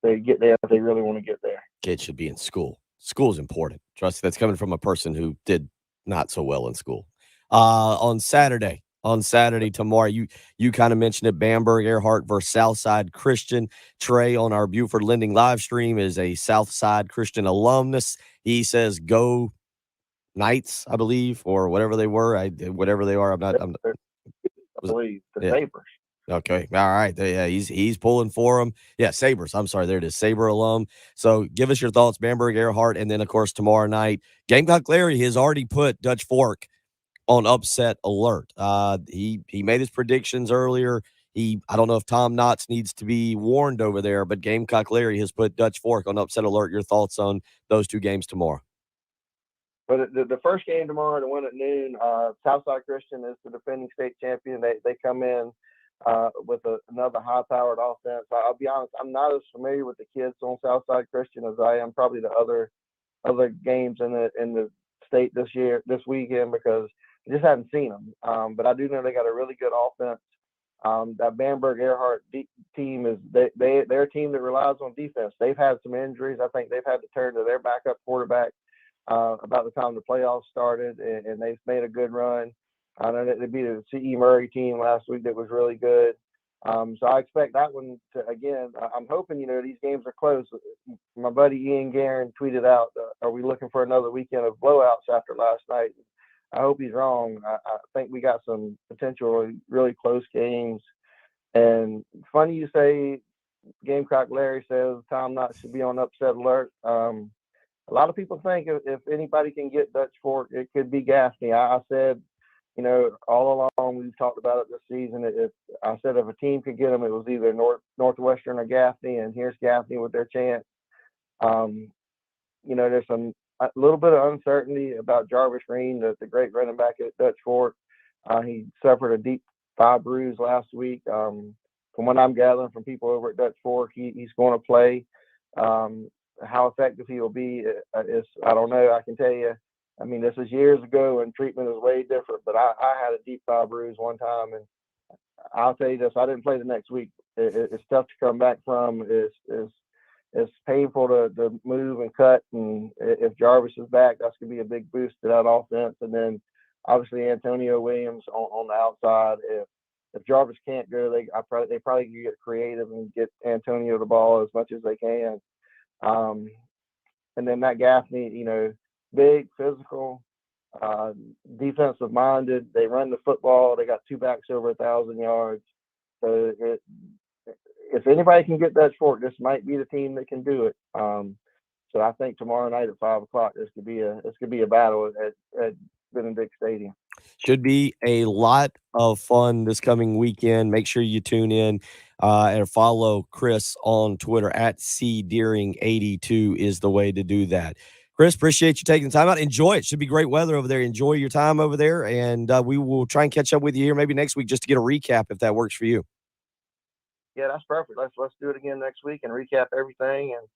get there if they really want to get there. Kids should be in school. School's important. Trust me, that's coming from a person who did not so well in school. On Saturday tomorrow, you kind of mentioned it, Bamberg Earhart versus Southside Christian. Trey on our Buford Lending live stream is a Southside Christian alumnus. He says go Knights, I believe, or whatever they were. Whatever they are, I believe the Sabres. Okay. All right. Yeah, he's pulling for them. Yeah, Sabres. I'm sorry. There it is. Sabre alum. So give us your thoughts, Bamberg Earhart. And then, of course, tomorrow night, Gamecock Larry has already put Dutch Fork on upset alert. He made his predictions earlier. I don't know if Tom Knotts needs to be warned over there, but Gamecock Larry has put Dutch Fork on upset alert. Your thoughts on those two games tomorrow? But the first game tomorrow, the one at noon, Southside Christian is the defending state champion. They come in with another high-powered offense. I'll be honest, I'm not as familiar with the kids on Southside Christian as I am probably the other games in the state this weekend, because I just haven't seen them. But I do know they got a really good offense. That Bamberg Earhart team is they're a team that relies on defense. They've had some injuries. I think they've had to turn to their backup quarterback about the time the playoffs started, and they've made a good run. I know that they beat a C.E. Murray team last week that was really good. So I expect that one to, again, I'm hoping, these games are close. My buddy Ian Guerin tweeted out, are we looking for another weekend of blowouts after last night? I hope he's wrong. I think we got some potential really close games. And funny you say Gamecock Larry says Tom Knotts should be on upset alert. A lot of people think if anybody can get Dutch Fork, it could be Gaffney. I said, all along we've talked about it this season. If a team could get them, it was either Northwestern or Gaffney, and here's Gaffney with their chance. There's a little bit of uncertainty about Jarvis Green, the great running back at Dutch Fork. He suffered a deep thigh bruise last week. From what I'm gathering from people over at Dutch Fork, he's going to play. How effective he will be is I don't know. I can tell you, I mean, this is years ago and treatment is way different, but I had a deep thigh bruise one time, and I'll tell you this, I didn't play the next week. It's tough to come back from. It's painful to move and cut, and if Jarvis is back, that's going to be a big boost to that offense. And then obviously Antonio Williams on the outside. If Jarvis can't go, they probably can get creative and get Antonio the ball as much as they can. And then Matt Gaffney, big, physical, defensive minded. They run the football. They got 2 backs over 1,000 yards. So if anybody can get Dutch Fork, this might be the team that can do it. So I think tomorrow night at 5:00, this could be a battle at Benedict Stadium. Should be a lot of fun this coming weekend. Make sure you tune in and follow Chris on Twitter at cdeering82 is the way to do that. Chris, appreciate you taking the time out. Enjoy it. Should be great weather over there. Enjoy your time over there, and we will try and catch up with you here maybe next week just to get a recap if that works for you. Yeah, that's perfect. Let's do it again next week and recap everything. And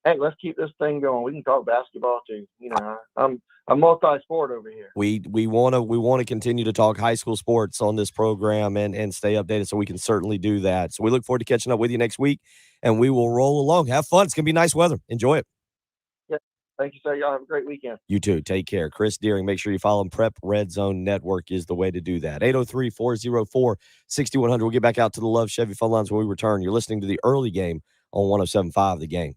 hey, let's keep this thing going. We can talk basketball too. I'm multi-sport over here. We want to continue to talk high school sports on this program and stay updated, so we can certainly do that. So we look forward to catching up with you next week, and we will roll along. Have fun. It's gonna be nice weather. Enjoy it. Yeah, thank you, sir. Y'all have a great weekend. You too. Take care. Chris Deering. Make sure you follow him. Prep Red Zone Network is the way to do that. 803-404-6100. We'll get back out to the Love Chevy phone lines when we return. You're listening to the early game on 107.5 The Game.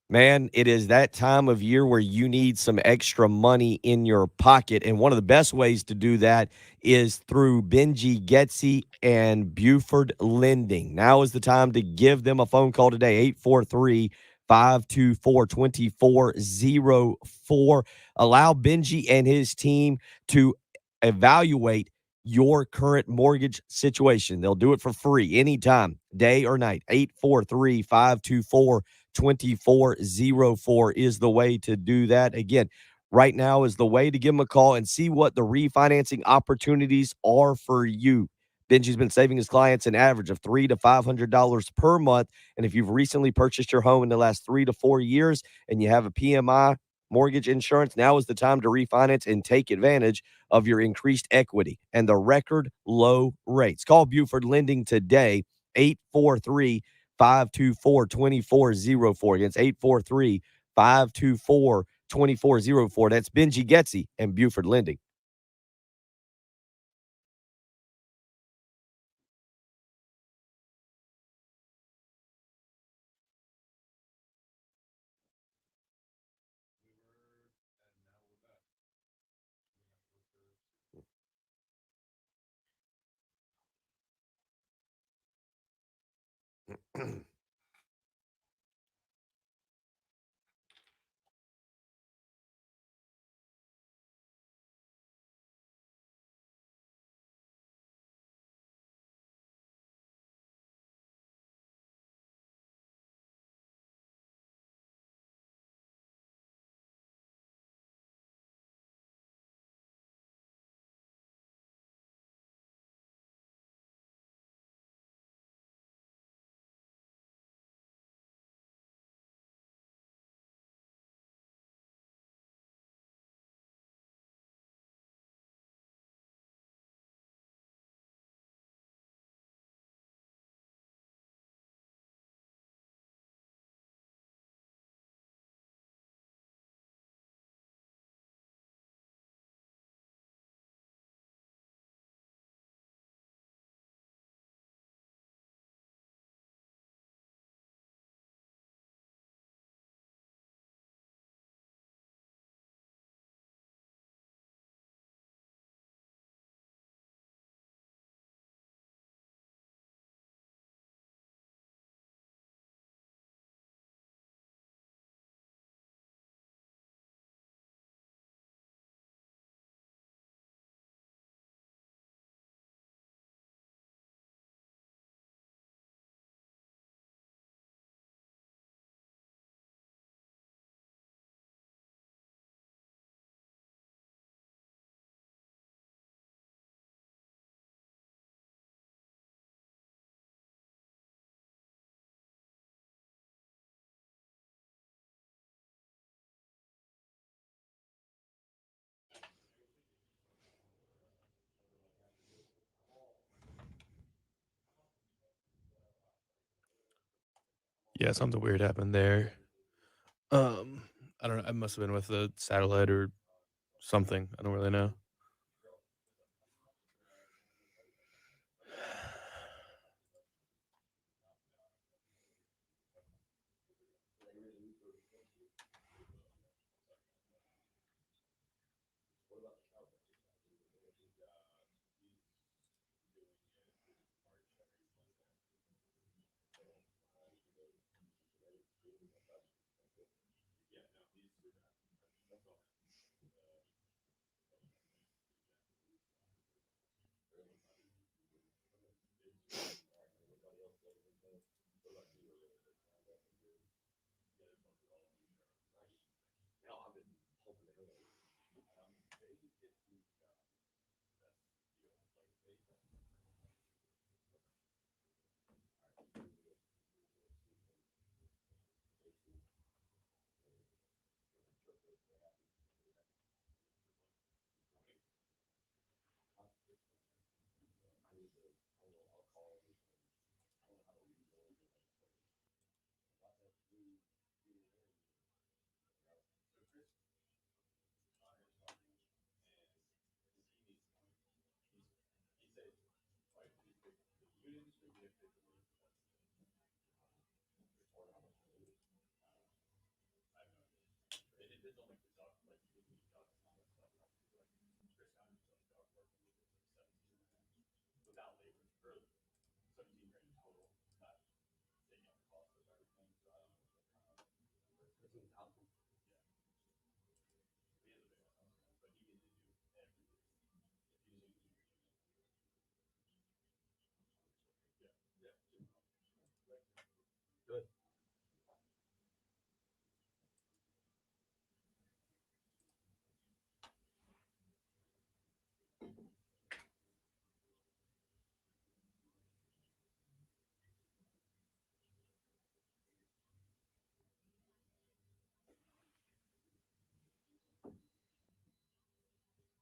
Man, it is that time of year where you need some extra money in your pocket. And one of the best ways to do that is through Benji Getsy and Buford Lending. Now is the time to give them a phone call today, 843-524-2404. Allow Benji and his team to evaluate your current mortgage situation. They'll do it for free anytime, day or night. 843-524-2404 is the way to do that. Again, right now is the way to give them a call and see what the refinancing opportunities are for you. Benji's been saving his clients an average of $300 to $500 per month. And if you've recently purchased your home in the last 3 to 4 years and you have a PMI mortgage insurance, now is the time to refinance and take advantage of your increased equity and the record low rates. Call Buford Lending today, 843-524-2404. Against 843-524-2404. That's Benji Getsy and Buford Lending. Yeah, something weird happened there. I don't know. I must have been with the satellite or something. I don't really know.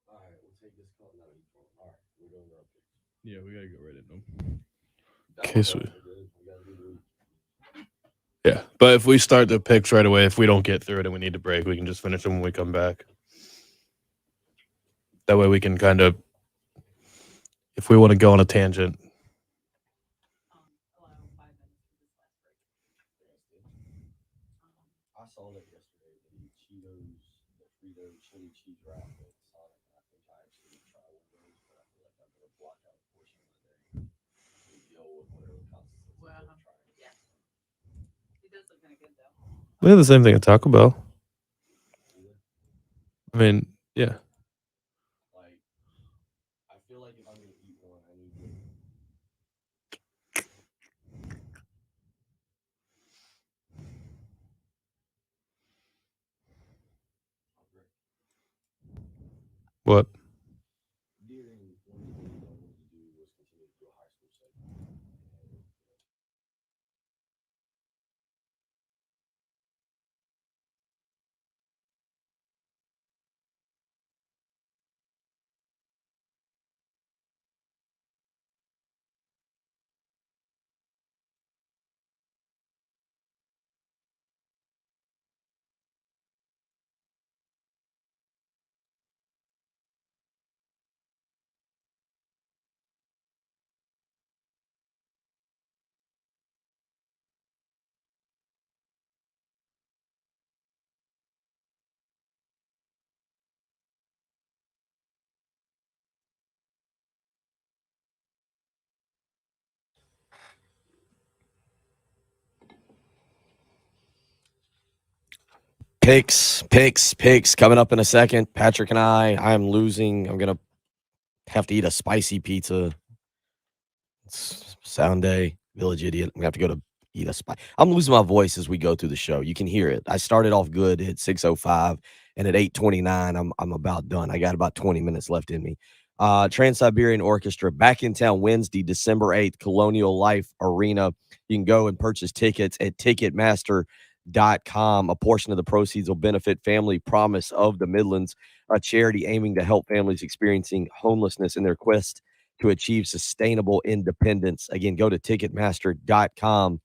All right, we'll take this call. No, he's wrong. All right, we're going to our picks. Yeah, we gotta go right into them. Okay, so yeah, but if we start the picks right away, if we don't get through it and we need to break, we can just finish them when we come back. That way we can kind of, if we want to go on a tangent. I saw that yesterday. The Cheetos, the Frito chili cheese wrap with Sonic. I think I actually try one of those, but I feel like I'm going to block out a portion of my day. Deal with whatever consequences. Yeah. It does look kind of good, though. We have the same thing at Taco Bell. I mean, yeah. Like, I feel like if I'm going to eat one, I need to. What? During one of the things I wanted to do was continue to do a high school segment. Picks coming up in a second. Patrick and I'm losing. I'm going to have to eat a spicy pizza. It's sound day, Village Idiot. I'm going to have to go to eat a spicy. I'm losing my voice as we go through the show. You can hear it. I started off good at 6:05, and at 8:29, I'm about done. I got about 20 minutes left in me. Trans-Siberian Orchestra back in town Wednesday, December 8th, Colonial Life Arena. You can go and purchase tickets at Ticketmaster.com. A portion of the proceeds will benefit Family Promise of the Midlands, a charity aiming to help families experiencing homelessness in their quest to achieve sustainable independence. Again, go to Ticketmaster.com.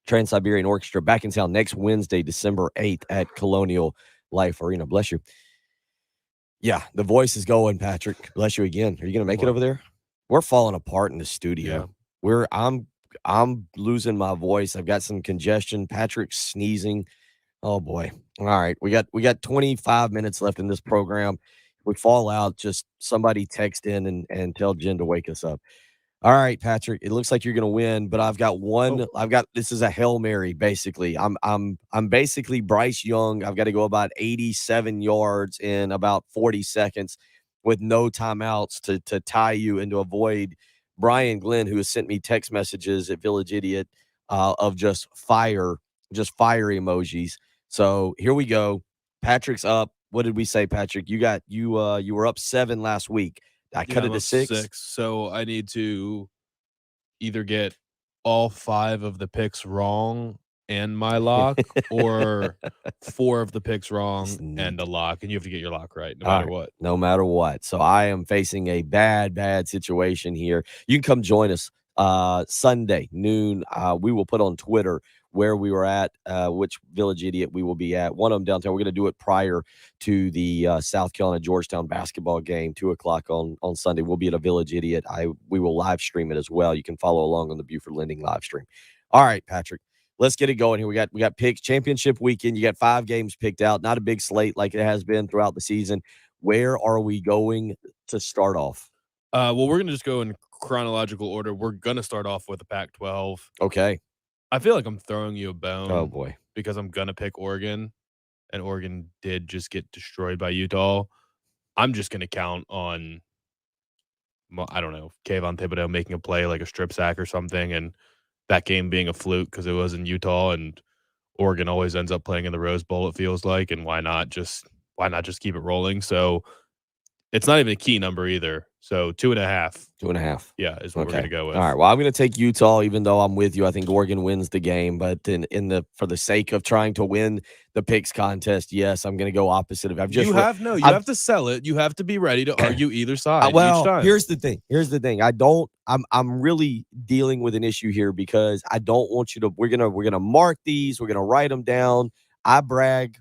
Trans-Siberian Orchestra back in town next Wednesday, December 8th at Colonial Life Arena. Bless you. Yeah, the voice is going, Patrick. Bless you again. Are you going to make it over there? We're falling apart in the studio. Yeah. I'm losing my voice. I've got some congestion. Patrick's sneezing. Oh boy. All right. We got 25 minutes left in this program. If we fall out, just somebody text in and tell Jen to wake us up. All right, Patrick. It looks like you're gonna win, but I've got one. This is a Hail Mary, basically. I'm basically Bryce Young. I've got to go about 87 yards in about 40 seconds with no timeouts to tie you and to avoid Brian Glenn, who has sent me text messages at Village Idiot of just fire emojis. So here we go. Patrick's up. What did we say, Patrick? You were up 7 last week. I cut it to 6. So I need to either get all 5 of the picks wrong and my lock, or 4 of the picks wrong and a lock, and you have to get your lock right no matter what. No matter what. So I am facing a bad situation here. You can come join us Sunday, noon. We will put on Twitter where we were at, which Village Idiot we will be at. One of them downtown. We're going to do it prior to the South Carolina Georgetown basketball game, 2:00 on Sunday. We'll be at a Village Idiot. We will live stream it as well. You can follow along on the Buford Lending live stream. All right, Patrick, let's get it going here. We got picks. Championship weekend. You got 5 games picked out. Not a big slate like it has been throughout the season. Where are we going to start off? Well, we're going to just go in chronological order. We're going to start off with the Pac-12. Okay. I feel like I'm throwing you a bone. Oh, boy. Because I'm going to pick Oregon, and Oregon did just get destroyed by Utah. I'm just going to count on, I don't know, Kayvon Thibodeau making a play like a strip sack or something, and that game being a fluke because it was in Utah, and Oregon always ends up playing in the Rose Bowl, it feels like, and why not just keep it rolling? So it's not even a key number either. So 2.5. 2.5. Yeah, is what we're gonna go with. All right. Well, I'm gonna take Utah, even though I'm with you. I think Oregon wins the game, but for the sake of trying to win the picks contest, yes, I'm gonna go opposite of. You have to sell it. You have to be ready to argue either side. Well, each time. here's the thing. I'm really dealing with an issue here because I don't want you to. We're gonna mark these. We're gonna write them down. I brag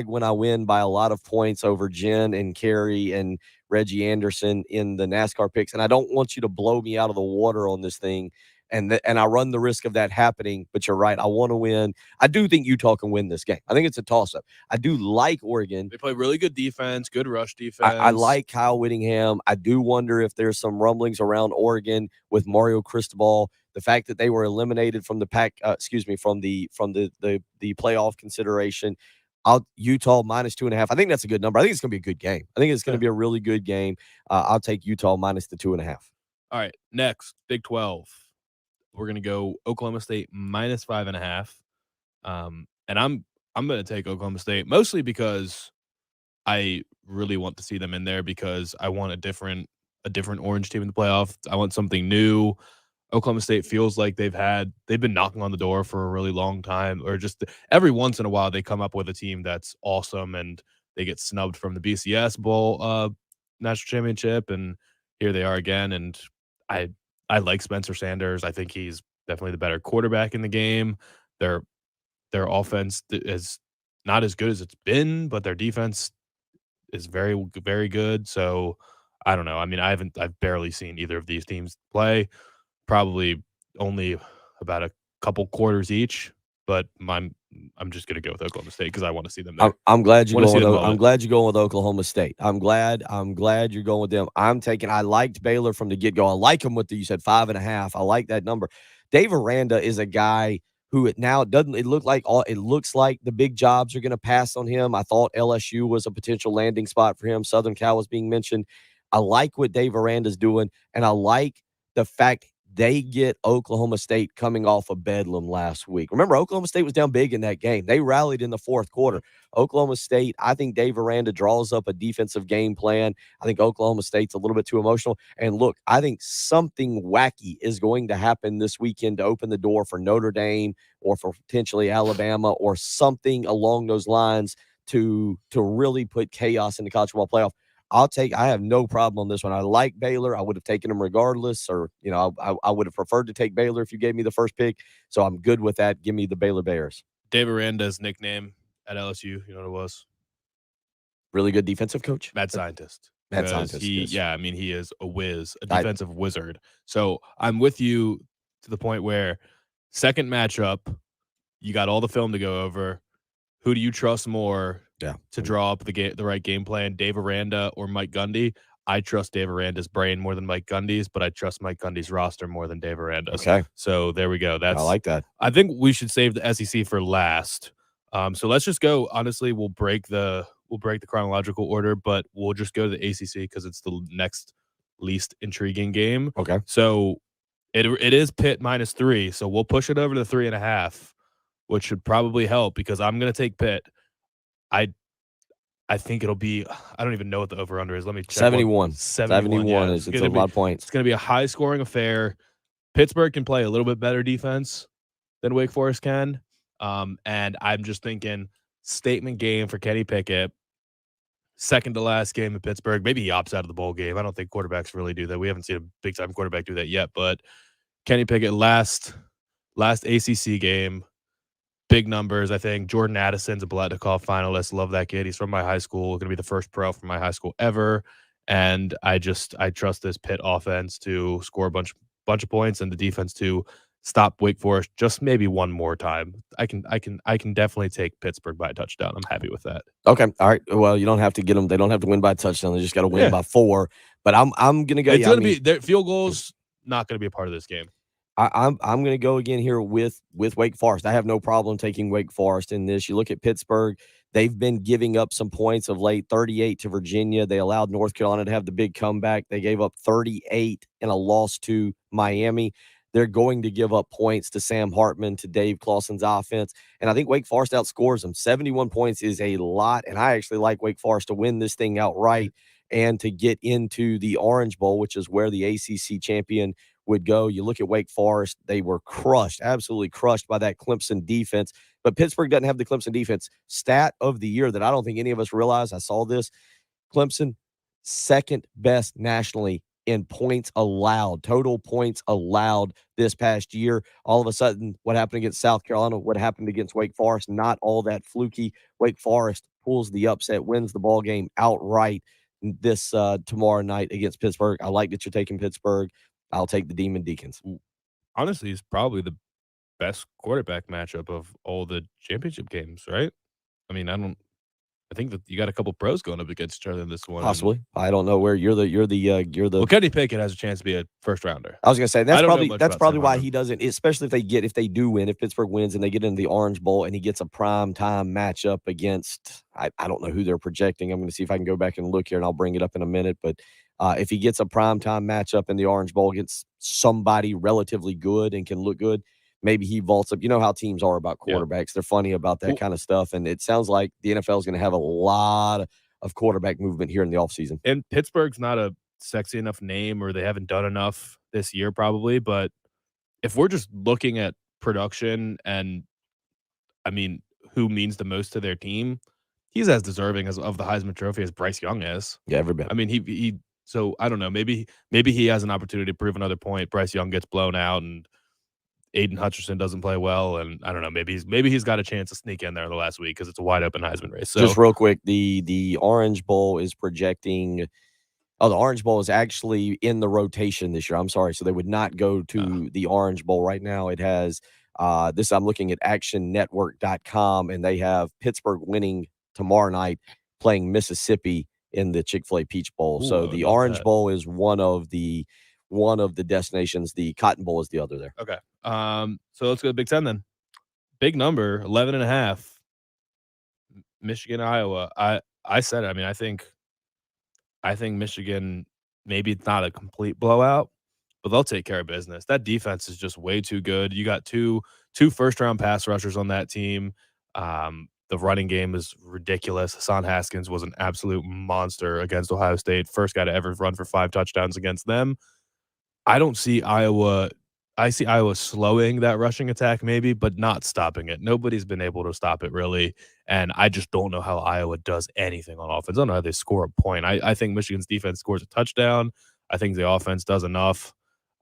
when I win by a lot of points over Jen and Carrie and Reggie Anderson in the NASCAR picks, and I don't want you to blow me out of the water on this thing, and I run the risk of that happening. But you're right. I want to win. I do think Utah can win this game. I think it's a toss-up. I do like Oregon. They play really good defense, good rush defense. I like Kyle Whittingham. I do wonder if there's some rumblings around Oregon with Mario Cristobal. The fact that they were eliminated from the from the playoff consideration. Utah minus 2.5. I think that's a good number. I think it's going to be a good game. I think it's going to be a really good game. I'll take Utah minus the 2.5. All right, next, Big 12. We're going to go Oklahoma State minus 5.5. And I'm going to take Oklahoma State mostly because I really want to see them in there because I want a different orange team in the playoff. I want something new. Oklahoma State feels like they've been knocking on the door for a really long time, or just every once in a while they come up with a team that's awesome and they get snubbed from the BCS Bowl national championship, and here they are again. And I like Spencer Sanders. I think he's definitely the better quarterback in the game. Their offense is not as good as it's been, but their defense is very, very good. So I don't know. I mean, I've barely seen either of these teams play. Probably only about a couple quarters each, but I'm just going to go with Oklahoma State because I want to see them there. I'm glad you're going. I'm glad you're going with Oklahoma State. I'm glad you're going with them. I liked Baylor from the get go. I like them with you said 5.5. I like that number. Dave Aranda is a guy who it looks like the big jobs are going to pass on him. I thought LSU was a potential landing spot for him. Southern Cal was being mentioned. I like what Dave Aranda's doing, and I like the fact they get Oklahoma State coming off of Bedlam last week. Remember, Oklahoma State was down big in that game. They rallied in the fourth quarter. Oklahoma State, I think Dave Aranda draws up a defensive game plan. I think Oklahoma State's a little bit too emotional. And look, I think something wacky is going to happen this weekend to open the door for Notre Dame or for potentially Alabama or something along those lines to really put chaos in the college football playoff. I have no problem on this one. I like Baylor. I would have taken them regardless, or, I would have preferred to take Baylor if you gave me the first pick. So I'm good with that. Give me the Baylor Bears. Dave Aranda's nickname at LSU, you know what it was? Really good defensive coach? Mad scientist. Mad scientist. He is a whiz, a defensive wizard. So I'm with you to the point where second matchup, you got all the film to go over. Who do you trust more to draw up the right game plan, Dave Aranda or Mike Gundy? I trust Dave Aranda's brain more than Mike Gundy's, but I trust Mike Gundy's roster more than Dave Aranda's. Okay. So there we go. I like that. I think we should save the SEC for last. So let's just go. Honestly, we'll break the chronological order, but we'll just go to the ACC because it's the next least intriguing game. Okay. So it is Pitt -3, so we'll push it over to 3.5, which should probably help because I'm going to take Pitt. I think it'll be, I don't even know what the over-under is. Let me check. 71. 71 yeah, it's a lot of points. It's going to be a high-scoring affair. Pittsburgh can play a little bit better defense than Wake Forest can. And I'm just thinking statement game for Kenny Pickett. Second to last game in Pittsburgh. Maybe he opts out of the bowl game. I don't think quarterbacks really do that. We haven't seen a big-time quarterback do that yet. But Kenny Pickett last ACC game, big numbers. I think Jordan Addison's a Biletnikoff finalist. Love that kid. He's from my high school. Going to be the first pro from my high school ever. And I trust this Pitt offense to score a bunch of points and the defense to stop Wake Forest just maybe one more time. I can definitely take Pittsburgh by a touchdown. I'm happy with that. Okay. All right. Well, you don't have to get them. They don't have to win by a touchdown. They just got to win by 4. But I'm going to go. It's going to be their field goals. Not going to be a part of this game. I'm going to go again here with Wake Forest. I have no problem taking Wake Forest in this. You look at Pittsburgh. They've been giving up some points of late, 38 to Virginia. They allowed North Carolina to have the big comeback. They gave up 38 in a loss to Miami. They're going to give up points to Sam Hartman, to Dave Clawson's offense. And I think Wake Forest outscores them. 71 points is a lot. And I actually like Wake Forest to win this thing outright and to get into the Orange Bowl, which is where the ACC champion would go. You look at Wake Forest, they were crushed, absolutely crushed by that Clemson defense. But Pittsburgh doesn't have the Clemson defense. Stat of the year that I don't think any of us realize. I saw this. Clemson, second best nationally in points allowed, total points allowed this past year. All of a sudden, what happened against South Carolina, what happened against Wake Forest, not all that fluky. Wake Forest pulls the upset, wins the ball game outright this tomorrow night against Pittsburgh. I like that you're taking Pittsburgh. I'll take the Demon Deacons. Honestly, it's probably the best quarterback matchup of all the championship games, right? I mean, I think that you got a couple pros going up against each other in this one. Possibly. I don't know where you're the. Well, Kenny Pickett has a chance to be a first rounder. I was going to say that's probably why he doesn't, especially if they do win, if Pittsburgh wins and they get into the Orange Bowl and he gets a prime time matchup against, I don't know who they're projecting. I'm going to see if I can go back and look here and I'll bring it up in a minute. But if he gets a prime time matchup in the Orange Bowl against somebody relatively good and can look good, maybe he vaults up. You know how teams are about quarterbacks. Yeah. They're funny about that kind of stuff. And it sounds like the NFL is going to have a lot of quarterback movement here in the offseason. And Pittsburgh's not a sexy enough name, or they haven't done enough this year probably. But if we're just looking at production and, I mean, who means the most to their team, he's as deserving of the Heisman Trophy as Bryce Young is. Yeah, every bit. I mean, so I don't know. Maybe he has an opportunity to prove another point. Bryce Young gets blown out and Aiden Hutchinson doesn't play well, and I don't know. Maybe he's got a chance to sneak in there the last week because it's a wide open Heisman race. So just real quick, the Orange Bowl is projecting. Oh, the Orange Bowl is actually in the rotation this year. I'm sorry, so they would not go to the Orange Bowl right now. It has this. I'm looking at ActionNetwork.com, and they have Pittsburgh winning tomorrow night, playing Mississippi in the Chick-fil-A Peach Bowl. Ooh, so the Orange Bowl is one of the destinations. The Cotton Bowl is the other there. Okay. So let's go to Big Ten then. Big number, 11.5. Michigan, Iowa. I said it. I mean, I think Michigan, maybe it's not a complete blowout, but they'll take care of business. That defense is just way too good. You got two first-round pass rushers on that team. The running game is ridiculous. Hassan Haskins was an absolute monster against Ohio State. First guy to ever run for 5 touchdowns against them. I don't see Iowa. I see Iowa slowing that rushing attack maybe, but not stopping it. Nobody's been able to stop it really, and I just don't know how Iowa does anything on offense. I don't know how they score a point. I think Michigan's defense scores a touchdown. I think the offense does enough.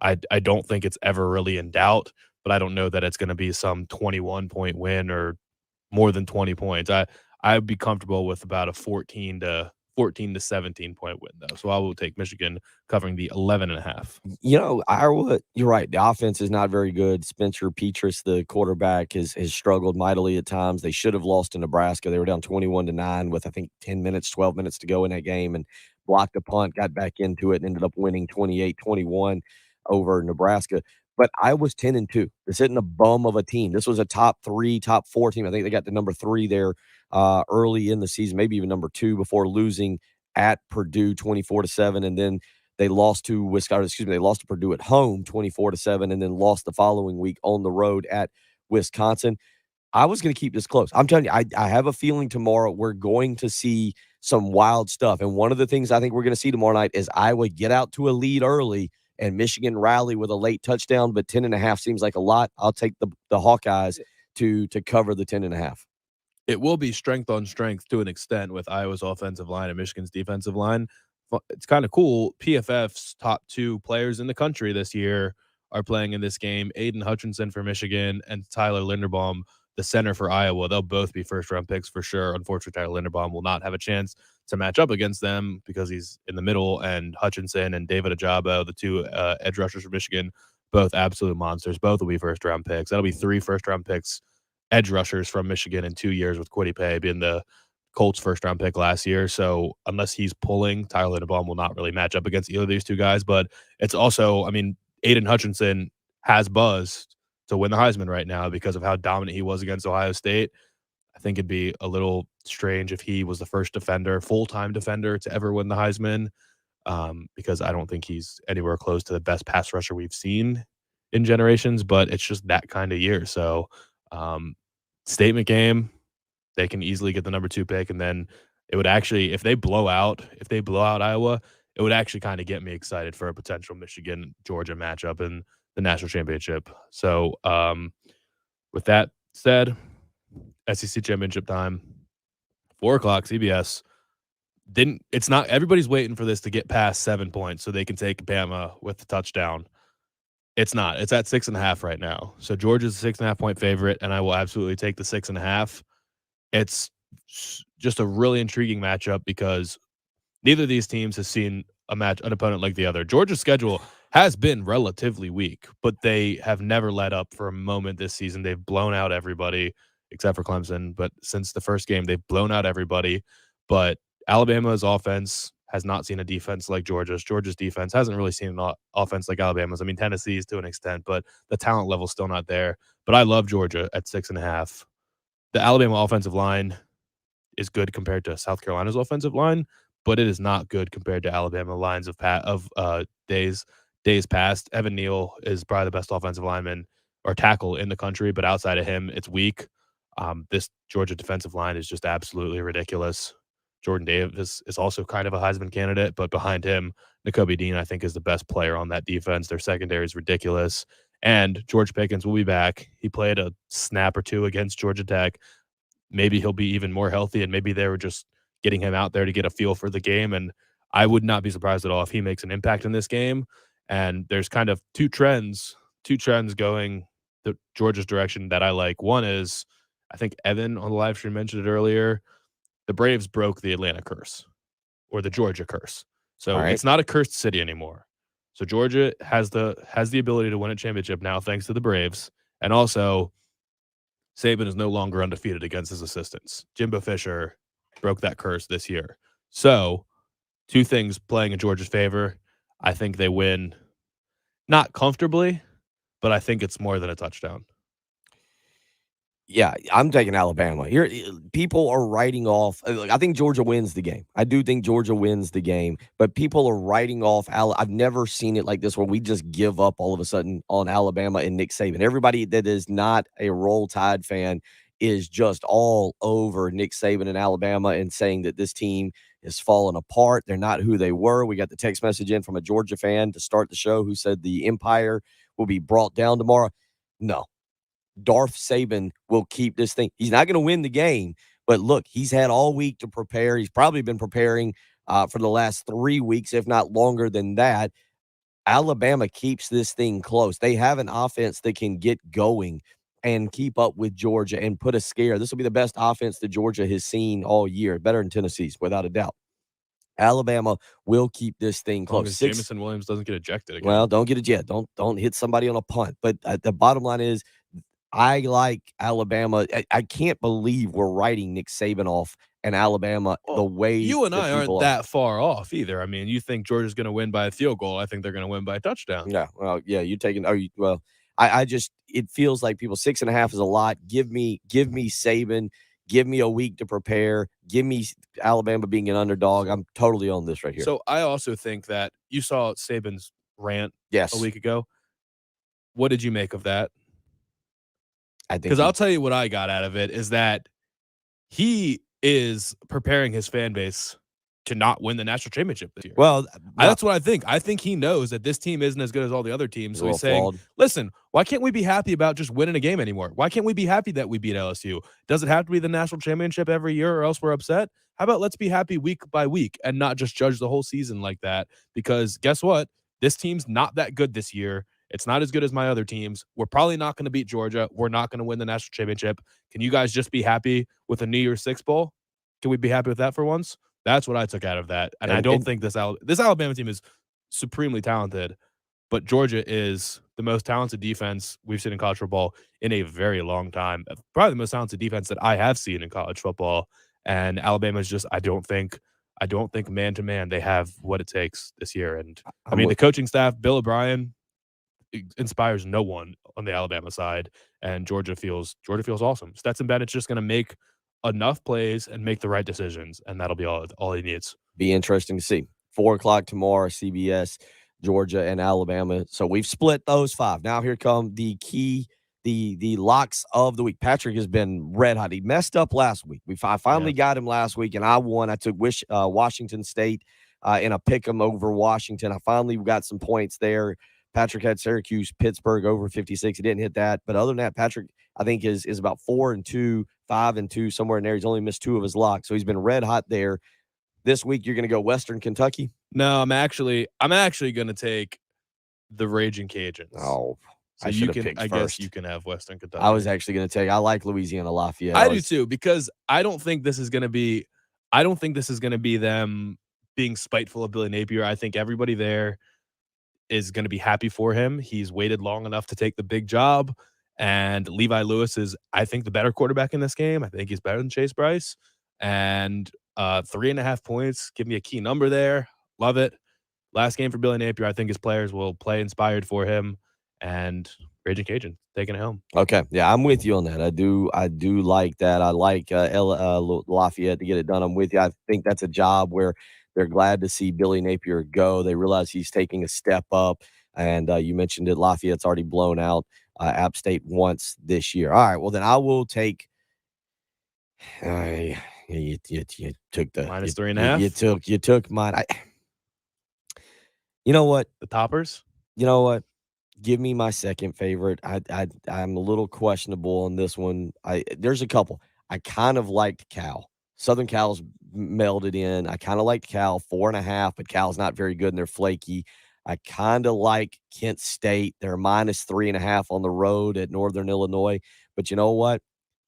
I don't think it's ever really in doubt, but I don't know that it's going to be some 21-point win or more than 20 points. I'd be comfortable with about a 14 to 17 point win though. So I will take Michigan covering the 11.5. You know, Iowa, you're right. The offense is not very good. Spencer Petras, the quarterback, has struggled mightily at times. They should have lost to Nebraska. They were down 21-9 with, I think, 12 minutes to go in that game and blocked a punt, got back into it, and ended up winning 28-21 over Nebraska. But Iowa's 10-2. This isn't a bum of a team. This was a top 3, top 4 team. I think they got the number 3 there early in the season, maybe even number 2 before losing at Purdue 24-7, and then they lost to Wisconsin. They lost to Purdue at home 24-7, and then lost the following week on the road at Wisconsin. I was going to keep this close. I'm telling you, I have a feeling tomorrow we're going to see some wild stuff. And one of the things I think we're going to see tomorrow night is Iowa get out to a lead early and Michigan rally with a late touchdown, but 10.5 seems like a lot. I'll take the Hawkeyes to cover the 10.5. It will be strength on strength to an extent with Iowa's offensive line and Michigan's defensive line. It's kind of cool. PFF's top 2 players in the country this year are playing in this game. Aiden Hutchinson for Michigan and Tyler Linderbaum, the center for Iowa. They'll both be first-round picks for sure. Unfortunately, Tyler Linderbaum will not have a chance to match up against them because he's in the middle, and Hutchinson and David Ajabo, the two edge rushers for Michigan, both absolute monsters. Both will be first-round picks. That'll be 3 first-round picks, edge rushers from Michigan in 2 years, with Kwity Paye being the Colts first-round pick last year. So unless he's pulling, Tyler Linderbaum will not really match up against either of these two guys. But it's also, I mean, Aiden Hutchinson has buzz to win the Heisman right now because of how dominant he was against Ohio State. I think it'd be a little strange if he was the first defender, full-time defender, to ever win the Heisman, because I don't think he's anywhere close to the best pass rusher we've seen in generations, but it's just that kind of year. So statement game, they can easily get the number 2 pick, and then it would actually, if they blow out Iowa, it would actually kind of get me excited for a potential Michigan-Georgia matchup in the national championship. So with that said, SEC championship time, 4:00 CBS. It's not, everybody's waiting for this to get past 7 points so they can take Bama with the touchdown. It's not. It's at 6.5 right now. So Georgia's a 6.5 point favorite, and I will absolutely take the 6.5. It's just a really intriguing matchup because neither of these teams has seen an opponent like the other. Georgia's schedule has been relatively weak, but they have never let up for a moment this season. They've blown out everybody except for Clemson, but since the first game, they've blown out everybody. But Alabama's offense has not seen a defense like Georgia's. Georgia's defense hasn't really seen an offense like Alabama's. I mean, Tennessee's to an extent, but the talent level's still not there. But I love Georgia at 6.5. The Alabama offensive line is good compared to South Carolina's offensive line, but it is not good compared to Alabama lines of days past. Evan Neal is probably the best offensive lineman or tackle in the country, but outside of him, it's weak. This Georgia defensive line is just absolutely ridiculous. Jordan Davis is also kind of a Heisman candidate, but behind him, Nakobe Dean, I think, is the best player on that defense. Their secondary is ridiculous. And George Pickens will be back. He played a snap or two against Georgia Tech. Maybe he'll be even more healthy, and maybe they were just getting him out there to get a feel for the game. And I would not be surprised at all if he makes an impact in this game. And there's kind of two trends going the Georgia's direction that I like. One is, I think Evan on the live stream mentioned it earlier, the Braves broke the Atlanta curse or the Georgia curse. So It's not a cursed city anymore. So Georgia has the ability to win a championship now thanks to the Braves. And also, Saban is no longer undefeated against his assistants. Jimbo Fisher broke that curse this year. So 2 things playing in Georgia's favor. I think they win not comfortably, but I think it's more than a touchdown. Yeah, I'm taking Alabama. Here, people are writing off. I think Georgia wins the game. I do think Georgia wins the game, but people are writing off. I've never seen it like this where we just give up all of a sudden on Alabama and Nick Saban. Everybody that is not a Roll Tide fan is just all over Nick Saban and Alabama and saying that this team is falling apart. They're not who they were. We got the text message in from a Georgia fan to start the show who said the Empire will be brought down tomorrow. No. Darth Saban will keep this thing. He's not going to win the game, but look, he's had all week to prepare. He's probably been preparing for the last 3 weeks, if not longer than that. Alabama keeps this thing close. They have an offense that can get going and keep up with Georgia and put a scare. This will be the best offense that Georgia has seen all year, better than Tennessee's, without a doubt. Alabama will keep this thing close. Jameson Williams doesn't get ejected again. Well, don't get it yet. Don't hit somebody on a punt. But the bottom line is, I like Alabama. I can't believe we're writing Nick Saban off and Alabama the way you and I aren't that far off either. I mean, you think Georgia's going to win by a field goal. I think they're going to win by a touchdown. Yeah. Well, yeah, you're taking I just it feels like people 6.5 is a lot. Give me Saban. Give me a week to prepare. Give me Alabama being an underdog. I'm totally on this right here. So I also think that you saw Saban's rant a week ago. What did you make of that? Because I'll tell you what I got out of it is that he is preparing his fan base to not win the national championship this year. Well, that's what I think. I think he knows that this team isn't as good as all the other teams. So he's saying, listen, why can't we be happy about just winning a game anymore? Why can't we be happy that we beat LSU? Does it have to be the national championship every year or else we're upset? How about let's be happy week by week and not just judge the whole season like that? Because guess what? This team's not that good this year. It's not as good as my other teams. We're probably not going to beat Georgia. We're not going to win the national championship. Can you guys just be happy with a New Year's Six bowl? Can we be happy with that for once? That's what I took out of that. And I don't think this Alabama team is supremely talented, but Georgia is the most talented defense we've seen in college football in a very long time. Probably the most talented defense that I have seen in college football. And Alabama's just, I don't think man to man they have what it takes this year. And I mean, the coaching staff, Bill O'Brien, inspires no one on the Alabama side, and Georgia feels awesome. Stetson Bennett's just going to make enough plays and make the right decisions, and that'll be all he needs. Be interesting to see. 4:00 tomorrow, CBS, Georgia and Alabama. So we've split those 5. Now here come the key, the locks of the week. Patrick has been red hot. He messed up last week. I finally got him last week, and I won. I took Washington State in a pick 'em over Washington. I finally got some points there. Patrick had Syracuse, Pittsburgh over 56. He didn't hit that. But other than that, Patrick, I think, is about 4-2, 5-2, somewhere in there. He's only missed 2 of his locks. So he's been red hot there. This week, you're going to go Western Kentucky? No, I'm actually going to take the Raging Cajuns. Oh, so I should have picked first. Guess you can have Western Kentucky. I was actually going to I like Louisiana Lafayette. I do too, because I don't think this is going to be them being spiteful of Billy Napier. I think everybody there is going to be happy for him. He's waited long enough to take the big job, and Levi Lewis is, I think, the better quarterback in this game. I think he's better than Chase Bryce, and 3.5 points. Give me a key number there. Love it. Last game for Billy Napier. I think his players will play inspired for him, and Raging Cajun taking it home. Okay. Yeah, I'm with you on that. I do like that. I like Lafayette to get it done. I'm with you. I think that's a job where they're glad to see Billy Napier go. They realize he's taking a step up. And you mentioned it. Lafayette's already blown out App State once this year. All right. Well, then I will take. You took the minus 3.5. You took mine. You know what? The toppers. You know what? Give me my second favorite. I'm a little questionable on this one. There's a couple. I kind of liked Cal. Southern Cal's melded in. I kind of liked Cal 4.5, but Cal's not very good and they're flaky. I kind of like Kent State. They're minus 3.5 on the road at Northern Illinois. But you know what?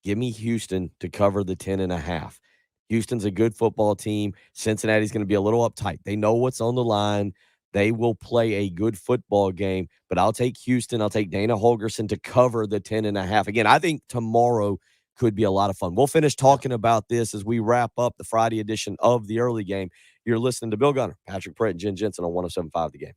Give me Houston to cover the 10.5. Houston's a good football team. Cincinnati's going to be a little uptight. They know what's on the line. They will play a good football game, but I'll take Houston. I'll take Dana Holgorsen to cover the 10.5. Again, I think tomorrow could be a lot of fun. We'll finish talking about this as we wrap up the Friday edition of the early game. You're listening to Bill Gunner, Patrick Pratt, and Jen Jensen on 107.5 The Game.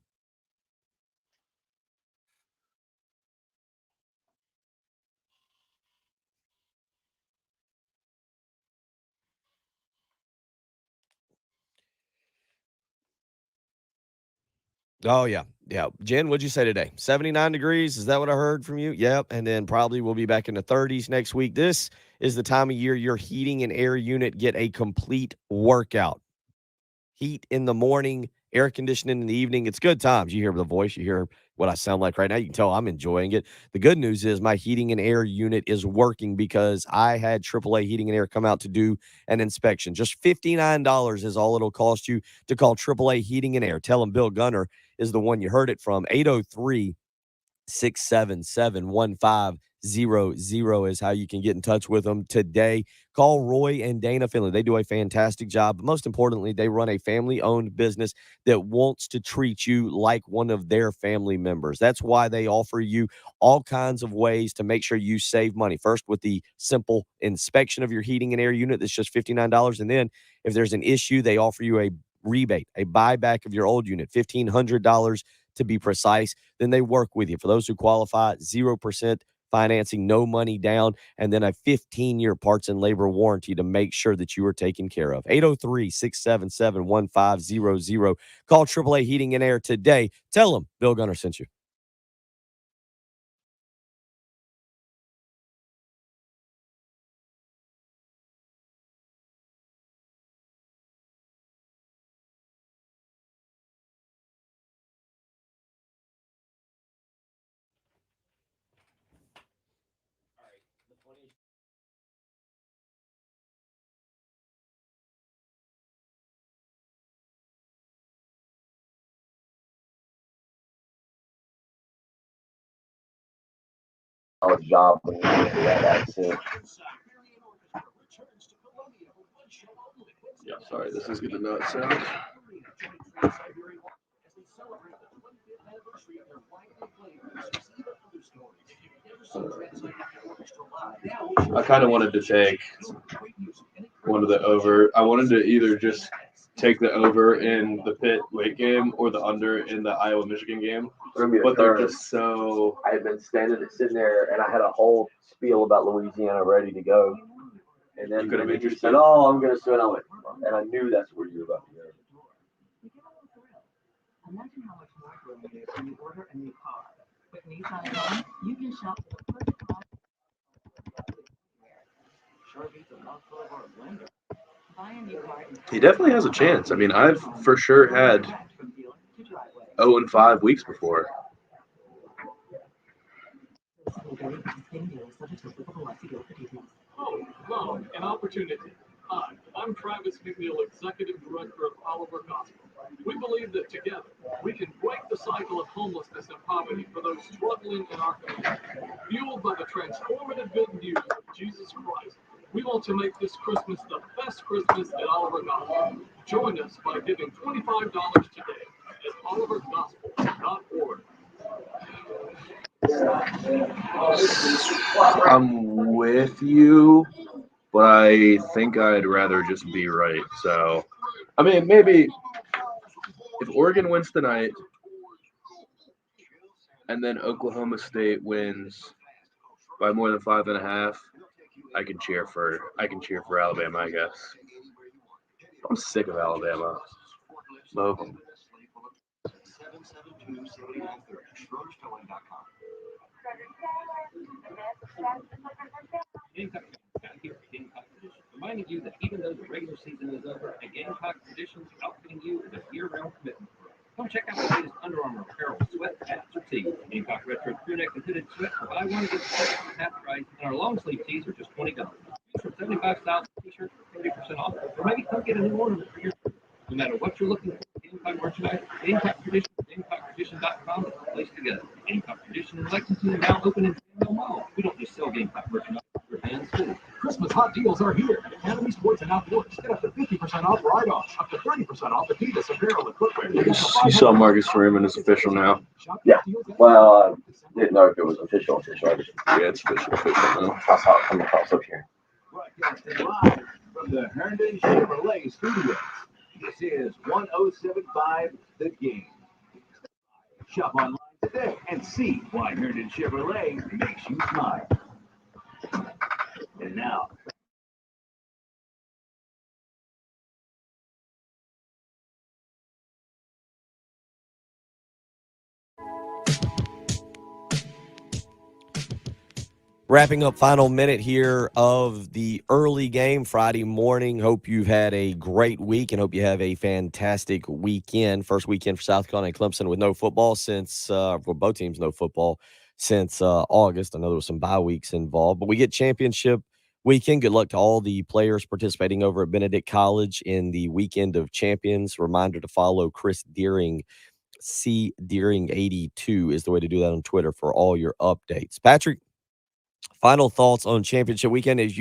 Oh, yeah. Yeah. Jen, what'd you say today? 79 degrees? Is that what I heard from you? Yep. And then probably we'll be back in the 30s next week. This is the time of year your heating and air unit get a complete workout. Heat in the morning, air conditioning in the evening. It's good times. You hear the voice. You hear what I sound like right now. You can tell I'm enjoying it. The good news is my heating and air unit is working because I had AAA Heating and Air come out to do an inspection. Just $59 is all it'll cost you to call AAA Heating and Air. Tell them Bill Gunner is the one you heard it from. 803-677-1500 is how you can get in touch with them today. Call Roy and Dana Finley. They do a fantastic job. But most importantly, they run a family-owned business that wants to treat you like one of their family members. That's why they offer you all kinds of ways to make sure you save money. First, with the simple inspection of your heating and air unit, that's just $59. And then if there's an issue, they offer you a rebate, a buyback of your old unit, $1,500 to be precise. Then they work with you. For those who qualify, 0% financing, no money down, and then a 15-year parts and labor warranty to make sure that you are taken care of. 803-677-1500. Call AAA Heating and Air today. Tell them Bill Gunner sent you. college job when you do that soon. Yeah, sorry, this is gonna not sound. I kind of wanted to take one of the over. I wanted to either just take the over in the Pitt Wake game or the under in the Iowa Michigan game. But they're just so. I had been sitting there, and I had a whole spiel about Louisiana ready to go. And then you said, "Oh, I'm going to swim." And I knew that's where you were about to go. Imagine how much more room it is when you order a new car. With Nissan at home, you can shop for the perfect car. Buy a new car. He definitely has a chance. I mean, I've for sure had 0-5 weeks before. Oh, wow, an opportunity. Hi, I'm Travis McNeil, Executive Director of Oliver Gospel. We believe that together we can break the cycle of homelessness and poverty for those struggling in our community. Fueled by the transformative good news of Jesus Christ, we want to make this Christmas the best Christmas at Oliver Gospel. Join us by giving $25 today at olivergospel.org. I'm with you, but I think I'd rather just be right. So, I mean, maybe if Oregon wins tonight and then Oklahoma State wins by more than 5.5, I can cheer for Alabama, I guess. I'm sick of Alabama. Love them. Reminding you that even though the regular season is over, a Gamecock Tradition is outfitting you with a year-round commitment. Come check out the latest Under Armour apparel, sweat, hats, or tees. Gamecock Retro Crewneck and Hooded Sweat for buy one get the second for half price, and our long-sleeve tees are just $20. Choose from 75 styles of t-shirts for 30% off, or maybe come get a new ornament for your trip. No matter what you're looking for, Gamecock merchandise, Gamecock Tradition, GamecockTradition.com is the place to go. Gamecock Tradition in Lexington and now open in Sandhill Mall. We don't just sell Gamecock merchandise, we're fans too. Christmas hot deals are here at Academy Sports and Outdoors. Get up to 50% off ride-on, up to 30% off Adidas apparel and footwear. You saw Marcus Freeman is official now. Yeah. Well, I didn't know if it was official. Yeah, it's official now. I saw it come across up here. Broadcasting live from the Herndon Chevrolet Studios. This is 1075 The Game. Shop online today and see why Herndon Chevrolet makes you smile. And now, Wrapping up final minute here of the early game Friday morning. Hope you've had a great week and hope you have a fantastic weekend. First weekend for South Carolina and Clemson with no football since, both teams no football since August. I know there was some bye weeks involved, but we get championship weekend. Good luck to all the players participating over at Benedict College in the Weekend of Champions. Reminder to follow Chris Deering. C Deering 82 is the way to do that on Twitter for all your updates. Patrick, final thoughts on championship weekend as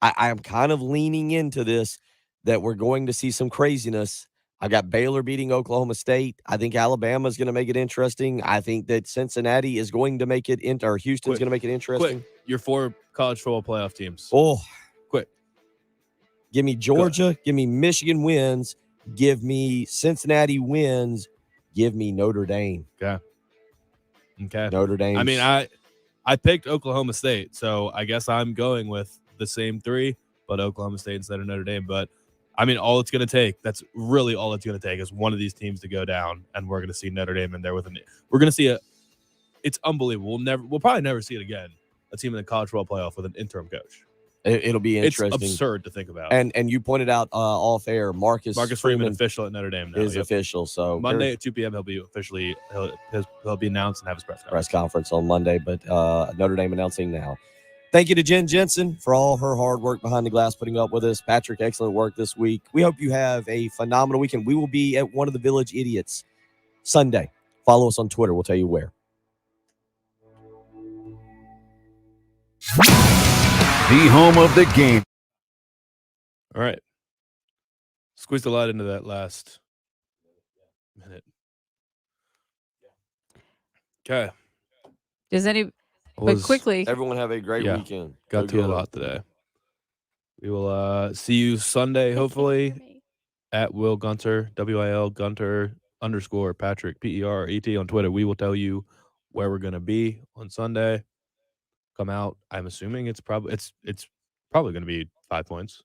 I am kind of leaning into this that we're going to see some craziness. I got Baylor beating Oklahoma State. I think Alabama is going to make it interesting. I think that Cincinnati is going to make it or Houston's going to make it interesting. Quick, your 4 college football playoff teams. Oh, quick. Give me Georgia. Give me Michigan wins. Give me Cincinnati wins. Give me Notre Dame. Okay. Notre Dame. I mean, I picked Oklahoma State, so I guess I'm going with the same 3, but Oklahoma State instead of Notre Dame. But I mean, all it's going to take, that's really all it's going to take is one of these teams to go down, and we're going to see Notre Dame in there we're going to see it's unbelievable. We'll probably never see it again. A team in the college football playoff with an interim coach. It'll be interesting. It's absurd to think about. And you pointed out off air, Marcus Freeman official at Notre Dame now. Is official. So Monday at 2 p.m. he'll be officially he'll be announced and have his press conference on Monday. But Notre Dame announcing now. Thank you to Jen Jensen for all her hard work behind the glass, putting up with us. Patrick, excellent work this week. We hope you have a phenomenal weekend. We will be at one of the Village Idiots Sunday. Follow us on Twitter. We'll tell you where. the home of the game. All right. Squeezed a lot into that last minute. Okay. Does any? But quickly, Everyone have a great Yeah. weekend. Got Go to a get 'em. lot today. We will see you Sunday, hopefully, at Will Gunter, WIL Gunter _Patrick, PERET on Twitter. We will tell you where we're gonna be on Sunday. Come out. I'm assuming it's probably going to be 5 points.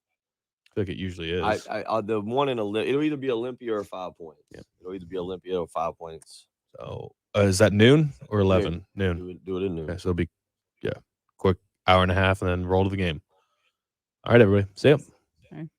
I feel like it usually is. The one in it'll either be Olympia or 5 points. Yeah. It'll either be Olympia or 5 points. So is that noon or 11? Noon. Do it at noon. Okay, so it'll be quick hour and a half, and then roll to the game. All right, everybody. See ya.